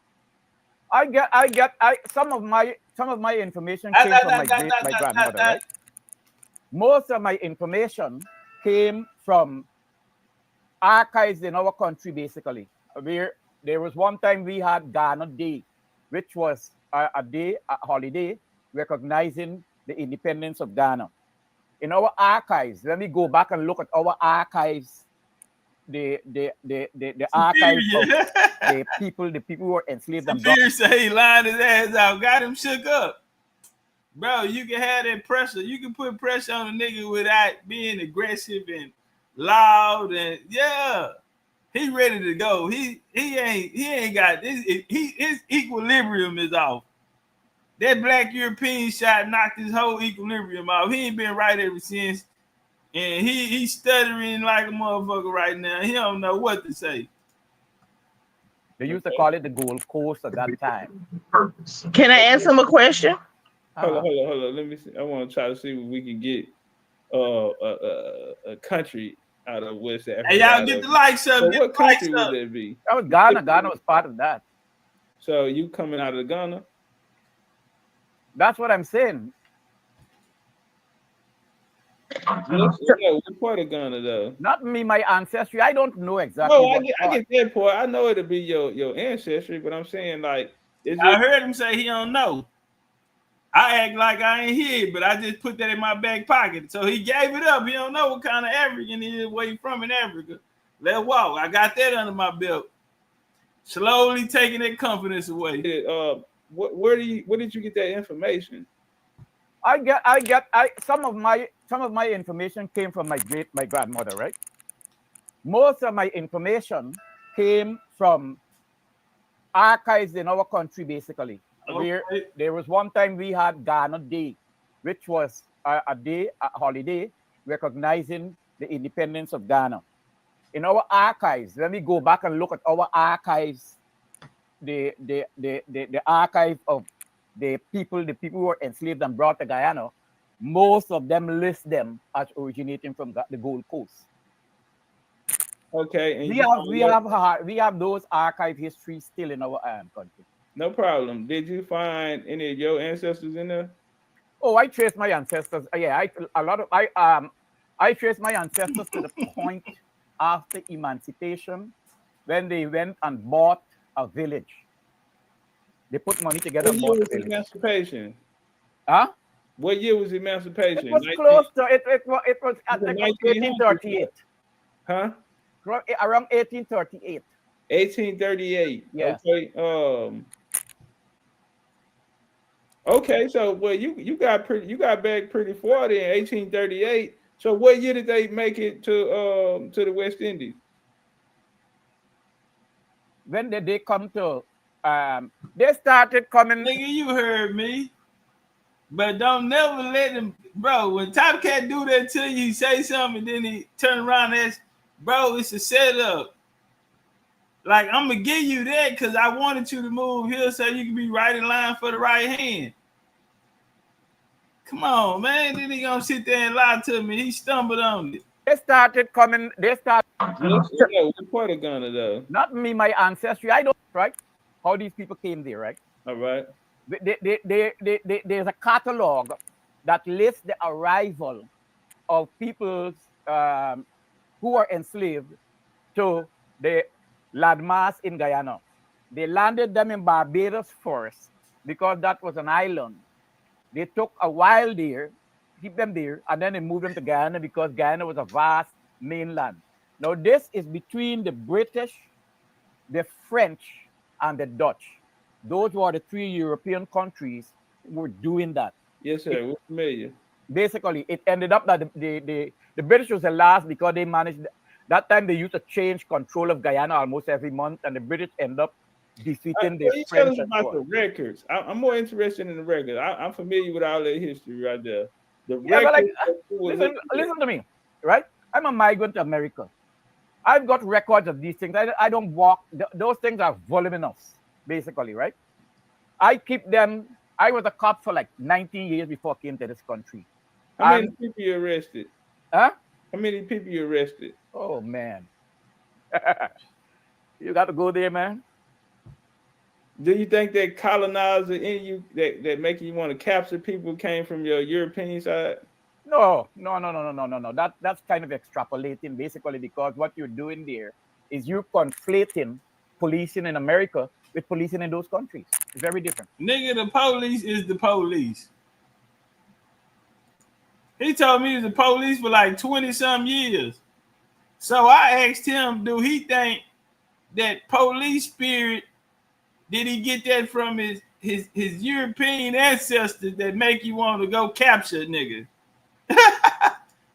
Some of my information came from my grandmother, right? Most of my information came from archives in our country, basically. There was one time we had Ghana Day, which was a holiday recognizing the independence of Ghana. In our archives, let me go back and look at our archives. The archives of the people who were enslaved. Superior say he lined his ass out, got him shook up. Bro, you can have that pressure. You can put pressure on a nigga without being aggressive and loud, and yeah, he ready to go. He ain't got this. His equilibrium is off. That black European shot knocked his whole equilibrium off. He ain't been right ever since. And he's stuttering like a motherfucker right now. He don't know what to say. They used to call it the Gold Coast at that time. Can I ask him a question? Hold on. Let me see. I want to try to see if we can get a country out of West Africa. Hey, y'all get the likes up. So what country would that be? That was Ghana. Ghana was part of that. So you coming out of Ghana? That's what I'm saying. What part of Ghana though? Not me, my ancestry. I don't know exactly. No, I get that part. I know it'll be your ancestry, but I'm saying like, I heard him say he don't know. I act like I ain't here, but I just put that in my back pocket. So he gave it up. He don't know what kind of African he is, where he from in Africa. Let's walk. I got that under my belt. Slowly taking that confidence away. Where did you get that information? Some of my information came from my grandmother, right? Most of my information came from archives in our country, basically. Okay. There was one time we had Ghana Day, which was a holiday recognizing the independence of Ghana. In our archives, when we go back and look at our archives, the archive of the people who were enslaved and brought to Guyana, most of them list them as originating from the Gold Coast. Okay, and we have those archive histories still in our country. No problem. Did you find any of your ancestors in there? Oh, I traced my ancestors. Yeah, I traced my ancestors to the point after emancipation, when they went and bought a village. They put money together and bought a village. Emancipation? Huh? What year was emancipation? It was close to it. It was at 1838. Huh? Around 1838. 1838. Yeah. Okay. Okay, so well, you got back pretty far there in 1838. So what year did they make it to the West Indies? When did they come to? They started coming. Nigga, you heard me. But don't never let him, bro. When Top Cat do that to you, he say something, and then he turn around and ask, bro, it's a setup. Like, I'm gonna give you that because I wanted you to move here so you can be right in line for the right hand. Come on, man. Then he gonna sit there and lie to me. He stumbled on it. They started coming. What part of Ghana though? Not me, my ancestry. I don't, right? How these people came there, right? All right. There's a catalog that lists the arrival of peoples who were enslaved to the landmass in Guyana. They landed them in Barbados first because that was an island. They took a while there, keep them there, and then they moved them to Guyana because Guyana was a vast mainland. Now this is between the British, the French, and the Dutch. Those were the three European countries who were doing that. Yes, sir. We're familiar. Basically, it ended up that the British was the last because they managed. That time they used to change control of Guyana almost every month, and the British end up defeating the French. Tell us about the records. I'm more interested in the records. I'm familiar with all that history right there. The records. Listen to me, right? I'm a migrant to America. I've got records of these things. I don't walk. Those things are voluminous, basically, right? I keep them. I was a cop for like 19 years before I came to this country. How many people you arrested? Huh? How many people you arrested? Oh, man. You got to go there, man. Do you think that colonizer in you that making you want to capture people came from your European side? No. That's kind of extrapolating, basically, because what you're doing there is you're conflating policing in America with policing in those countries. It's very different. Nigga, the police is the police. He told me he was the police for like 20-some years. So I asked him, do he think that police spirit, did he get that from his European ancestors that make you want to go capture niggas?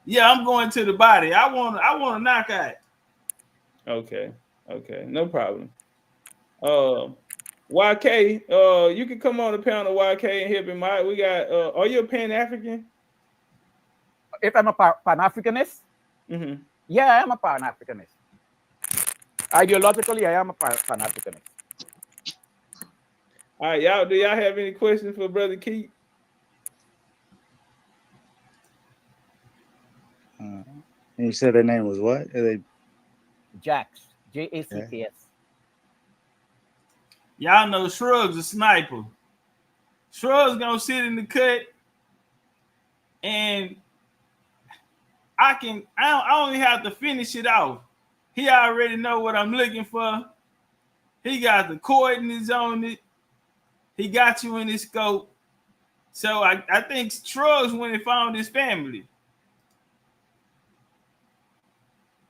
Yeah, I'm going to the body. I want to knock out. Okay, no problem. YK, you can come on the panel, YK, and help him out. We got. Are you a Pan-African? If I'm a Pan-Africanist, yeah, I am a Pan-Africanist. Ideologically, I am a Pan-Africanist. All right, y'all. Do y'all have any questions for Brother Keith? And you said their name was what? Jacks. Jacks. Y'all know Shrug's a sniper. Shrug's gonna sit in the cut, and I only have to finish it off. He already know what I'm looking for. He got the coordinates on it. He got you in his scope. So I think Shrugs when he found his family.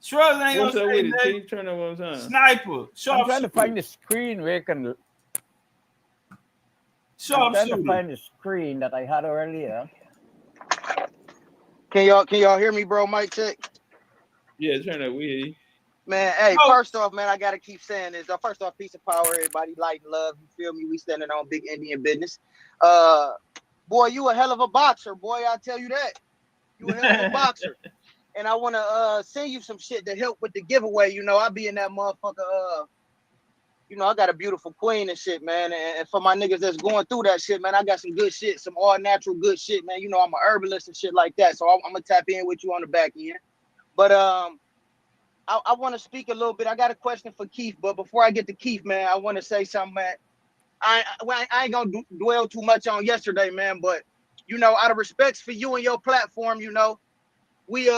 Shrugs ain't What's gonna up say with nothing. it? Turn up one time. Sniper. I'm trying to find the screen where you can. I'm trying to find the screen that I had earlier. Can y'all hear me, bro? Mic check. Yeah, turn up. We hear you. Man, hey, first off, man, I gotta keep saying this. First off, peace and power, everybody. Light and love. You feel me? We standing on big Indian business. Boy, you a hell of a boxer, boy. I tell you that. You a hell of a boxer. And I wanna send you some shit to help with the giveaway. You know, I be in that motherfucker. You know, I got a beautiful queen and shit, man. And for my niggas that's going through that shit, man, I got some good shit, some all natural good shit, man. You know, I'm a herbalist and shit like that. So I'm gonna tap in with you on the back end. But I want to speak a little bit. I got a question for Keith, but before I get to Keith, man, I want to say something, man. I ain't gonna dwell too much on yesterday, man. But you know, out of respects for you and your platform, you know, we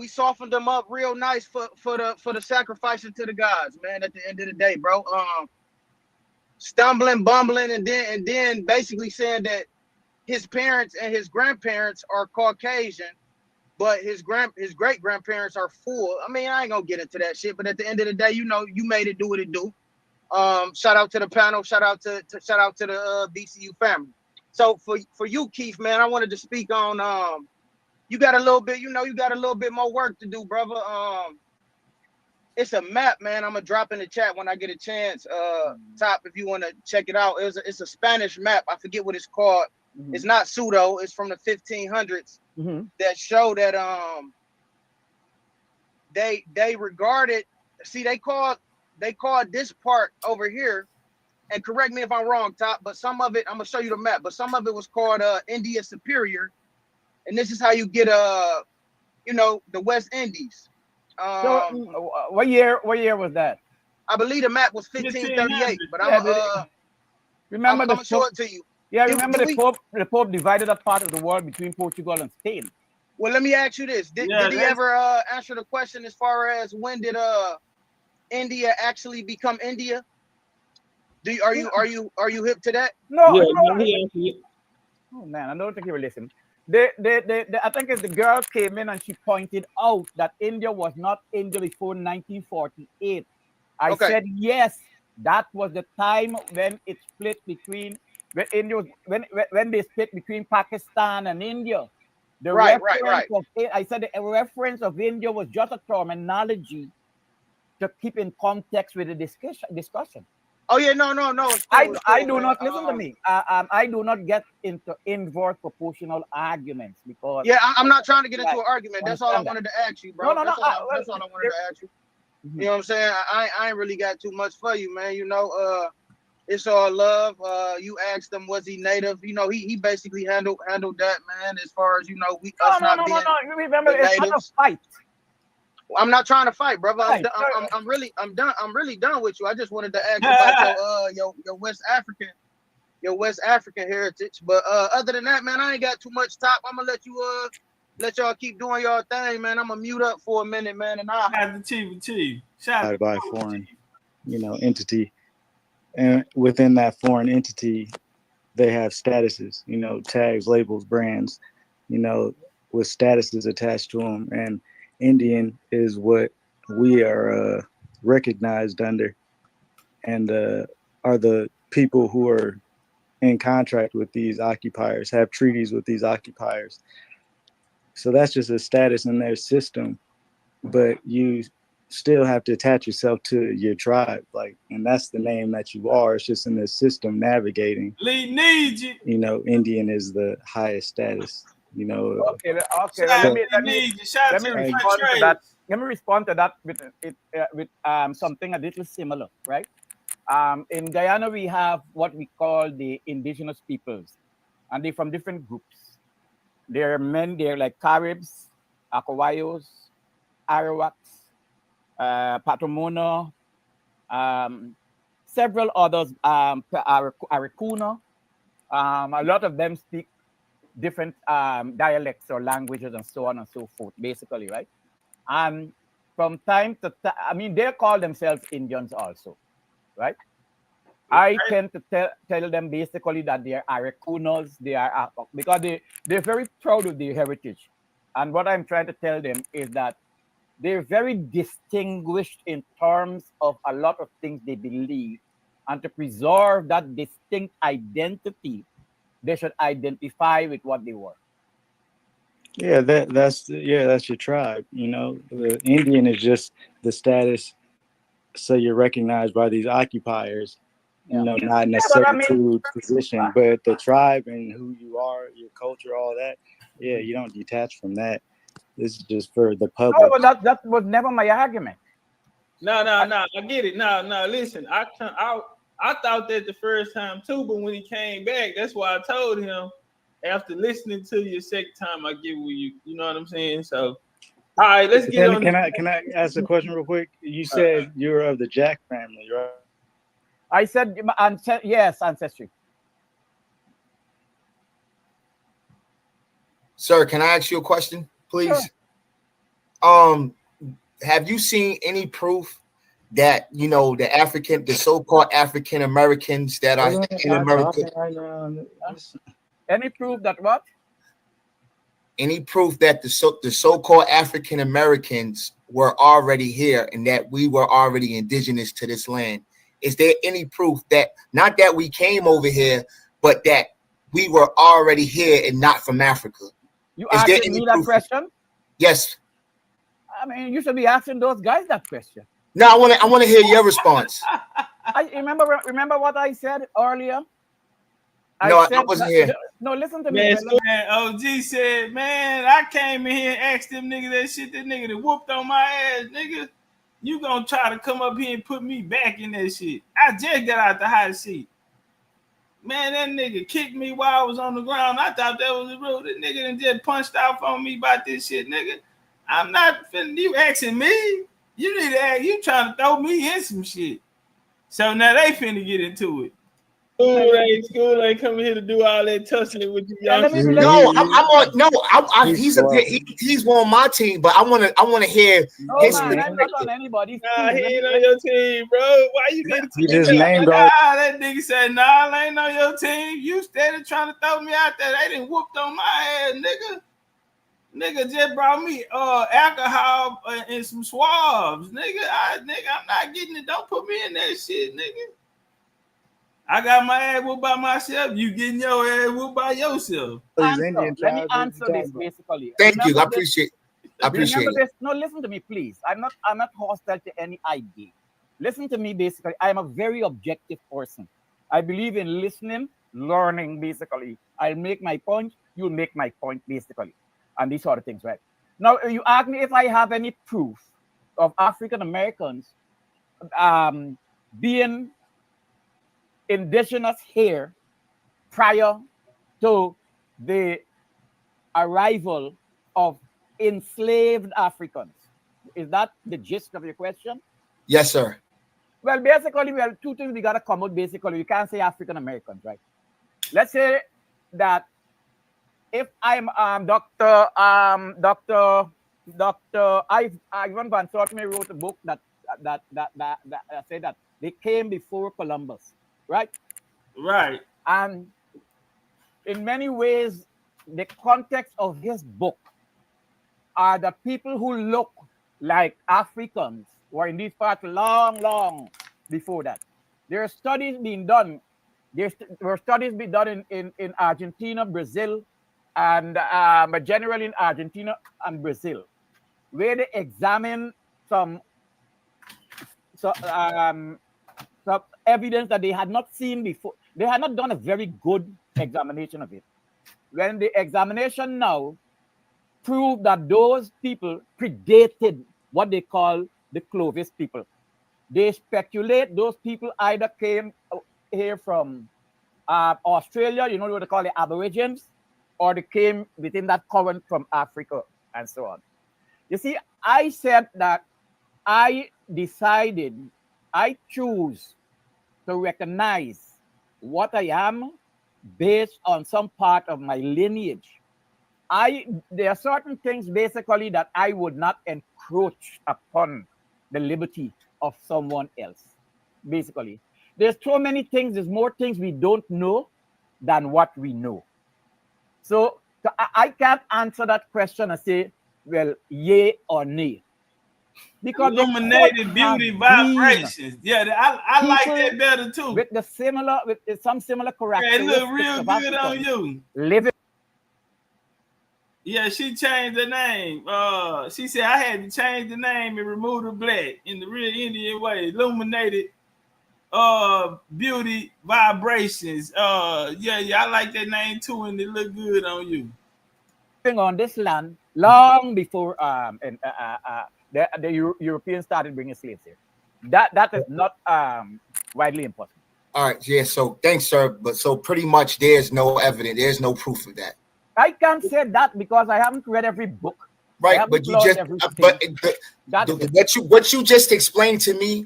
softened them up real nice for the sacrificing to the gods, man. At the end of the day, bro, stumbling, bumbling, and then basically saying that his parents and his grandparents are Caucasian. But his great grandparents are full. I mean, I ain't gonna get into that shit. But at the end of the day, you know, you made it do what it do. Shout out to the panel. Shout out to the BCU family. So for you, Keith, man, I wanted to speak on. You got a little bit, you know, you got a little bit more work to do, brother. It's a map, man. I'm gonna drop in the chat when I get a chance. Top, if you want to check it out. It's a Spanish map. I forget what it's called. Mm-hmm. It's not pseudo. It's from the 1500s. Mm-hmm. That show that they regarded. See, they called this part over here, and correct me if I'm wrong, Top, but some of it, I'm gonna show you the map, but some of it was called India Superior, and this is how you get you know, the West Indies. So what year was that? I believe the map was 1538, but I'm gonna show it to you. Yeah, remember the Pope divided that part of the world between Portugal and Spain. Well, let me ask you this: Did he ever answer the question as far as when did India actually become India? Are you hip to that? No. Yeah, oh man, I don't think you were listening. I think the girl came in and she pointed out that India was not India before 1948. I said yes, that was the time when it split between when they split between Pakistan and India. Right. I said the reference of India was just a terminology to keep in context with the discussion. Oh yeah, no. I do not listen to me. I do not get into inverse proportional arguments because I'm not trying to get into an argument. That's all I wanted to ask you, bro. That's all I wanted to ask you. Mm-hmm. You know what I'm saying? I ain't really got too much for you, man. You know, it's all love. You asked him, was he native? You know, he basically handled that, man. As far as you know, no. You remember, it's not a fight. I'm not trying to fight, brother. I'm really done with you. I just wanted to ask about your West African heritage. But other than that, man, I ain't got too much top. I'm gonna let y'all keep doing y'all thing, man. I'm gonna mute up for a minute, man, and I'll have the TV. Shout out by foreign, you know, entity. And within that foreign entity, they have statuses, you know, tags, labels, brands, you know, with statuses attached to them. And Indian is what we are recognized under, and are the people who are in contract with these occupiers, have treaties with these occupiers. So that's just a status in their system, but you still have to attach yourself to your tribe, like, and that's the name that you are. It's just in this system navigating. You know, Indian is the highest status. You know. Okay. Let me respond to that with something a little similar, right? In Guyana, we have what we call the indigenous peoples, and they're from different groups. They're men. They're like Caribs, Akawayos, Arawaks, Patamona, several others, Arakuna. A lot of them speak different dialects or languages and so on and so forth, basically, right? And from time to time, I mean, they call themselves Indians also, right? I tend to tell them basically that they are Arakunas, they are because they're very proud of their heritage. And what I'm trying to tell them is that they're very distinguished in terms of a lot of things they believe. And to preserve that distinct identity, they should identify with what they were. Yeah, that's your tribe. You know, the Indian is just the status, so you're recognized by these occupiers. You know, not necessarily to position, but the tribe and who you are, your culture, all that. Yeah, you don't detach from that. This is just for the public. No, but that was never my argument. No, I get it. No, listen, I thought that the first time too, but when he came back, that's why I told him after listening to you second time, I get with you. You know what I'm saying? So, all right, let's get on. Can I ask a question real quick? You said you're of the Jack family, right? I said yes, ancestry. Sir, can I ask you a question, please? Sure. Have you seen any proof that the so-called African Americans that are in America? Any proof that what? Any proof that the so-called African Americans were already here and that we were already indigenous to this land? Is there any proof that not that we came over here, but that we were already here and not from Africa? You asking me that question? Yes. I mean, you should be asking those guys that question. No, I want to hear your response. I remember what I said earlier. I wasn't here. No, listen to me. Man, OG said, man, I came in here and asked them nigga that shit. That nigga that whooped on my ass, nigga. You gonna try to come up here and put me back in that shit. I just got out the hot seat. Man, that nigga kicked me while I was on the ground. I thought that was real. That nigga done just punched off on me about this shit, nigga. I'm not finna, you asking me. You need to ask, you trying to throw me in some shit. So now they finna get into it. School ain't coming here to do all that tussling with you. He's on my team, but I want to hear his. I'm not on anybody's team. He ain't on your team, bro. Why you getting He just named all. That nigga said, nah, I ain't on your team. You steady trying to throw me out there. They done whooped on my ass, nigga. Nigga just brought me alcohol and some swabs, nigga. I'm not getting it. Don't put me in that shit, nigga. I got my ass whooped by myself. You getting your ass whooped by yourself. Let me answer this basically. Thank you. I appreciate it. No, listen to me, please. I'm not hostile to any idea. Listen to me, basically. I am a very objective person. I believe in listening, learning, basically. I'll make my point, you'll make my point, basically. And these sort of things, right? Now, you ask me if I have any proof of African Americans being indigenous here prior to the arrival of enslaved Africans. Is that the gist of your question? Yes, sir. Well, basically, two things we gotta come out. Basically, you can't say African Americans, right? Let's say that if I'm Dr. Ivan Van Sortme wrote a book that said that they came before Columbus, right? Right. And in many ways, the context of his book are the people who look like Africans were in these parts long before that. There are studies being done. There were studies being done in Argentina, Brazil, and generally in Argentina and Brazil, where they examine some evidence that they had not seen before. They had not done a very good examination of it. When the examination now proved that those people predated what they call the Clovis people. They speculate those people either came here from Australia, what they call the Aborigines, or they came within that current from Africa and so on. You see, I said that I choose to recognize what I am based on some part of my lineage. There are certain things basically that I would not encroach upon the liberty of someone else. Basically, there's so many things. There's more things we don't know than what we know. So I can't answer that question and say, well, yay or nay. Because illuminated beauty vibrations. Yeah, I like that better too. With some similar characteristics. Yeah, it look real good on you. Living. Yeah, she changed the name. She said I had to change the name and remove the black in the real Indian way. Illuminated beauty vibrations. Yeah, I like that name too, and it look good on you. On this land long before the Europeans started bringing slaves here. That is not widely impossible. All right, yeah. So thanks, sir. But so pretty much, there's no evidence. There's no proof of that. I can't say that because I haven't read every book. Right, but you just what you just explained to me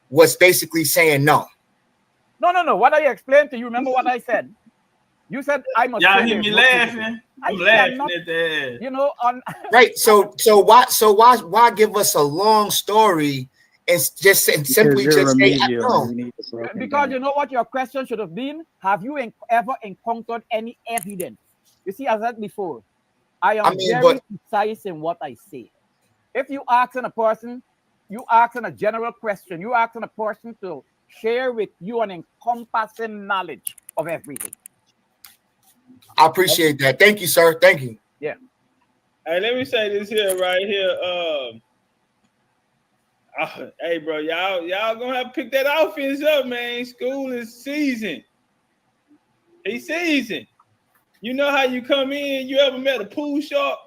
was basically saying no. No. What I explained to you, remember what I said? You said I must. Y'all hear me laughing? I'm laughing at that. You know, on right. So why give us a long story and just simply just say no? Because you know what your question should have been: have you ever encountered any evidence? You see, as I said before, I am very precise in what I say. If you ask a person, you ask a general question, you ask a person to share with you an encompassing knowledge of everything. I appreciate that. Thank you, sir. Thank you. Yeah. Hey, let me say this here right here. Hey, bro, y'all gonna have to pick that offense up, man. School is season. It's season. You know how you come in? You ever met a pool shark?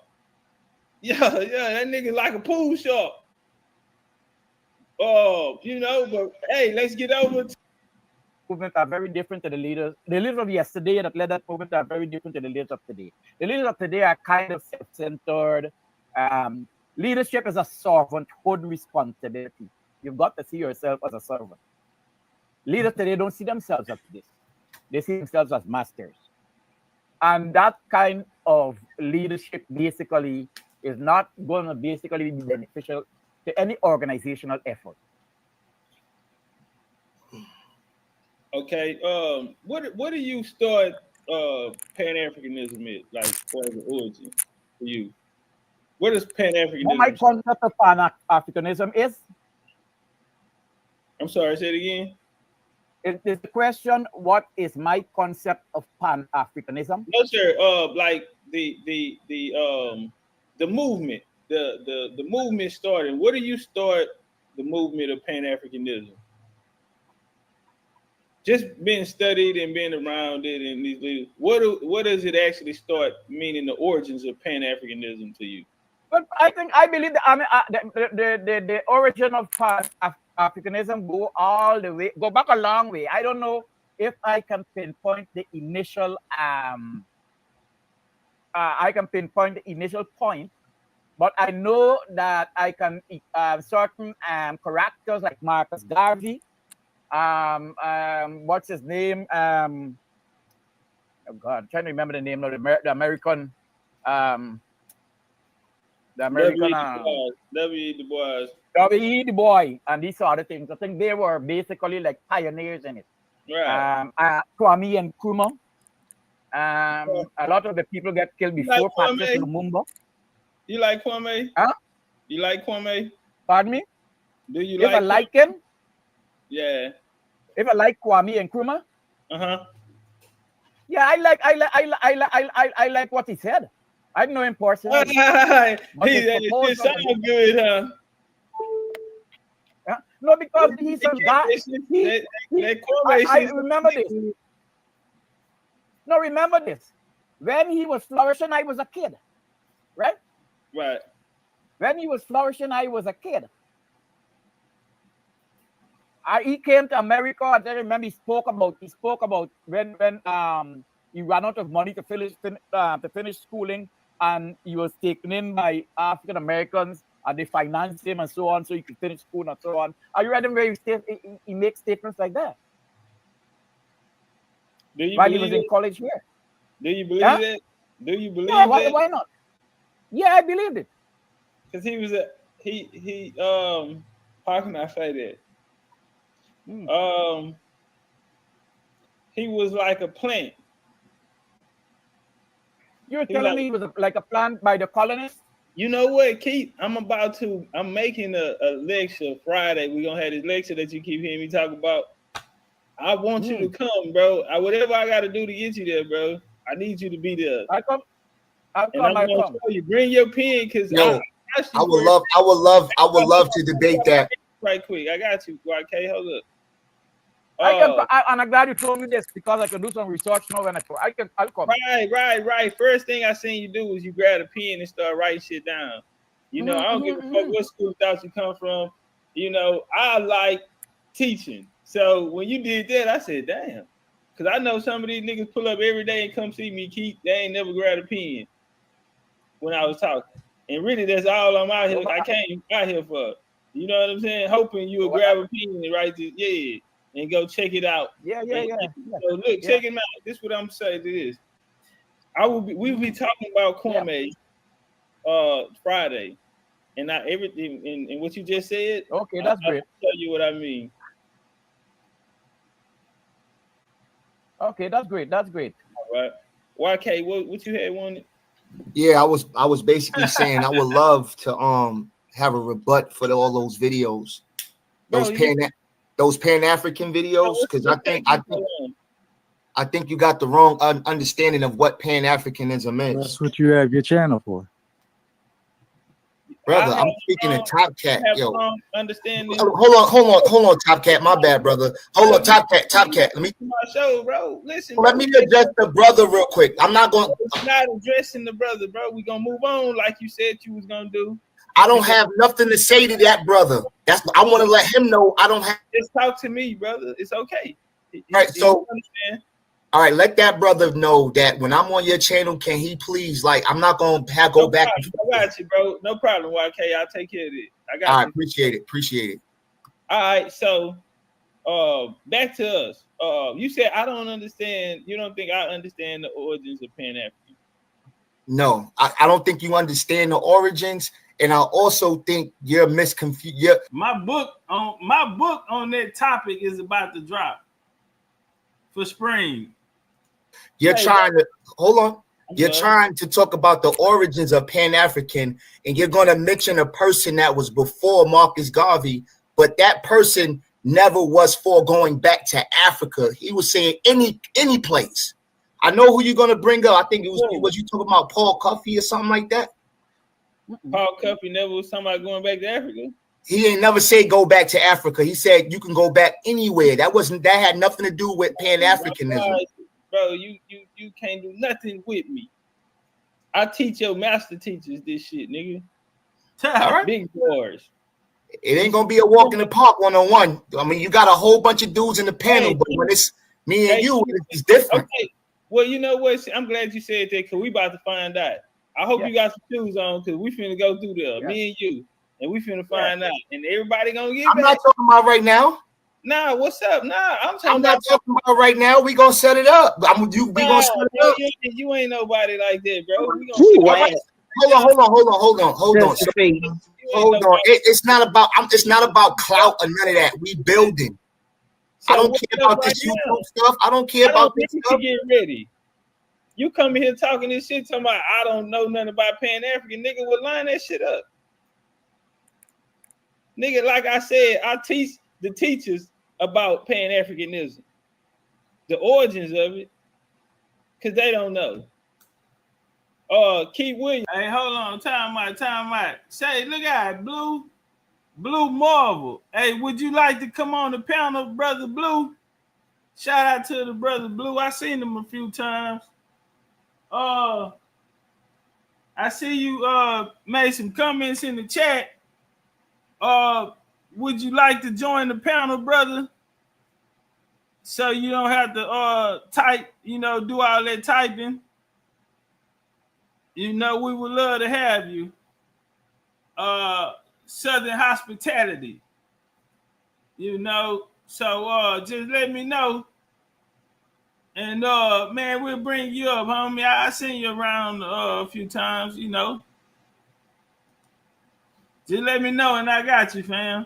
Yeah, that nigga like a pool shark. You know, but hey, let's get over to movement are very different to the leaders. The leaders of yesterday that led that movement are very different to the leaders of today. The leaders of today are kind of self-centered. Leadership is a servanthood responsibility. You've got to see yourself as a servant. Leaders today don't see themselves as this. They see themselves as masters. And that kind of leadership basically is not going to basically be beneficial to any organizational effort. Okay, what do you start Pan-Africanism is, like, for the origin for you? What is Pan-Africanism? What my concept of Pan-Africanism is? I'm sorry, say it again. It is the question, what is my concept of Pan-Africanism? No, sir. Like the movement, the movement started. What do you start the movement of Pan-Africanism? Just being studied and being around it, and these, what does it actually start meaning? The origins of Pan-Africanism to you? But I believe the origin of Pan-Africanism go back a long way. I don't know if I can pinpoint the initial point, but I know that I can certain characters like Marcus Garvey. What's his name? Oh God, I'm trying to remember the name of the American. W.E. Du Bois, and these other things. I think they were basically like pioneers in it. Right. Kwame Nkrumah. A lot of the people get killed before Patrice Lumumba. You like Kwame? Huh? You like Kwame? Pardon me? Do you if I like him? Yeah. If I like Kwame Nkrumah? Yeah, I like what he said. I know him personally. He sounds good, huh? No, because he's a guy. I remember this. No, remember this. When he was flourishing, I was a kid. Right? Right. When he was flourishing, I was a kid. He came to America. I remember he spoke about when he ran out of money to finish schooling and he was taken in by African Americans, and they financed him and so on, so he could finish school and so on. Are you read him where he makes statements like that? Do you while believe he was in college here? Do you believe it? Do you believe yeah, it? why not? Yeah, I believed it. Because he was how can I say that? He was like a plant. You're telling me he was like a plant by the colonists? You know what, Keith? I'm making a lecture Friday. We're gonna have this lecture that you keep hearing me talk about. I want you to come, bro. Whatever I gotta do to get you there, bro. I need you to be there. I come. I'm gonna show you. Bring your pen, because I would love to debate that. Right quick. I got you, YK. Hold up. And I'm glad you told me this, because I can do some research now when I'll come. Right. First thing I seen you do was you grab a pen and start writing shit down. You know, I don't give a fuck what school thought you come from. You know, I like teaching. So when you did that, I said, damn. Because I know some of these niggas pull up every day and come see me, Keith. They ain't never grabbed a pen when I was talking. And really, that's all I'm out here. I came out here for. You know what I'm saying? Hoping you will grab a pen and write this, and go check it out. Yeah. So look, check it out. This is what I'm saying to this. We'll be talking about Kwame Friday. And not everything and what you just said. Okay, that's great. I'll tell you what I mean. Okay, that's great. All right. YK, what you had wanted? Yeah, I was basically saying I would love to have a rebut for all those videos. Those Pan-African videos, because I think you got the wrong understanding of what Pan-Africanism is. That's what you have your channel for. Brother, I'm speaking to Top Cat, yo. Understanding. Hold on, Top Cat. My bad, brother. Hold on, Top Cat. Let me. My show, bro. Listen. Let me address the brother real quick. I'm not going. It's not addressing the brother, bro. We gonna move on like you said you was gonna do. I don't have nothing to say to that brother. I want to let him know I don't have. Just talk to me, brother. It's okay. All right, so. All right, let that brother know that when I'm on your channel, can he please, I'm not going to go back. I got you, bro. No problem, YK. I'll take care of it. I got you. All right, appreciate it. All right, so back to us. You said I don't understand. You don't think I understand the origins of Pan-African? No, I don't think you understand the origins, and I also think you're misconfused. My book on that topic is about to drop for spring. You're trying to hold on. You're trying to talk about the origins of Pan-African, and you're going to mention a person that was before Marcus Garvey, but that person never was for going back to Africa. He was saying any place. I know who you're going to bring up. I think it was you talking about Paul Cuffey or something like that? Paul Cuffey never was talking about going back to Africa. He ain't never said go back to Africa. He said you can go back anywhere. That had nothing to do with Pan-Africanism. Bro, you can't do nothing with me. I teach your master teachers this shit, nigga. All right. Big boys. It ain't gonna be a walk in the park 1-on-1. I mean, you got a whole bunch of dudes in the panel, but when it's me and you, it's different. Okay. Well, you know what? I'm glad you said that, because we about to find out. I hope you got some shoes on, because we finna go through there, me and you, and we finna find out. And everybody gonna get I'm not talking about right now. Nah, what's up? Nah, I'm not talking about right now. We gonna set it up. We gonna set it up. You ain't nobody like that, bro. Hold on. It's not about clout or none of that. We building. So I don't care about this YouTube stuff. I don't care about this stuff. Get ready. You come here talking this shit, talking about I don't know nothing about Pan-African. Nigga will line that shit up. Nigga, like I said, I teach the teachers about Pan-Africanism, the origins of it, because they don't know. Keith Williams. Hey, hold on. Time out. Say, look at Blue Marvel. Hey, would you like to come on the panel, Brother Blue? Shout out to the Brother Blue. I seen him a few times. I see you made some comments in the chat. Would you like to join the panel, brother? So you don't have to type, do all that typing. you know, we would love to have you. Southern hospitality. You know, so just let me know. And man, we'll bring you up, homie. I'll send you around a few times, you know. Just let me know and I got you, fam.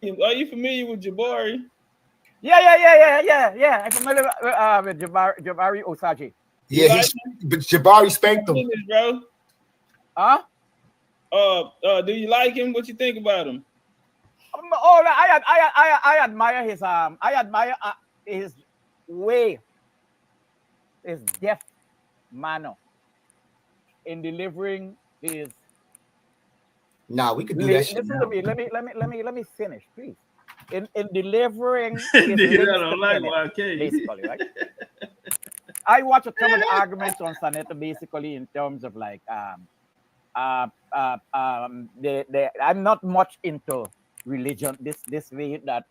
Are you familiar with Jabari? Yeah. I'm familiar with Jabari Osage. Yeah, but Jabari spanked him. Bro. Huh? Do you like him? What you think about him? I admire his way, his deft manner in delivering his. Nah, we could do that shit. Listen to me. Let me finish, please. In delivering basically, right? I watch a ton of the arguments on Saneta basically in terms of like I'm not much into religion this way that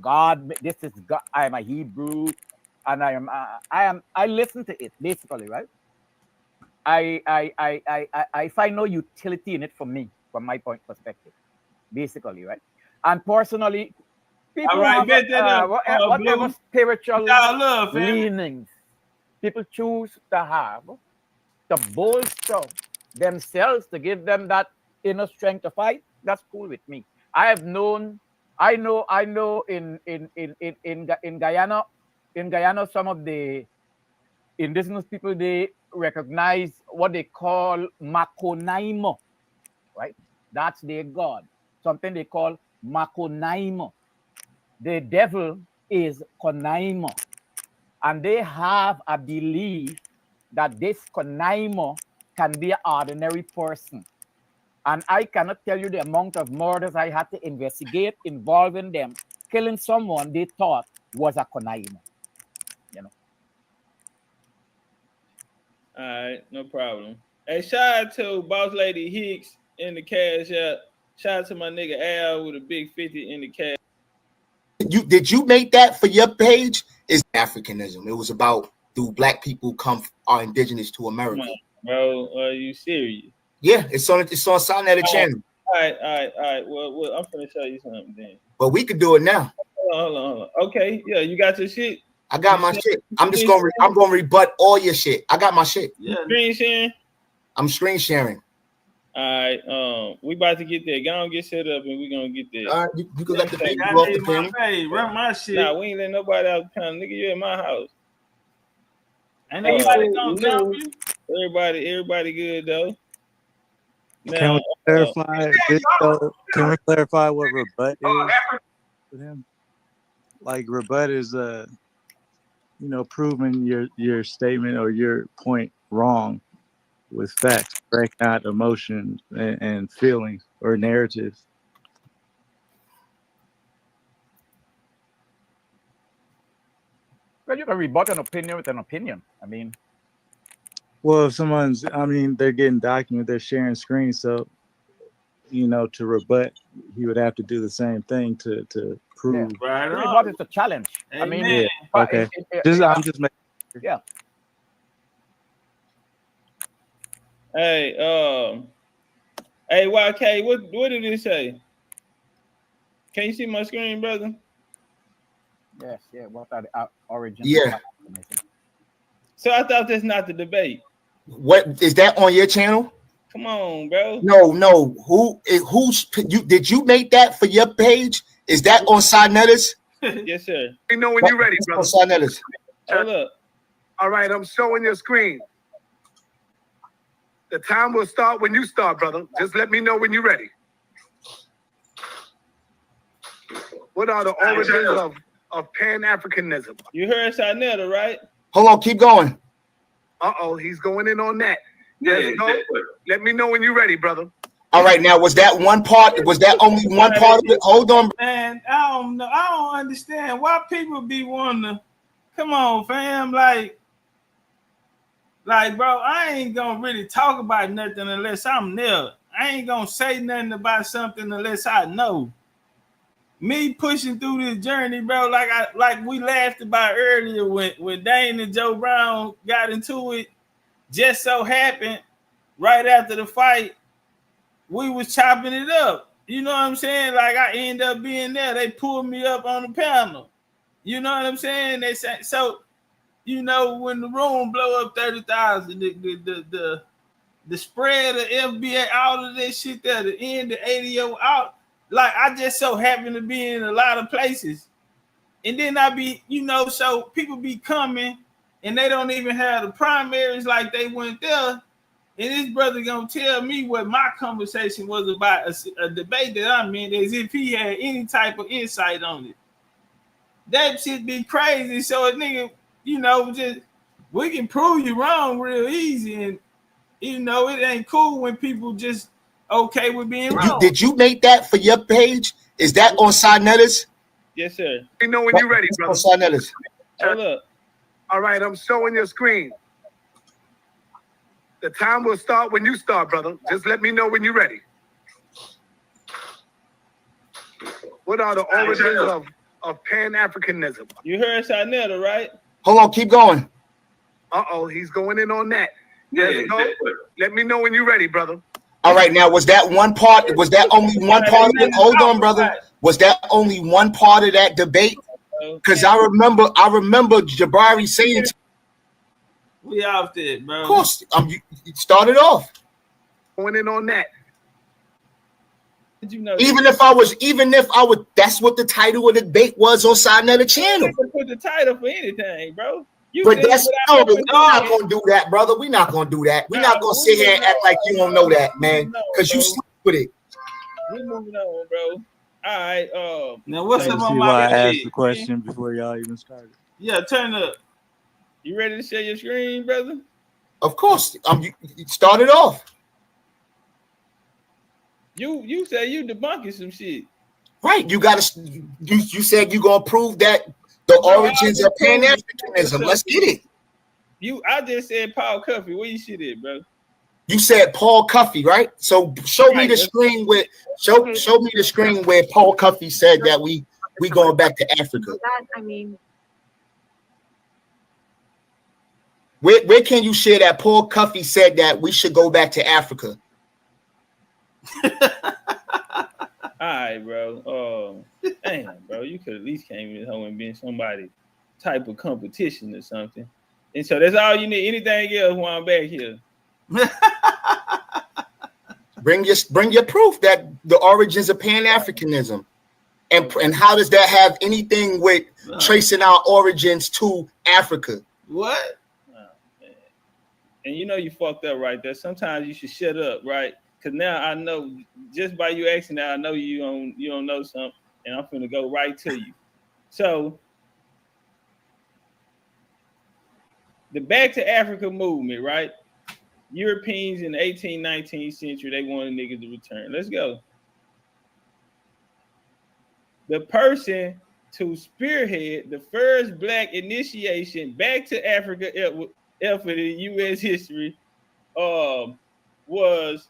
God, this is God. I am a Hebrew and I listen to it basically, right? I find no utility in it for me, from my point perspective, basically, right? And personally, people have whatever spiritual leanings people choose to have to bolster themselves, to give them that inner strength to fight. That's cool with me. I know in Guyana, some of the indigenous people, they recognize what they call Makonaimo, right? That's their god, something they call Makonaimo. The devil is Konaimo, and they have a belief that this Konaimo can be an ordinary person. And I cannot tell you the amount of murders I had to investigate involving them killing someone they thought was a Konaimo. You know. All right, no problem. Hey, shout out to Boss Lady Hicks in the cash app. Shout out to my nigga Al with a big 50 in the cash. Did you make that for your page? It's Africanism. It was about, do black people are indigenous to America? Come on, bro, are you serious? Yeah, it's on Sonetta channel. All right. Well, I'm gonna show you something then. But we could do it now. Hold on. Okay, yeah, you got your shit. I got my shit. I'm gonna rebut all your shit. I got my shit. Yeah. Screen sharing. I'm screen sharing. All right, we about to get there. Go on, get set up, and we gonna get there. All right, you can let the baby go off the panel. Run my shit. Nah, we ain't let nobody out the panel, nigga. You in my house. Ain't nobody gonna jump you. Everybody good though. Now, can we clarify what rebut is with him? Like rebut is proving your statement or your point wrong with facts, break out emotions and feelings or narratives. Well, you can rebut an opinion with an opinion. I mean, well, if they're getting documented, they're sharing screens, so to rebut, he would have to do the same thing to prove. Yeah. Right. Rebut is a challenge. Amen. I mean, yeah. Okay. I'm just making sure. Yeah. Hey, YK, what did it say? Can you see my screen, brother? Yes, yeah. What are the origins? Yeah. So I thought that's not the debate. What is that on your channel? Come on, bro. No. Did you make that for your page? Is that on Sonetta's? Yes, sir. You know when you're ready, brother. On Sonetta's. Hold up. All right, I'm showing your screen. The time will start when you start, brother. Just let me know when you're ready. What are the origins of Pan-Africanism? You heard Sonetta, right? Hold on, keep going. He's going in on that. Let me know when you're ready, brother. All right, now was that one part? Was that only one part of it? Hold on, man. I don't know. I don't understand why people be wanting to. Come on, fam. Like, bro, I ain't gonna really talk about nothing unless I'm there. I ain't gonna say nothing about something unless I know. Me pushing through this journey, bro, like we laughed about earlier when Dane and Joe Brown got into it. just so happened right after the fight, we was chopping it up. You know what I'm saying? Like I end up being there. They pulled me up on the panel. You know what I'm saying? They say so. You know when the room blow up 30,000, the spread of FBA, all of that shit there, the end, the ADO out. Like I just so happen to be in a lot of places, and then I be, you know, so people be coming and they don't even have the primaries like they went there. And this brother gonna tell me what my conversation was about, a debate that I'm in, as if he had any type of insight on it. That shit be crazy. So a nigga, you know, just we can prove you wrong real easy, and you know it ain't cool when people just okay with being wrong. Did you make that for your page? Is that on Sinetta's? Yes, sir. You know when you're ready, brother. On Sinetta's. Hold up. All right, I'm showing your screen. The time will start when you start, brother. Just let me know when you're ready. What are the origins of Pan-Africanism? You heard Sinetta, right? Hold on, keep going. Uh-oh, he's going in on that. Yes, go. Let me know when you're ready, brother. All right, now was that one part? Was that only one part of it? Hold on, brother. Was that only one part of that debate? Because I remember Jabari saying, "We off there, bro." Of course, you started off. Going in on that. Did you know? Even if I would, that's what the title of the debate was on Sinetta channel. You can put the title for anything, bro. But that's no, we're not gonna do that, brother. We're not gonna do that. We're not gonna sit here and act like you don't know that, man, because you sleep with it. We moving on, bro. All right. Now what's up on my why I asked the question before y'all even started? Yeah, turn up. You ready to share your screen, brother? Of course. You started off. You said you debunking some shit. Right. You said you gonna prove that the origins of Pan-Africanism. Let's get it. I just said Paul Cuffey. Where you shit at, bro? You said Paul Cuffey, right? So show me the screen with show me the screen where Paul Cuffey said that we going back to Africa. I mean, where can you share that Paul Cuffey said that we should go back to Africa? All right, bro. Damn, bro, you could at least came in home and been somebody type of competition or something. And so that's all you need. Anything else while I'm back here? Bring your proof that the origins of Pan-Africanism, and how does that have anything with tracing our origins to Africa? What? Oh, man. And you know you fucked up right there. Sometimes you should shut up, right? Because now I know, just by you asking that, I know you don't know something, and I'm finna go right to you. So the Back to Africa movement, right? Europeans in the 18th, 19th century, they wanted niggas to return. Let's go. The person to spearhead the first black initiation back to Africa effort in U.S. history was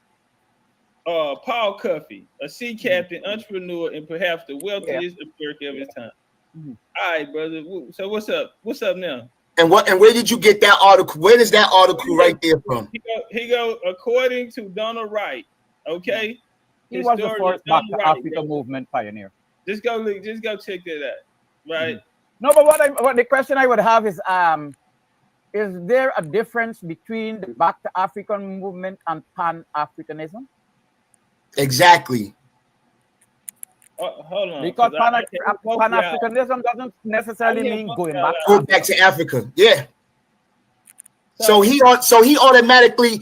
Paul Cuffey, a sea captain, entrepreneur, and perhaps the wealthiest American of his time. All right, brother. So what's up? What's up now? And where did you get that article? Where is that article right there from? He go according to Donald Wright. Okay, he was the first Back to Africa movement pioneer. Just go check that out. Right. No, but what the question I would have is there a difference between the Back to African movement and Pan-Africanism? Exactly. Hold on. Because Pan-Africanism doesn't necessarily mean going back. Go back to Africa. Yeah. So he automatically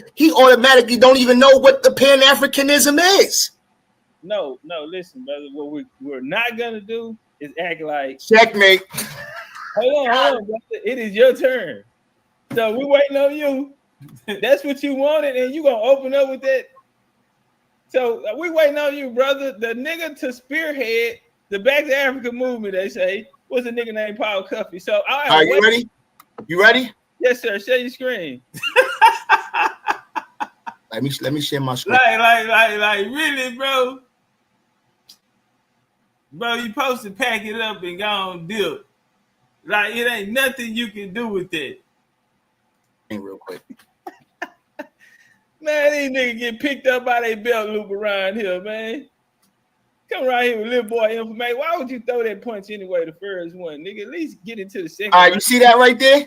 don't even know what the Pan-Africanism is. No, listen, brother. What we're not gonna do is act like checkmate. Hold on, brother. It is your turn. So we waiting on you. That's what you wanted, and you gonna open up with that. So we waiting on you, brother. The nigga to spearhead the Back to Africa movement, they say, was a nigga named Paul Cuffey. So are you ready? You ready? Yes, sir. Share your screen. Let me share my screen. Like, really, bro. Bro, you supposed to pack it up and go on dip. Like, it ain't nothing you can do with that. Real quick. Man, these niggas get picked up by their belt loop around here, man. Come around here with little boy information. Why would you throw that punch anyway, the first one? Nigga, at least get into the second. All right, you see that right there?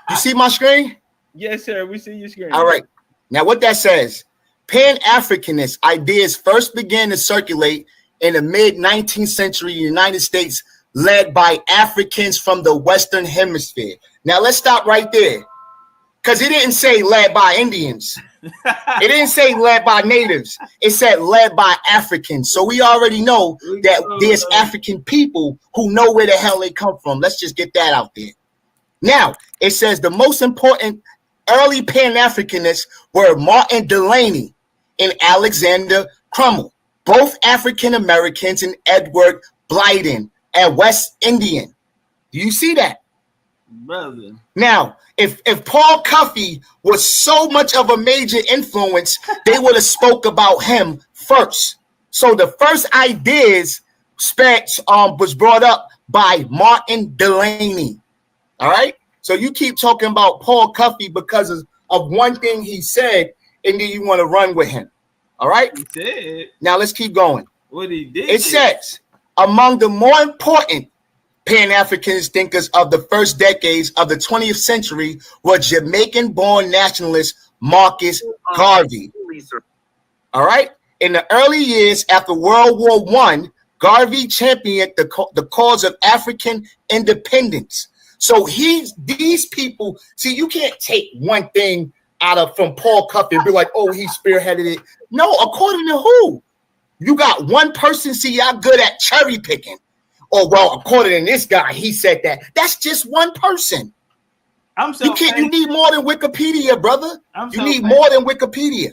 You see my screen? Yes, sir. We see your screen. All right. Now, what that says, Pan-Africanist ideas first began to circulate in the mid-19th century United States, led by Africans from the Western Hemisphere. Now, let's stop right there, because it didn't say led by Indians. It didn't say led by natives. It said led by Africans. So we already know that there's African people who know where the hell they come from. Let's just get that out there. Now, it says the most important early Pan-Africanists were Martin Delany and Alexander Crummell, both African Americans, and Edward Blyden, a West Indian. Do you see that? Brother. Now, if Paul Cuffey was so much of a major influence, they would have spoke about him first. So the first ideas was brought up by Martin Delany. All right. So you keep talking about Paul Cuffey because of one thing he said, and then you want to run with him. All right. He said. Now let's keep going. What he did. It says among the more important Pan-Africanist thinkers of the first decades of the 20th century were Jamaican-born nationalist Marcus Garvey. All right. In the early years after World War I, Garvey championed the cause of African independence. So these people, see, you can't take one thing from Paul Cuffey and be like, oh, he spearheaded it. No, according to who? You got one person, see, y'all good at cherry picking. Oh, well, according to this guy, he said that. That's just one person. You need more than Wikipedia, brother. You need more than Wikipedia.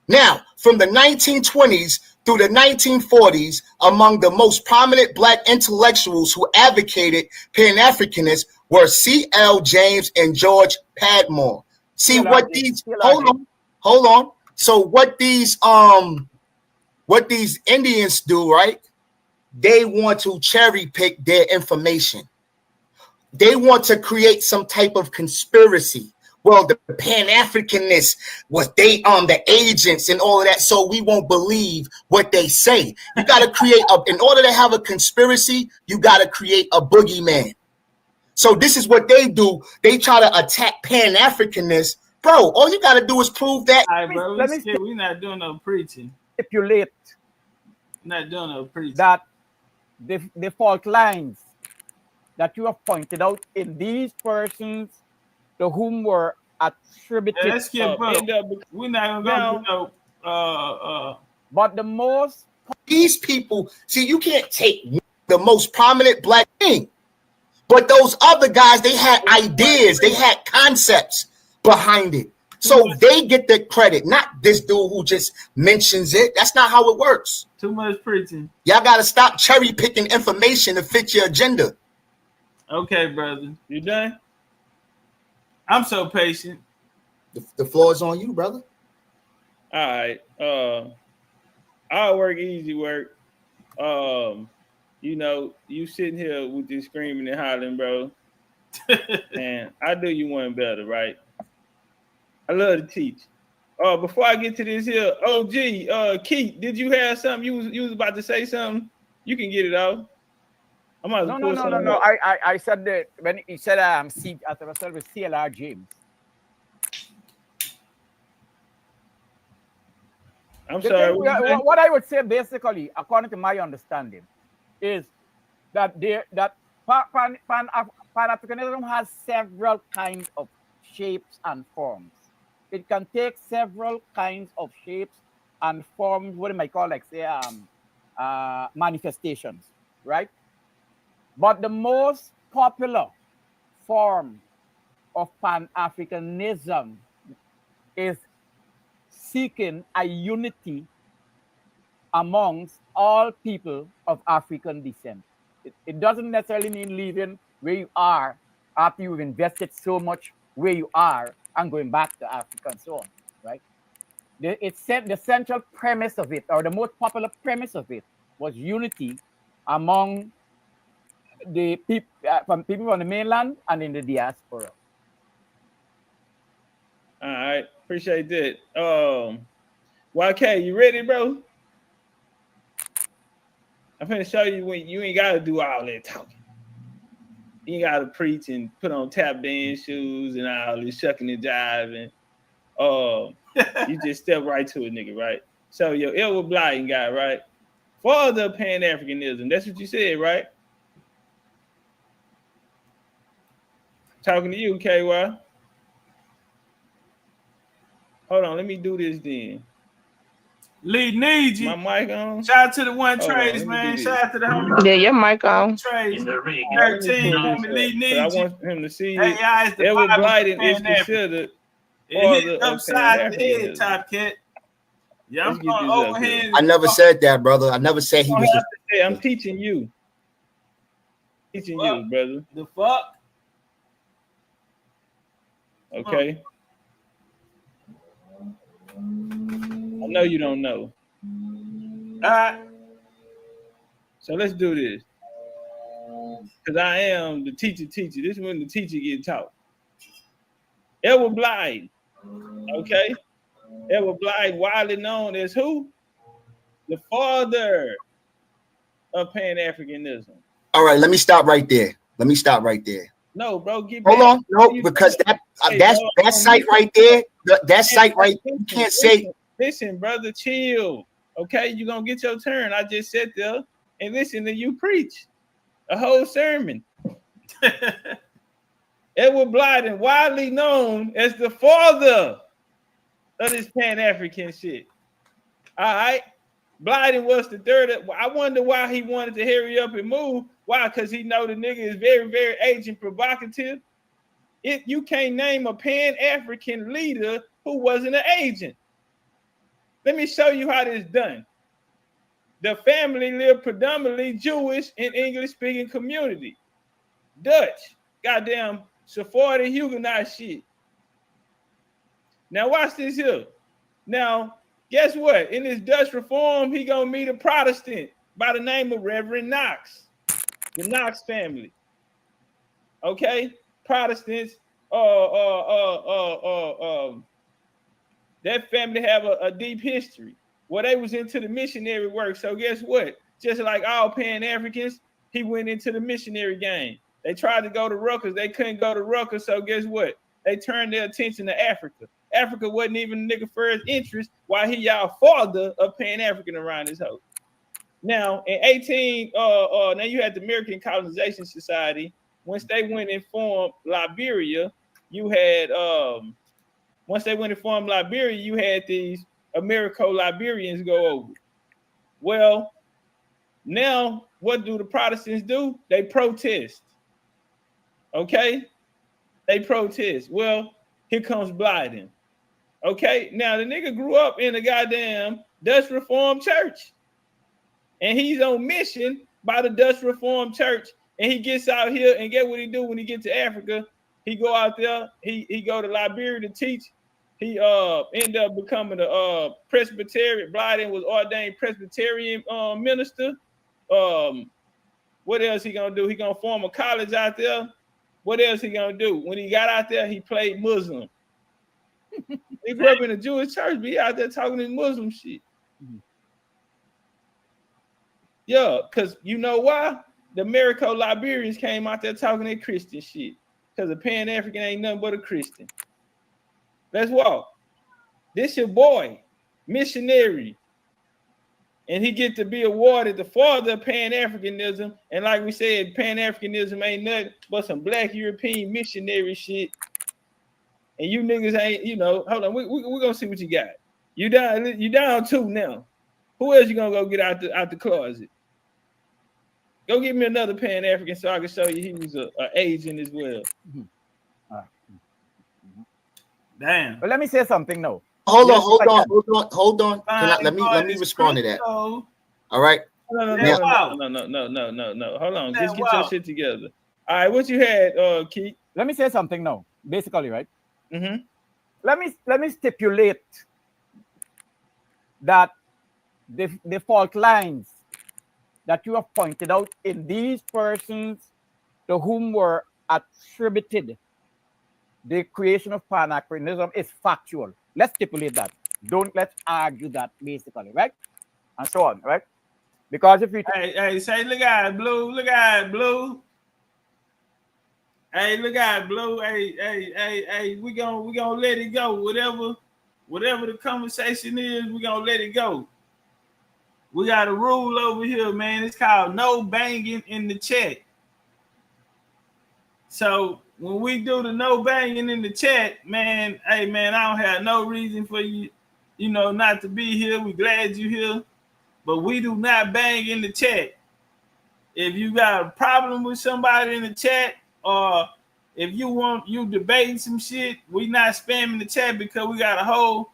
Now, from the 1920s through the 1940s, among the most prominent Black intellectuals who advocated Pan-Africanists were C.L. James and George Padmore. See what these hold on. So what these Indians do, right? They want to cherry pick their information. They want to create some type of conspiracy. Well, the Pan-Africanists was the agents and all of that, so we won't believe what they say. You got to create in order to have a conspiracy, you got to create a boogeyman. So this is what they do. They try to attack Pan-Africanists. Bro, all you got to do is prove that. All right, bro, we're not doing no preaching. Stipulate. Not doing no preaching. That the fault lines that you have pointed out in these persons to whom were attributed. Let's skip, bro. We're not gonna do no. But the most these people, see, you can't take the most prominent Black thing, but those other guys, they had ideas, they had concepts behind it, so they get the credit, not this dude who just mentions it. That's not how it works. Too much preaching. Y'all got to stop cherry picking information to fit your agenda. Okay, brother, you done? I'm so patient. The floor is on you, brother. All right. I'll work, easy work. You know, you sitting here with this screaming and hollering, bro. And I do you one better, right? I love to teach. Before I get to this here, OG, Keith, did you have something? You was about to say something? You can get it out. No. I said that when he said see after myself with CLR James. I'm sorry. What I would say basically, according to my understanding, is that Pan-Africanism has several kinds of shapes and forms. It can take several kinds of shapes and forms, what you might call, like, say, manifestations, right? But the most popular form of Pan-Africanism is seeking a unity amongst all people of African descent. It doesn't necessarily mean leaving where you are after you've invested so much where you are and going back to Africa and so on, right? The central premise of it, or the most popular premise of it, was unity among the people from the mainland and in the diaspora. All right, appreciate that. YK, you ready, bro? I'm finna show you when you ain't gotta do all that talking. You ain't gotta preach and put on tap dance shoes and all this shucking and jiving. You just step right to it, nigga, right? So your Elwood Blighton guy, right? Father of Pan-Africanism. That's what you said, right? Talking to you, KY. Hold on, let me do this then. Lee needs you. My mic on. Shout out to the one trades, man. Shout out to the homie. Yeah, your mic on. Trades. 13, homie Lee needs I you. want him to see Hey, it. y'all, it's the Elwood Bible Blighton is Pan-African. considered It hit upside the head, Top Cat. Yeah, I'm going overhand. I never said that, brother. I never said he was. I'm teaching you. Teaching you, brother. The fuck? Okay. I know you don't know. All right. So let's do this. Because I am the teacher. This is when the teacher gets taught. Elwood Blighton. Okay. Elwood Blighton, widely known as who? The father of Pan-Africanism. All right, let me stop right there. No, bro, get Hold back. on. No, because that site right there, that site right there, you can't say. Listen, brother, chill. Okay, you're gonna get your turn. I just sat there and listen to you preach a whole sermon. Elwood Blighton, widely known as the father of this Pan-African shit. All right. Blighton was the third. I wonder why he wanted to hurry up and move. Why? Because he know the nigga is very, very agent provocative. You can't name a Pan-African leader who wasn't an agent. Let me show you how this is done. The family lived predominantly Jewish and English-speaking community. Dutch, goddamn Sephardic Huguenot shit. Now watch this here. Now, guess what? In his Dutch reform, he gonna meet a Protestant by the name of Reverend Knox, the Knox family. Okay, Protestants. That family have a deep history. Well, they was into the missionary work. So guess what? Just like all Pan-Africans, he went into the missionary game. They tried to go to Rutgers. They couldn't go to Rutgers. So guess what? They turned their attention to Africa. Africa wasn't even the nigga first interest, while he y'all father of Pan-African around his house. Now, in now you had the American Colonization Society. Once they went and formed Liberia, you had these Americo-Liberians go over. Well, now what do the Protestants do? They protest. Okay? They protest. Well, here comes Blighton. Okay, now the nigga grew up in a goddamn Dutch Reformed church. And he's on mission by the Dutch Reformed church. And he gets out here and get what he do when he get to Africa. He go out there, he go to Liberia to teach. He ended up becoming a Presbyterian. Blighton was ordained Presbyterian minister. What else he gonna do? He gonna form a college out there. What else he gonna do? When he got out there, he played Muslim. He grew up in a Jewish church, but he out there talking this Muslim shit. Yeah, because you know why? The Americo-Liberians came out there talking that Christian shit. Because a Pan-African ain't nothing but a Christian. Let's walk. This your boy, missionary. And he get to be awarded the father of Pan-Africanism. And like we said, Pan-Africanism ain't nothing but some black European missionary shit. And you niggas ain't, hold on, we're gonna see what you got. You down two now. Who else you gonna go get out the closet? Go get me another Pan-African so I can show you he was a agent as well. Damn. But let me say something now. Hold on. Let me respond to that. All right. No. Hold on. Just get your shit together. All right, what you had, Keith? Let me say something now. Basically, right? Mm-hmm. Let me stipulate that the fault lines that you have pointed out in these persons to whom were attributed the creation of Pan-Africanism is factual. Let's stipulate that. Let's argue that basically, right? And so on, right? Because if we say, look at it, Blue. Look at it, Blue. Hey, look at it, Blue. Hey, we gonna let it go. Whatever the conversation is, we gonna let it go. We got a rule over here, man. It's called no banging in the chat. So when we do the no banging in the chat, man, hey man, I don't have no reason for you, not to be here. We glad you here, but we do not bang in the chat. If you got a problem with somebody in the chat, or if you debating some shit, we not spamming the chat because we got a whole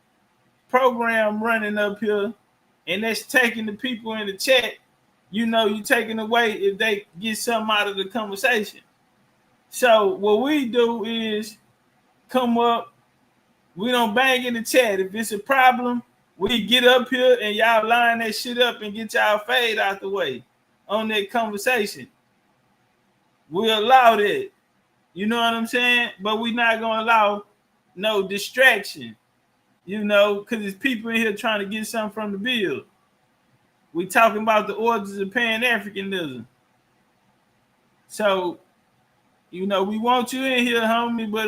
program running up here, and that's taking the people in the chat. You taking away if they get something out of the conversation. So what we do is come up. We don't bang in the chat. If it's a problem, we get up here and y'all line that shit up and get y'all fade out the way on that conversation. We allow that. You know what I'm saying? But we're not going to allow no distraction, because there's people in here trying to get something from the bill. We talking about the origins of Pan-Africanism. So, we want you in here, homie, but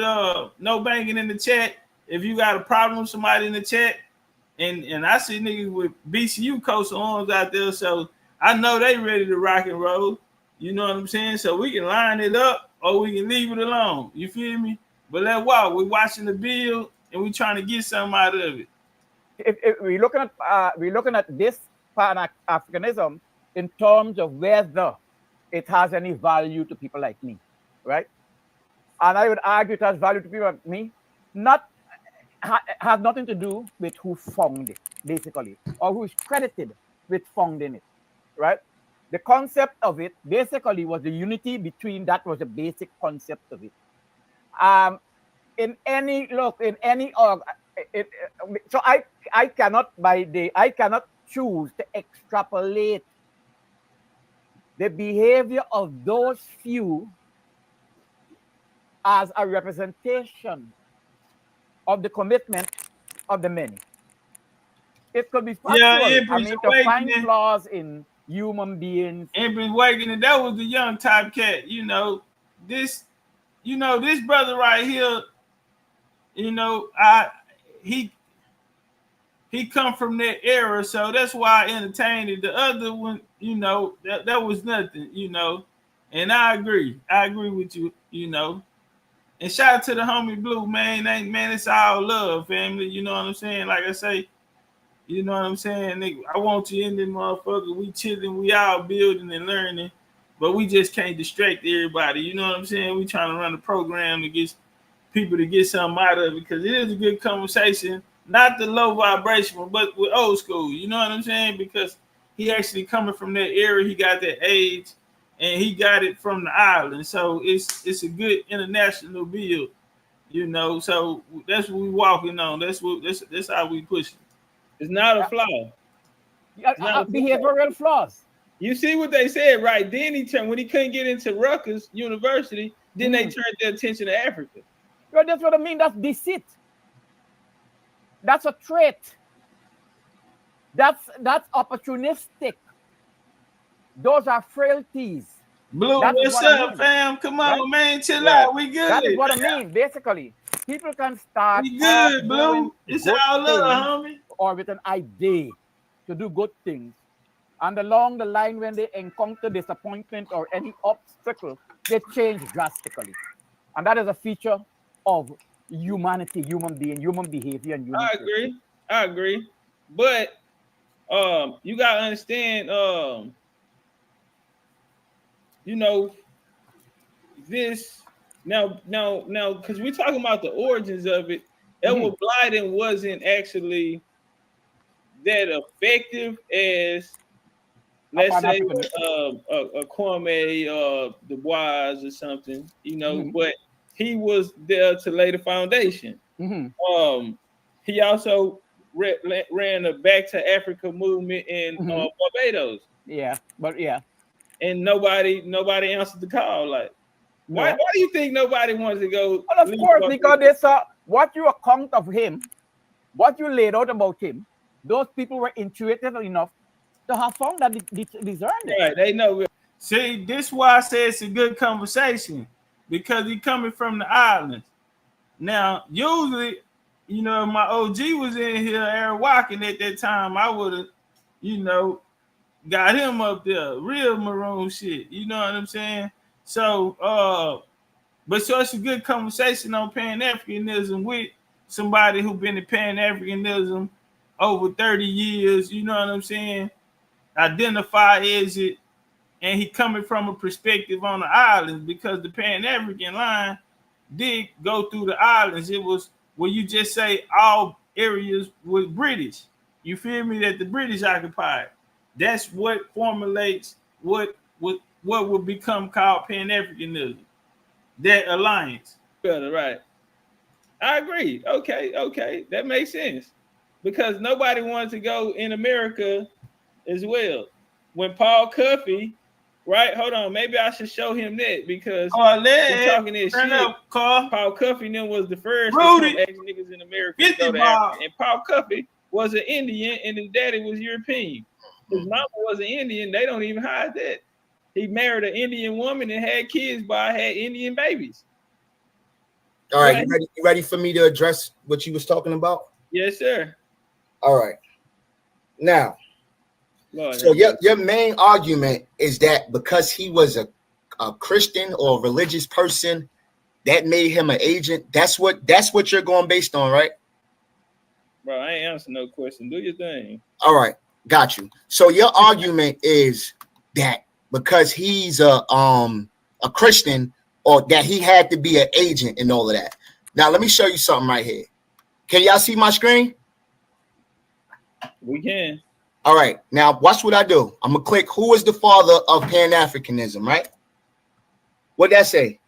no banging in the chat. If you got a problem with somebody in the chat, and I see niggas with BCU coats arms out there, so I know they ready to rock and roll. You know what I'm saying? So we can line it up or we can leave it alone. You feel me? But let's walk. We're watching the bill and we trying to get something out of it. If we're looking at this Pan-Africanism in terms of whether it has any value to people like me, right? And I would argue it has value to people like me, has nothing to do with who found it, basically, or who is credited with founding it, right? The concept of it basically was the unity between, that was the basic concept of it. So I cannot choose to extrapolate the behavior of those few as a representation of the commitment of the many. It could be factual. To find flaws in human beings. Empress Wakening, that was the young Top Cat. This brother right here, he come from that era, so that's why I entertained it. The other one, that was nothing, and I agree with you, and shout out to the homie Blue, man, it's all love, family, you know what I'm saying? Like I say, you know what I'm saying, nigga, I want you in this motherfucker, we chilling, we all building and learning, but we just can't distract everybody, you know what I'm saying? We trying to run a program to get people to get something out of it, because it is a good conversation, not the low vibration, but with old school, you know what I'm saying? Because he actually coming from that era, he got that age, and he got it from the island, so it's a good international build, so that's what we walking on, that's how we push it. It's not a flaw. Behavioral flaws. You see what they said, right? Then when he couldn't get into Rutgers University, then they turned their attention to Africa. Well, that's what I mean. That's deceit. That's a trait. That's opportunistic. Those are frailties. Blue, what's up, fam? Come on, man, chill out. We good. That is what I mean. Basically, people can start. We good, Blue. It's all love, homie. Or with an idea to do good things, and along the line, when they encounter disappointment or any obstacle, they change drastically, and that is a feature of humanity, human behavior, and human. I agree, but you gotta understand, this now, because we're talking about the origins of it. Edward Blyden wasn't actually that effective as, let's say, a Kwame Du Bois or something, but he was there to lay the foundation. He also ran the Back to Africa movement in Barbados. Yeah, but yeah, and nobody answered the call. Like, Why do you think nobody wants to go? Well, of course, because they saw what you account of him, what you laid out about him. Those people were intuitive enough to have found that they deserved it. Right, they know. See, this is why I say it's a good conversation, because he coming from the islands. Now, usually, you know, my OG was in here, Aaron Walking at that time. I would have, you know, got him up there, real maroon shit. You know what I'm saying? So, but so it's a good conversation on Pan-Africanism with somebody who been in Pan-Africanism over 30 years. You know what I'm saying? Identify as it, and he coming from a perspective on the islands, because the Pan-African line did go through the islands. It was where you just say all areas was British. You feel me? That the British occupied. That's what formulates what would become called Pan-Africanism. That alliance. Right. I agree. Okay. That makes sense. Because nobody wants to go in America as well. When Paul Cuffey, right? Hold on, maybe I should show him that, because we're talking this shit. Paul Cuffey then was the first to ask niggas in America to go to Africa. And Paul Cuffey was an Indian and his daddy was European. His mama was an Indian. They don't even hide that. He married an Indian woman and had kids had Indian babies. All right, you ready for me to address what you was talking about? Yes, sir. All right. Now, so your main argument is that because he was a Christian or a religious person, that made him an agent. That's what you're going based on, right? Bro, I ain't answering no question. Do your thing. All right, got you. So your argument is that because he's a Christian, or that he had to be an agent and all of that. Now let me show you something right here. Can y'all see my screen? We can. All right, now watch what I do. I'm gonna click who is the father of Pan-Africanism, right? What'd that say?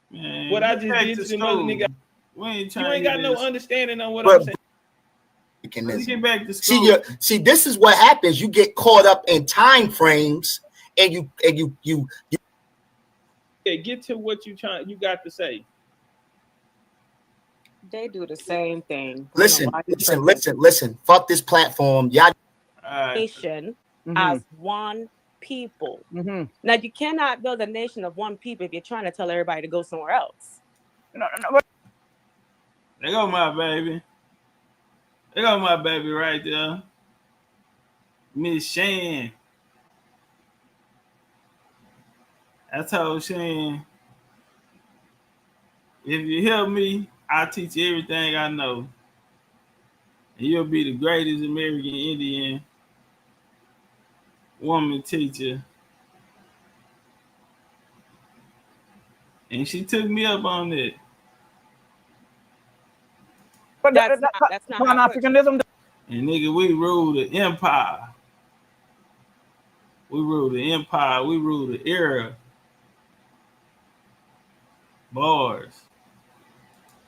Man, what I just did to the mother nigga. You ain't got no understanding on what I'm saying. Get back to school. See, this is what happens. You get caught up in time frames, and you get to what you got to say. They do the same thing. Listen. Fuck this platform. Y'all nation as one people. Now you cannot build a nation of one people if you're trying to tell everybody to go somewhere else. No. There go my baby. There go my baby right there. Miss Shan. I told Shan, if you help me, I'll teach you everything I know. And you'll be the greatest American Indian woman teacher. And she took me up on it. But that's not Pan-Africanism. And nigga, we rule the empire. We rule the empire. We rule the era. Bars.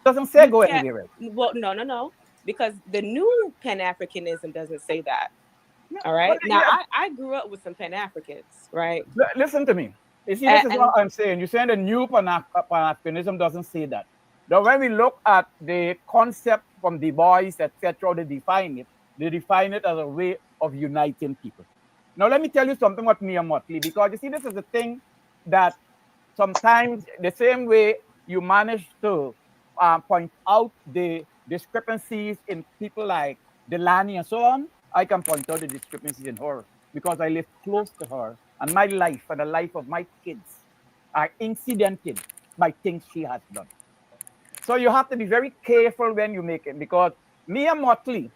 Doesn't say go anywhere. Well, no. Because the new Pan-Africanism doesn't say that. All right. Now, I grew up with some Pan-Africans, right? Listen to me. You see, this is what I'm saying. You're saying the new Pan-Africanism doesn't say that. Now, when we look at the concept from Du Bois, etc., they define it as a way of uniting people. Now, let me tell you something about Mia Motley, because you see, this is the thing that sometimes the same way you manage to point out the discrepancies in people like Delany and so on, I can point out the discrepancies in her because I live close to her, and my life and the life of my kids are incidented by things she has done. So you have to be very careful when you make it, because Mia Motley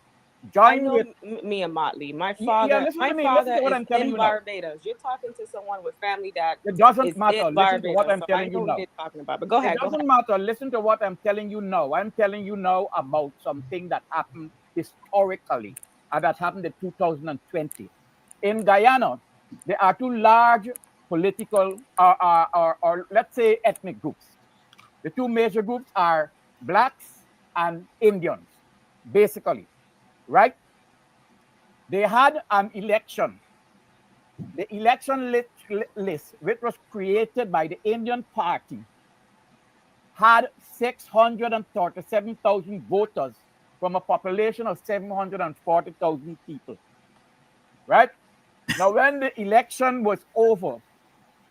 joined with Mia Motley. My father, is in Barbados. You're talking to someone with family that it doesn't matter. Listen to what I'm telling you now. Talking about, but go ahead. It doesn't matter. Listen to what I'm telling you now. I'm telling you now about something that happened historically, and that happened in 2020 in Guyana. There are two large political, or let's say, ethnic groups. The two major groups are blacks and Indians, basically, right? They had an election the election list, which was created by the Indian Party, had 637,000 voters from a population of 740,000 people. Right? Now, when the election was over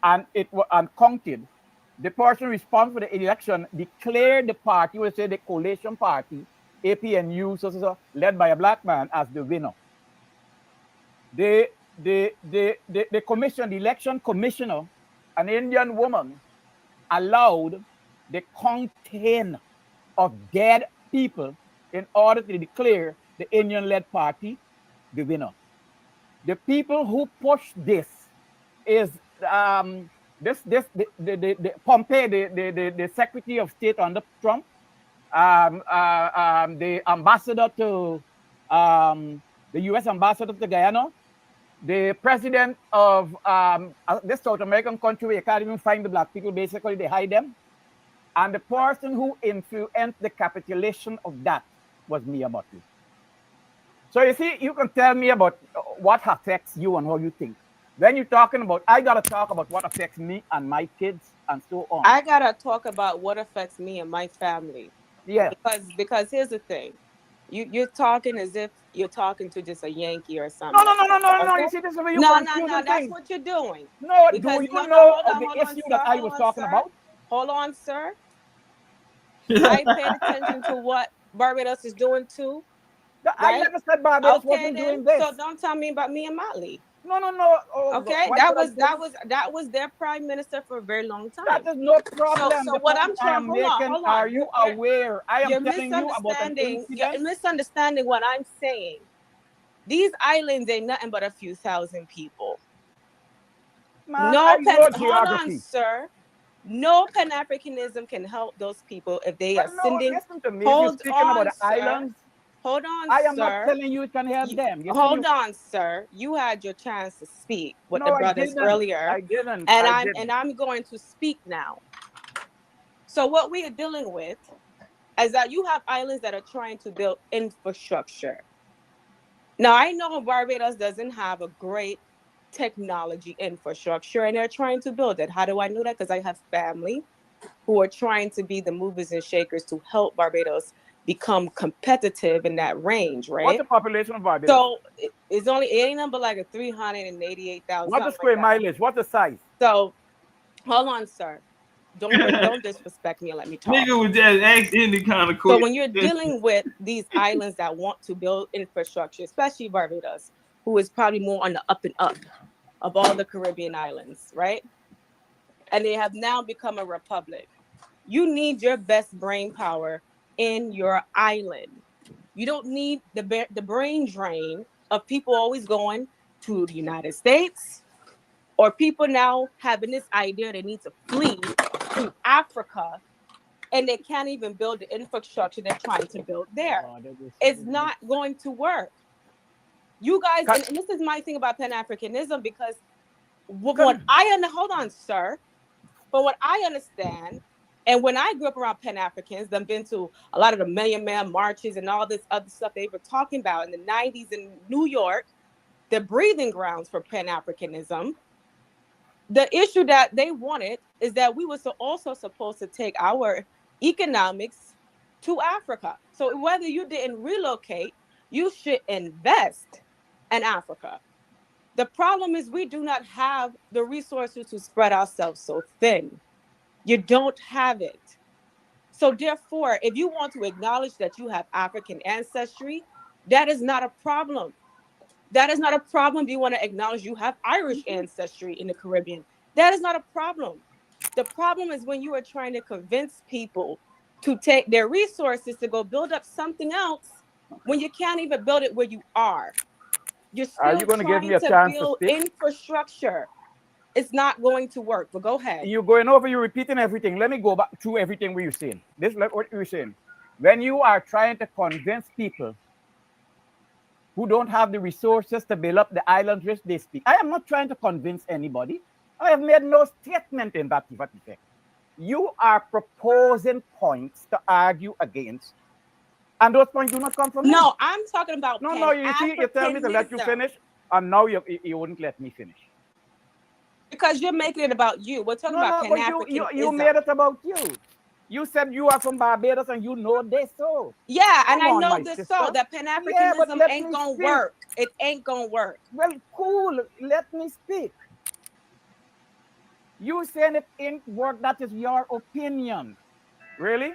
and it was counted, the person responsible for the election declared the party, we say the coalition party, APNU, led by a black man, as the winner. The commission, the election commissioner, an Indian woman, allowed the counting of dead people in order to declare the Indian-led party the winner. The people who pushed this is the Pompeo, the Secretary of State under Trump, the ambassador to the U.S. ambassador to Guyana, the president of this South American country where you can't even find the black people, basically they hide them. And the person who influenced the capitulation of that was Mia Mottley. So you see, you can tell me about what affects you and how you think. Then you're talking about, I got to talk about what affects me and my kids and so on. I got to talk about what affects me and my family. Yeah. Because here's the thing. You're talking as if you're talking to just a Yankee or something. No. You see, this is where you No. That's what you're doing. No, because do you know the issue that I was talking about? Hold on, sir. I paid attention to what Barbados is doing too. I never said Barbados wasn't doing this. So don't tell me about me and Motley. No. Oh, okay, that was their prime minister for a very long time. That is no problem. So what I'm trying to hold on. Are you aware? I am telling you about an incident. You're misunderstanding what I'm saying. These islands ain't nothing but a few thousand people. Man, hold on, sir. No Pan-Africanism can help those people if they are sending. Listen to me. Hold on, about the islands. Hold on, I am sir. not telling you it can help them. Hold on, sir. You had your chance to speak with the brothers earlier. I didn't. And I'm going to speak now. So what we are dealing with is that you have islands that are trying to build infrastructure. Now, I know Barbados doesn't have a great technology infrastructure, and they're trying to build it. How do I know that? Because I have family who are trying to be the movers and shakers to help Barbados become competitive in that range, right? What's the population of Barbados? So it ain't number like a 388,000. What's the square mileage? What's the size? So hold on, sir. Don't disrespect me and let me talk. Nigga was just acting kind of cool. So when you're dealing with these islands that want to build infrastructure, especially Barbados, who is probably more on the up and up of all the Caribbean islands, right? And they have now become a republic. You need your best brain power in your island. You don't need the brain drain of people always going to the United States, or people now having this idea they need to flee to Africa, and they can't even build the infrastructure they're trying to build there. It's not going to work. You guys, and this is my thing about Pan-Africanism, because hold on, sir. But what I understand, and when I grew up around Pan-Africans, I've been to a lot of the Million Man marches and all this other stuff they were talking about in the 90s in New York, the breathing grounds for Pan-Africanism. The issue that they wanted is that we were also supposed to take our economics to Africa. So whether you didn't relocate, you should invest in Africa. The problem is we do not have the resources to spread ourselves so thin. You don't have it. So therefore, if you want to acknowledge that you have African ancestry, that is not a problem. That is not a problem. If you want to acknowledge you have Irish ancestry in the Caribbean, that is not a problem. The problem is when you are trying to convince people to take their resources to go build up something else when you can't even build it where you are. You're still trying to build infrastructure. It's not going to work, but go ahead. You're going over, you're repeating everything. Let me go back through everything what you're saying. This is what you're saying. When you are trying to convince people who don't have the resources to build up the islands which they speak. I am not trying to convince anybody. I have made no statement in that effect. You are proposing points to argue against, and those points do not come from me. No, I'm talking about you see, you tell me to let you finish, and now you wouldn't let me finish. Because you're making it about you. We're talking about Pan-Africanism. You made it about you. You said you are from Barbados and you know this so. Yeah, Come and I on, know my this sister. so that Pan-Africanism ain't gonna work. It ain't gonna work. Well, cool. Let me speak. You saying it ain't work, that is your opinion. Really?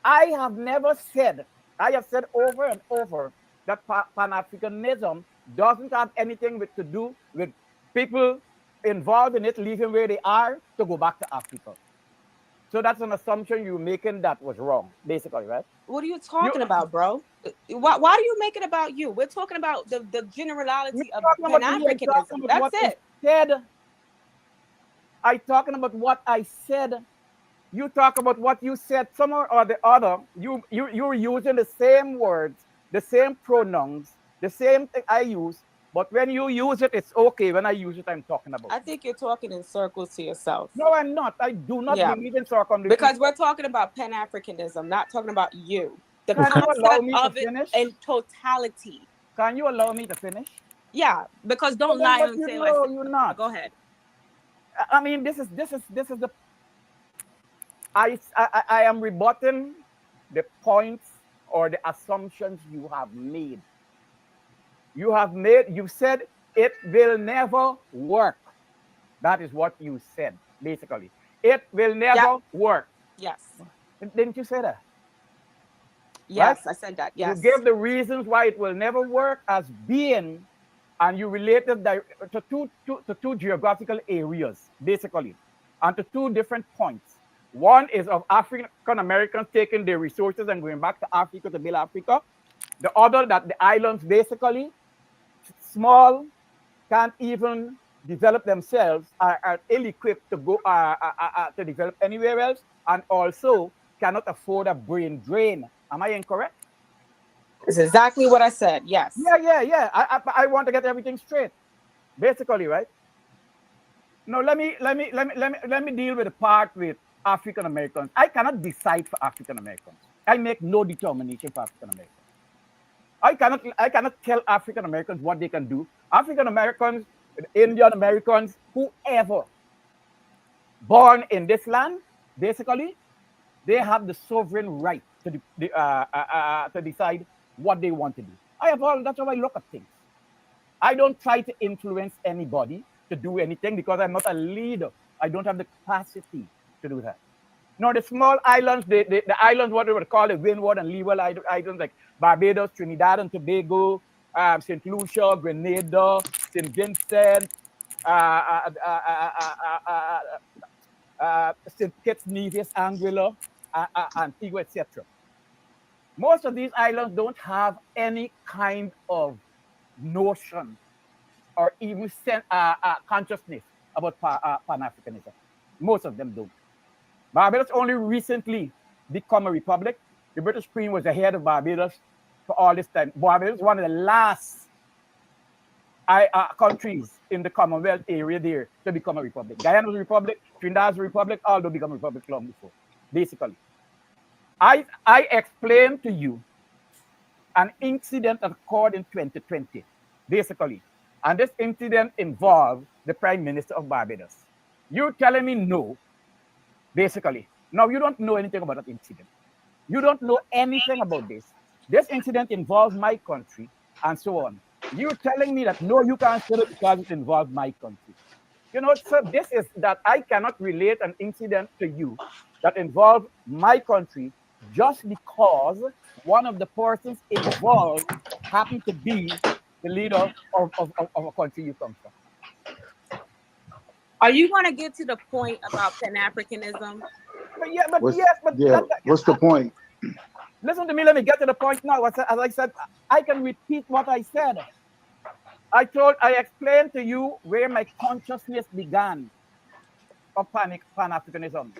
I have never said, I have said over and over that Pan-Africanism doesn't have anything to do with people involved in it leaving where they are to go back to Africa. So that's an assumption you're making that was wrong, basically, right? What are you talking about, bro? Why do you make it about you? We're talking about the generality of Pan-Africanism. That's it. I'm talking about what I said. You talk about what you said somewhere or the other. You're using the same words, the same pronouns, the same thing I use. But when you use it, it's okay. When I use it, I'm talking about. I think you're talking in circles to yourself. No, I'm not. I do not believe in circumcision. Because we're talking about Pan-Africanism, not talking about you. The Can you allow concept me to of it finish? in totality. Can you allow me to finish? Yeah, because don't lie and say like you're not. Go ahead. I mean, this is the. I am rebutting the points or the assumptions you have made. You said it will never work. That is what you said, basically. It will never work. Yes. Didn't you say that? Yes, right? I said that. Yes. You gave the reasons why it will never work as being, and you related to two geographical areas, basically, and to two different points. One is of African Americans taking their resources and going back to Africa to build Africa. The other, that the islands basically small, can't even develop themselves, are ill-equipped to go to develop anywhere else, and also cannot afford a brain drain. Am I incorrect? It's exactly what I said. Yes. Yeah. I want to get everything straight, basically, right? Now let me deal with the part with African Americans. I cannot decide for African Americans. I make no determination for African Americans. I cannot tell African Americans what they can do. African Americans, Indian Americans, whoever born in this land, basically, they have the sovereign right to decide what they want to do. That's how I look at things. I don't try to influence anybody to do anything because I'm not a leader. I don't have the capacity to do that. No, the small islands, the islands, what they would call it, Windward and Leeward islands, like Barbados, Trinidad and Tobago, St. Lucia, Grenada, St. Vincent, St. Kitts, Nevis, Anguilla, Antigua, etc. Most of these islands don't have any kind of notion or even consciousness about Pan-Africanism. Most of them don't. Barbados only recently become a republic. The British Queen was the head of Barbados for all this time. Barbados is one of the last countries in the Commonwealth area there to become a republic. Guyana was a republic, Trinidad was a republic, all don't become a republic long before, basically. I explained to you an incident that occurred in 2020, basically. And this incident involved the Prime Minister of Barbados. You're telling me no, basically. Now, you don't know anything about that incident. You don't know anything about this. This incident involves my country and so on. You're telling me that no, you can't say it because it involves my country. You know, so this is that I cannot relate an incident to you that involves my country just because one of the persons involved happened to be the leader of a country you come from. Are you going to get to the point about Pan-Africanism? What's the point? Listen to me. Let me get to the point now. As I said, I can repeat what I said. I explained to you where my consciousness began of Pan-Africanism.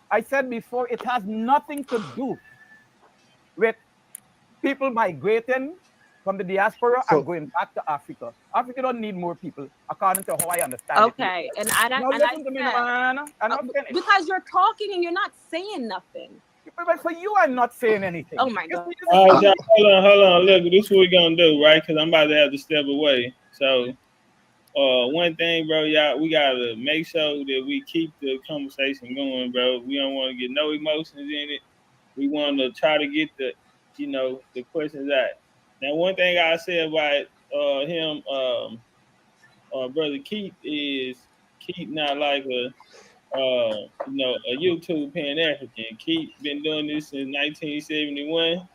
I said before, it has nothing to do with people migrating from the diaspora and going back to Africa. Africa don't need more people, according to how I understand it. Okay, because you're talking and you're not saying nothing. But for you, I'm not saying anything. Oh my God. All right, y'all, hold on. Look, this is what we're going to do, right? Because I'm about to have to step away. So one thing, bro, y'all, we gotta make sure that we keep the conversation going, bro. We don't want to get no emotions in it. We want to try to get the, the questions out. Now, one thing I say about him, brother Keith, is Keith not like a YouTube Pan African. Keith been doing this since 1971.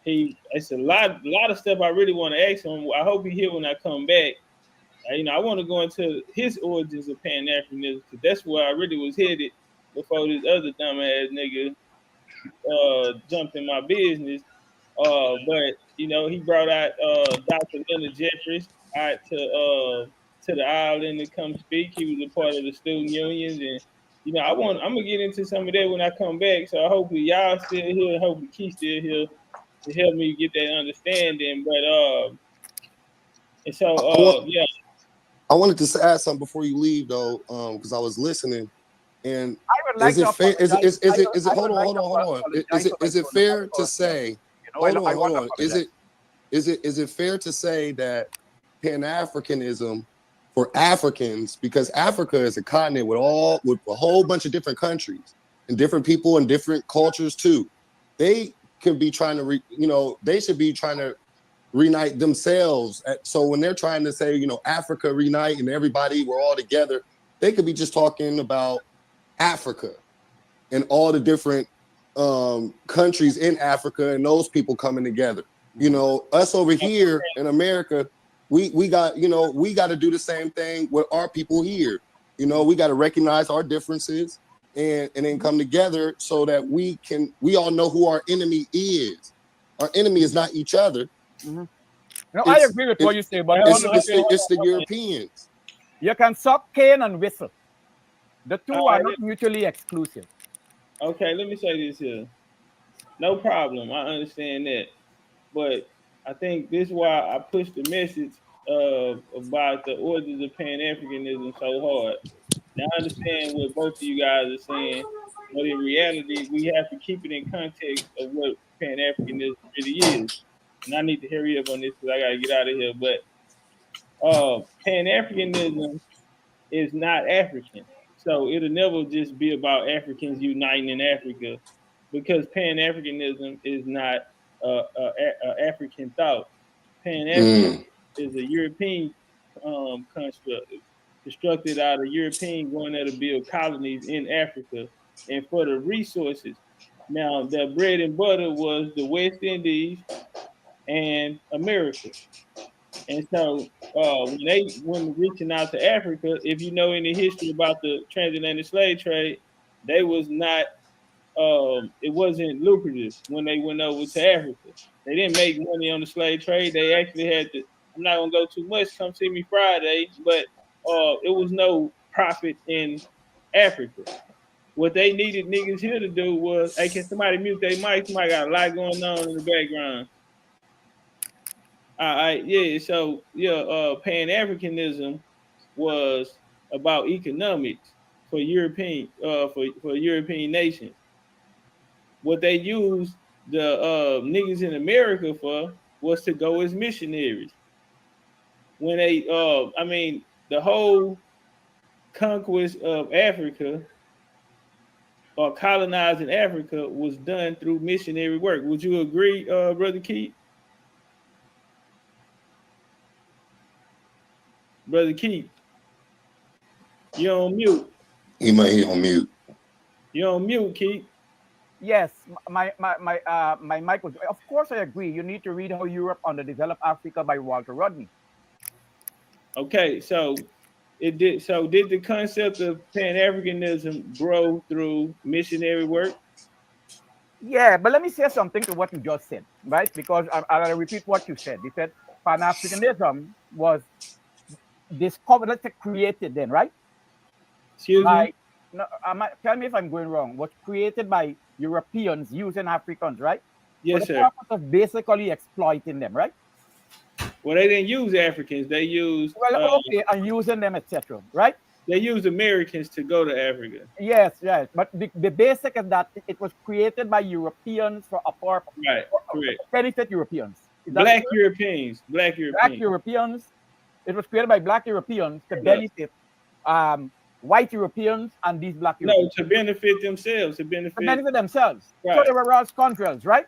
It's a lot of stuff I really want to ask him. I hope he here when I come back. I want to go into his origins of Pan Africanism because that's where I really was headed before this other dumbass nigga jumped in my business. But he brought out Dr. Leonard Jeffries out to the island to come speak. He was a part of the student unions, and I'm gonna get into some of that when I come back. So hopefully y'all still here, and hopefully Keith still here to help me get that understanding. But and so yeah. I wanted to ask something before you leave though, because I was listening. And is it fair? Is it? Hold on. Is it fair to say? Hold on. Is it fair to say that Pan-Africanism for Africans, because Africa is a continent with a whole bunch of different countries and different people and different cultures too. They could be trying to, they should be trying to reunite themselves. So when they're trying to say, Africa reunite and everybody, we're all together, they could be just talking about Africa and all the different countries in Africa and those people coming together. Us over here in America, we got to do the same thing with our people here. We got to recognize our differences and then come together so that we all know who our enemy is. Our enemy is not each other. Mm-hmm. No, I agree with what you say, but it's the Europeans. You can suck cane and whistle. The two are not mutually exclusive. Okay, let me say this here. No problem. I understand that. But I think this is why I push the message about the origins of Pan-Africanism so hard. Now, I understand what both of you guys are saying, but in reality, we have to keep it in context of what Pan-Africanism really is. And I need to hurry up on this because I got to get out of here. But Pan-Africanism is not African. So it'll never just be about Africans uniting in Africa, because Pan-Africanism is not African thought. Pan-Africanism is a European construct, constructed out of European going there to build colonies in Africa and for the resources. Now, the bread and butter was the West Indies and America. And so when reaching out to Africa, if you know any history about the transatlantic slave trade, they was not, it wasn't lucrative when they went over to Africa. They didn't make money on the slave trade. They actually had to, I'm not gonna go too much, come see me Friday, but it was no profit in Africa. What they needed niggas here to do was, hey, can somebody mute their mic? Somebody got a lot going on in the background. All right, yeah. So Pan-Africanism was about economics for European for European nations. What they used the niggas in America for was to go as missionaries. When they the whole conquest of Africa or colonizing Africa was done through missionary work. Would you agree, Brother Keith? Brother Keith, you're on mute. He might be on mute. You're on mute, Keith. Yes, my mic was. Of course, I agree. You need to read How Europe Underdeveloped Africa by Walter Rodney. Okay, so it did. So did the concept of Pan-Africanism grow through missionary work? Yeah, but let me say something to what you just said, right? Because I'll repeat what you said. You said Pan-Africanism was discovered, let's say created then, right? Excuse me? No, tell me if I'm going wrong. Was created by Europeans using Africans, right? Yes, sir. For the purpose of basically exploiting them, right? Well, they didn't use Africans. They used and using them, etc. Right? They used Americans to go to Africa. Yes. But the basic is that it was created by Europeans for a purpose. Right. Correct. Benefit Europeans. Black Europeans. Black Europeans It was created by black Europeans to benefit white Europeans and these black Europeans. No, to benefit themselves. To benefit themselves. Right. So they were all scoundrels, right?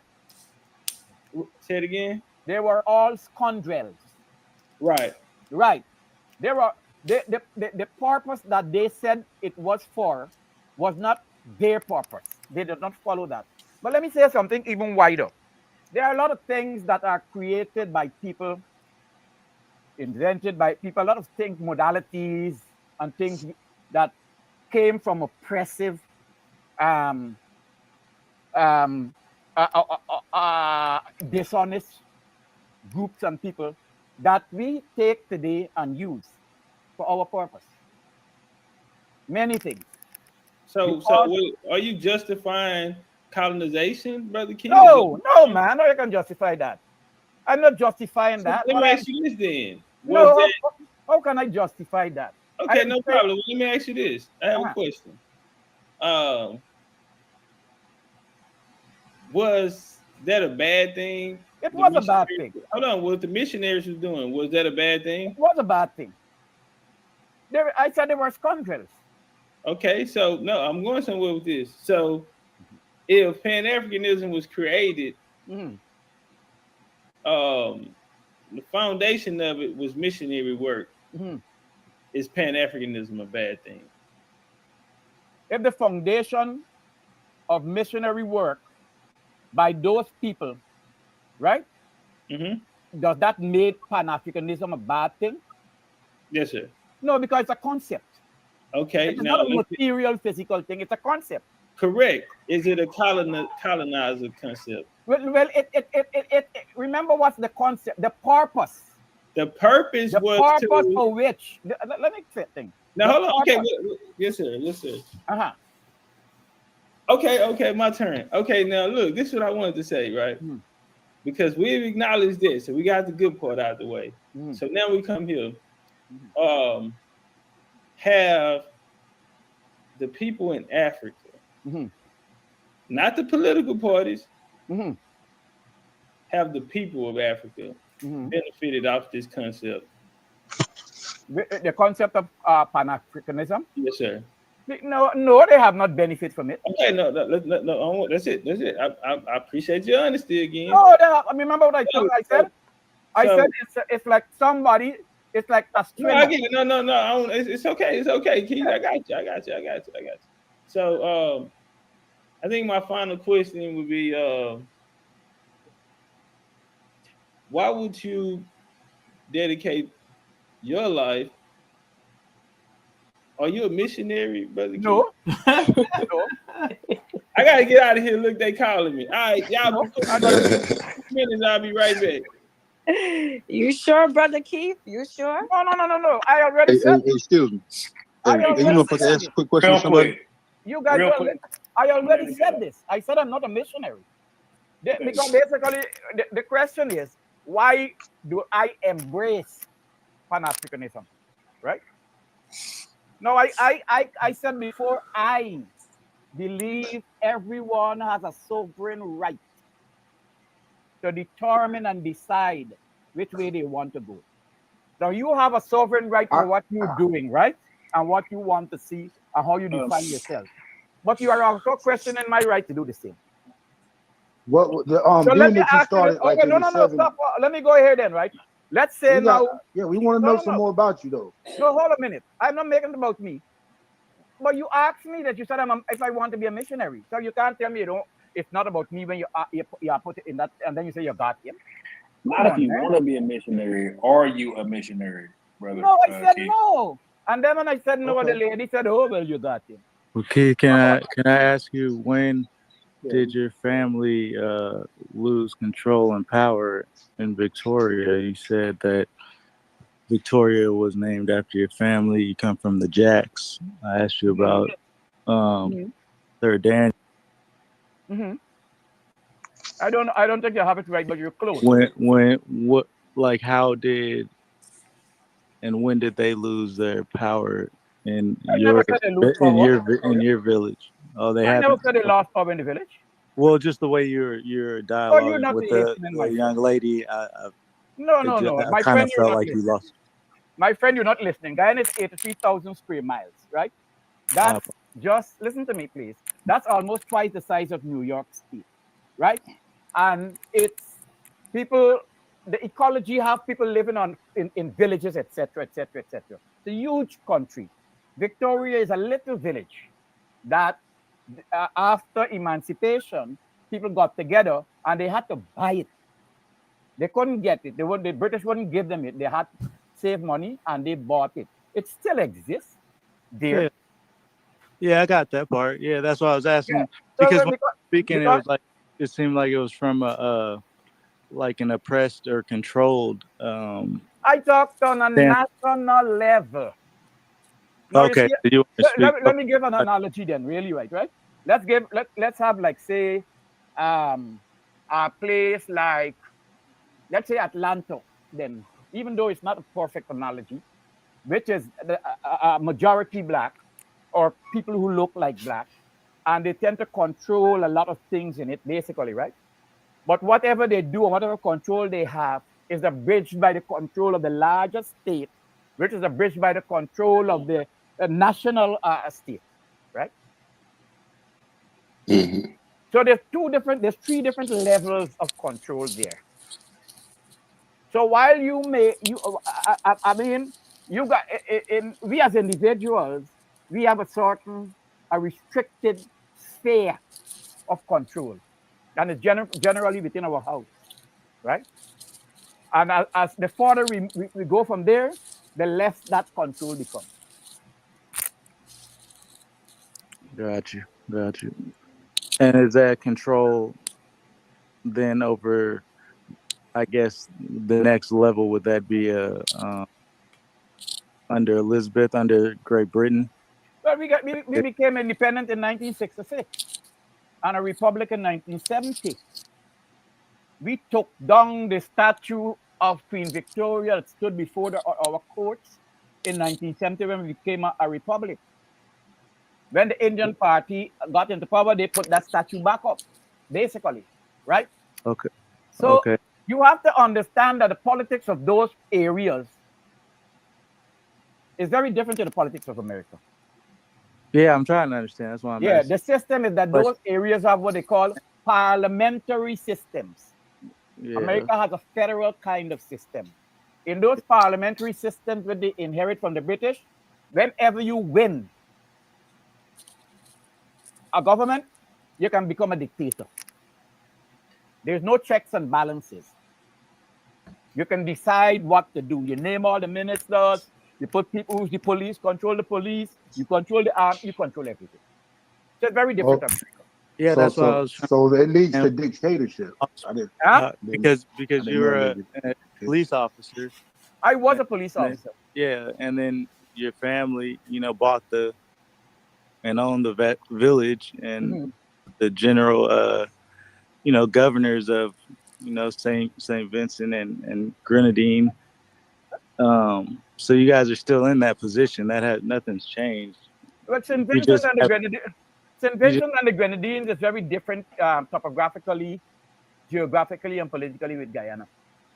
Say it again. They were all scoundrels. Right. Right. They were the purpose that they said it was for was not their purpose. They did not follow that. But let me say something even wider. There are a lot of things that are created by people, invented by people, a lot of things, modalities and things that came from oppressive dishonest groups and people that we take today and use for our purpose. Many things. So are you justifying colonization, Brother Keith? No, man. No, you can justify that. I'm not justifying that. Let me ask you this then. How can I justify that? Okay, no problem. Let me ask you this. I have a question. Was that a bad thing? It was a bad thing. Hold on. What the missionaries were doing, was that a bad thing? It was a bad thing. I said they were scoundrels. Okay, so no, I'm going somewhere with this. So if Pan-Africanism was created, the foundation of it was missionary work. Is Pan-Africanism a bad thing? If the foundation of missionary work by those people, right? Does that make Pan-Africanism a bad thing? Yes, sir. No, because it's a concept. Okay. It's not a material, physical thing. It's a concept. Correct. Is it a colonizer concept? Well, remember what's the concept? The purpose. The purpose was for which. Let me say things. Now, hold on. Okay. Yes, sir. Yes, sir. Okay, my turn. Okay, now look, this is what I wanted to say, right? Because we've acknowledged this, so we got the good part out of the way. So now we come here. Have the people in Africa, not the political parties, have the people of Africa benefited off this concept? The concept of Pan-Africanism? Yes, sir. No, they have not benefited from it. Okay, no, that's it. I appreciate your honesty again. No, remember what I said? I said it's like somebody. It's like a string. No, again, no. It's okay. It's okay, Keith. I got you. So, I think my final question would be, why would you dedicate your life? Are you a missionary, Brother Keith? No. No. I gotta get out of here. Look, they calling me. All right, y'all. Minutes. I'll be right back. You sure, Brother Keith? You sure? No. I already said. Excuse me. You know, if I can ask a quick question to somebody? You guys, I already said this. I said I'm not a missionary. Because basically, the question is, why do I embrace Pan-Africanism? Right? No, I said before, I believe everyone has a sovereign right to determine and decide which way they want to go. Now, you have a sovereign right for what you're doing, right? And what you want to see and how you define yourself. But you are also questioning my right to do the same. So let me ask you, stop. Let me go here then, right? Let's say we want to know some more about you, though. No, hold a minute. I'm not making it about me. But you asked me that you said if I want to be a missionary. So you can't tell me it's not about me when you put it in that, and then you say you got him. Not if you want to be a missionary. Are you a missionary, brother? No, I said no. And then when I said no, the lady said, "Oh, well, you got him." Okay, can I ask you, when did your family lose control and power in Victoria? You said that Victoria was named after your family. You come from the Jacks. I asked you about Sir Dan. I don't think you have it right, but you're close. How did and when did they lose their power in your village? Oh, they have. I never said they lost power in the village. Well, just the way your dialogue with the young lady, no. I kind of felt like you lost. My friend, you're not listening. Guyana is 83,000 square miles, right? That's just, listen to me, please. That's almost twice the size of New York State, right? And it's people, the ecology have people living in villages, etc., etc., etc. It's a huge country. Victoria is a little village that after emancipation, people got together and they had to buy it. They couldn't get it. The British wouldn't give them it. They had to save money and they bought it. It still exists there. Yeah, I got that part. Yeah, that's what I was asking. Yeah. Because when speaking, it was like it seemed like it was from like an oppressed or controlled. I talked on a national level. Now, okay. Let me give an analogy then. Really, right? Let's have like say, a place like, let's say Atlanta. Then, even though it's not a perfect analogy, which is a majority black or people who look like black, and they tend to control a lot of things in it, basically, right? But whatever they do and whatever control they have is abridged by the control of the larger state, which is abridged by the control of the national state, right? Mm-hmm. So there's three different levels of control there. So while you got we as individuals, we have a restricted sphere of control, and it's generally within our house, right? And as the further we go from there, the less that control becomes. Got you. And is that control then over, I guess, the next level? Would that be under Elizabeth, under Great Britain? Well, we became independent in 1966 and a republic in 1970. We took down the statue of Queen Victoria that stood before our courts in 1970 when we became a republic. When the Indian Party got into power, they put that statue back up, basically, right? Okay. So you have to understand that the politics of those areas is very different to the politics of America. Yeah, I'm trying to understand. That's why I'm asking. The system is that those areas have what they call parliamentary systems. Yeah. America has a federal kind of system. In those parliamentary systems that they inherit from the British, whenever you win a government, you can become a dictator. There's no checks and balances. You can decide what to do. You name all the ministers, you put people who's the police, control the police, you control the army, you control everything. So it's very different. Yeah, that's what I was trying. So it leads to dictatorship. Because you were a police officer. I was a police officer. Yeah, and then your family, bought and owned the village and the general, governors of, St. Vincent and Grenadine. So you guys are still in that position. Nothing's changed. But St. Vincent and the Grenadines is very different topographically, geographically, and politically with Guyana,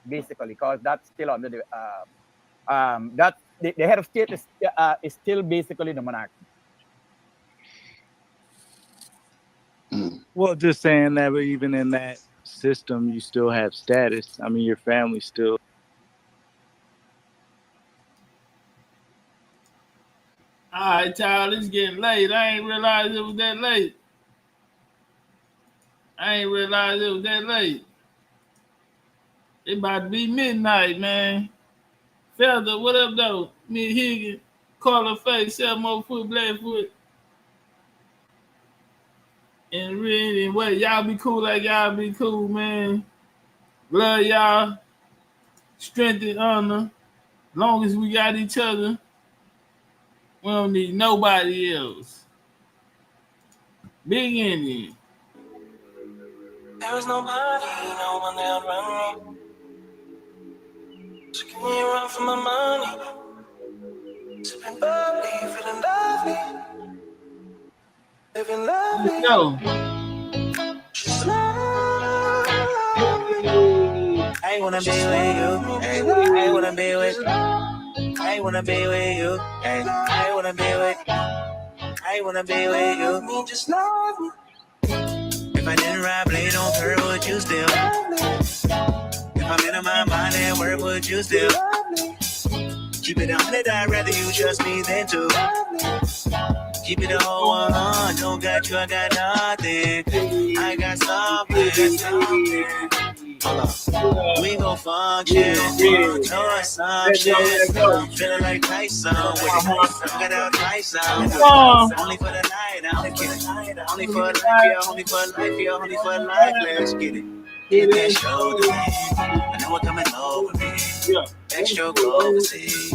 basically, because that's still under the the head of state is still basically the monarchy. Well, just saying that, but even in that system, you still have status. I mean, your family still. All right, child, it's getting late. I ain't realized it was that late. It about to be midnight, man. Feather, what up, though? Me, Higgins, Carla Face, 7 more foot, Blackfoot. And really, wait, y'all be cool like y'all be cool, man. Love y'all. Strength and honor. Long as we got each other, we don't need nobody else. Big Indian. There was nobody, no one that run me. So give me a run for my money. Sipping bubbly, feeling lovely. Living lovely. No. She's lovely. I wanna be with you. I wanna be with you. I I wanna be with you. Hey, I wanna be with you. I wanna be with you. Just love me. If I didn't ride blade on her, would you still? If I'm in my mind at work, would you still? Keep it 100, I'd rather you trust me than to. Keep it a whole 100, don't got you, I got nothing. I got something. Hold on. We gon' function, no assumption. Feeling like Tyson with it. Got out Tyson. Only for the night, I'm kidding. Only for life, yeah, only for life, yeah, only for life. Let's get it. Get that shoulder, man. I know what coming over me. Extra overseas.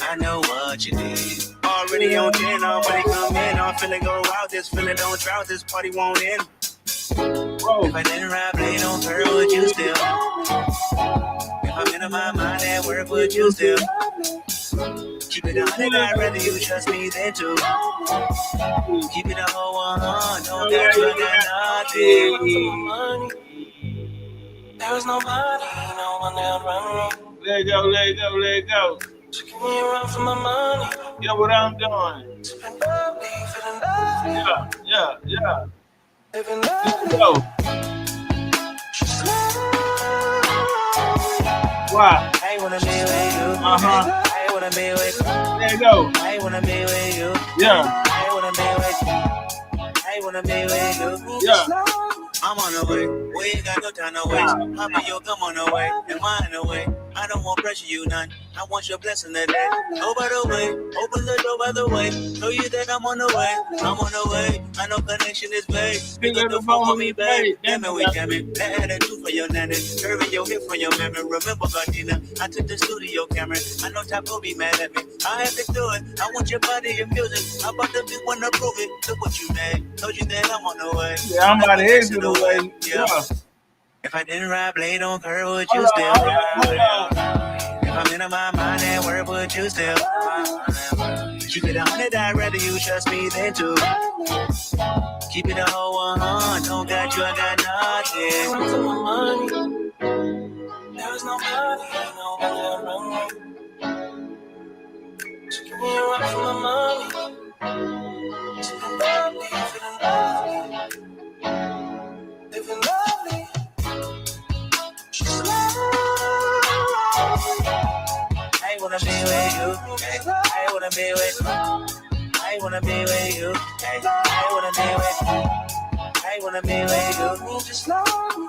I know what you need. Already on 10, already come in. I'm feeling go out. This feeling don't drought. This party won't end. If I didn't ride blade on her, would you still? If I'm in my mind at work, would you still? Keep it 100, I'd rather you trust me than to. Keep it a whole 100, don't got you, I got nothing. There was nobody, no one that run me. Let go, let go, let go. So give me a run for my money. Yeah, what I'm doing. Yeah. Let's go. Wow. I wanna be with you. I wanna be with you. There you go. I wanna be with you. Yeah. I wanna be with you. I wanna be with you. Yeah. I'm on the way. We ain't got no time to waste. Hop in your come on the way. And mine away. I don't want pressure you none. I want your blessing today. Oh, by the way, open the door by the way. Show you that I'm on the way. I'm on the way. I know connection is vague. Pick up the phone for me, babe. Damn it, we jamming. That attitude for your nanny. Curving your hip for your memory. Remember, Gardena, I took the studio camera. I know Top will be mad at me. I have to do it. I want your body and music. I'm about to be one to prove it. Look what you made. Told you that I'm on the way. Yeah, I'm about to exit the way. Yeah. If I didn't ride blade on her, would you still? If I'm in my mind at work, would you still? Keep it 100, I'd rather you trust me than to. Keep it a whole 100, don't got you, I got nothing. Run for my money. There was nobody, no one that run me. So give me a run for my money. Feeling lovely, feeling lovely. Living lovely. She's lovely. I wanna be with you. I wanna be with you. I wanna be with you. I wanna be with you. I wanna be with you. Just love me.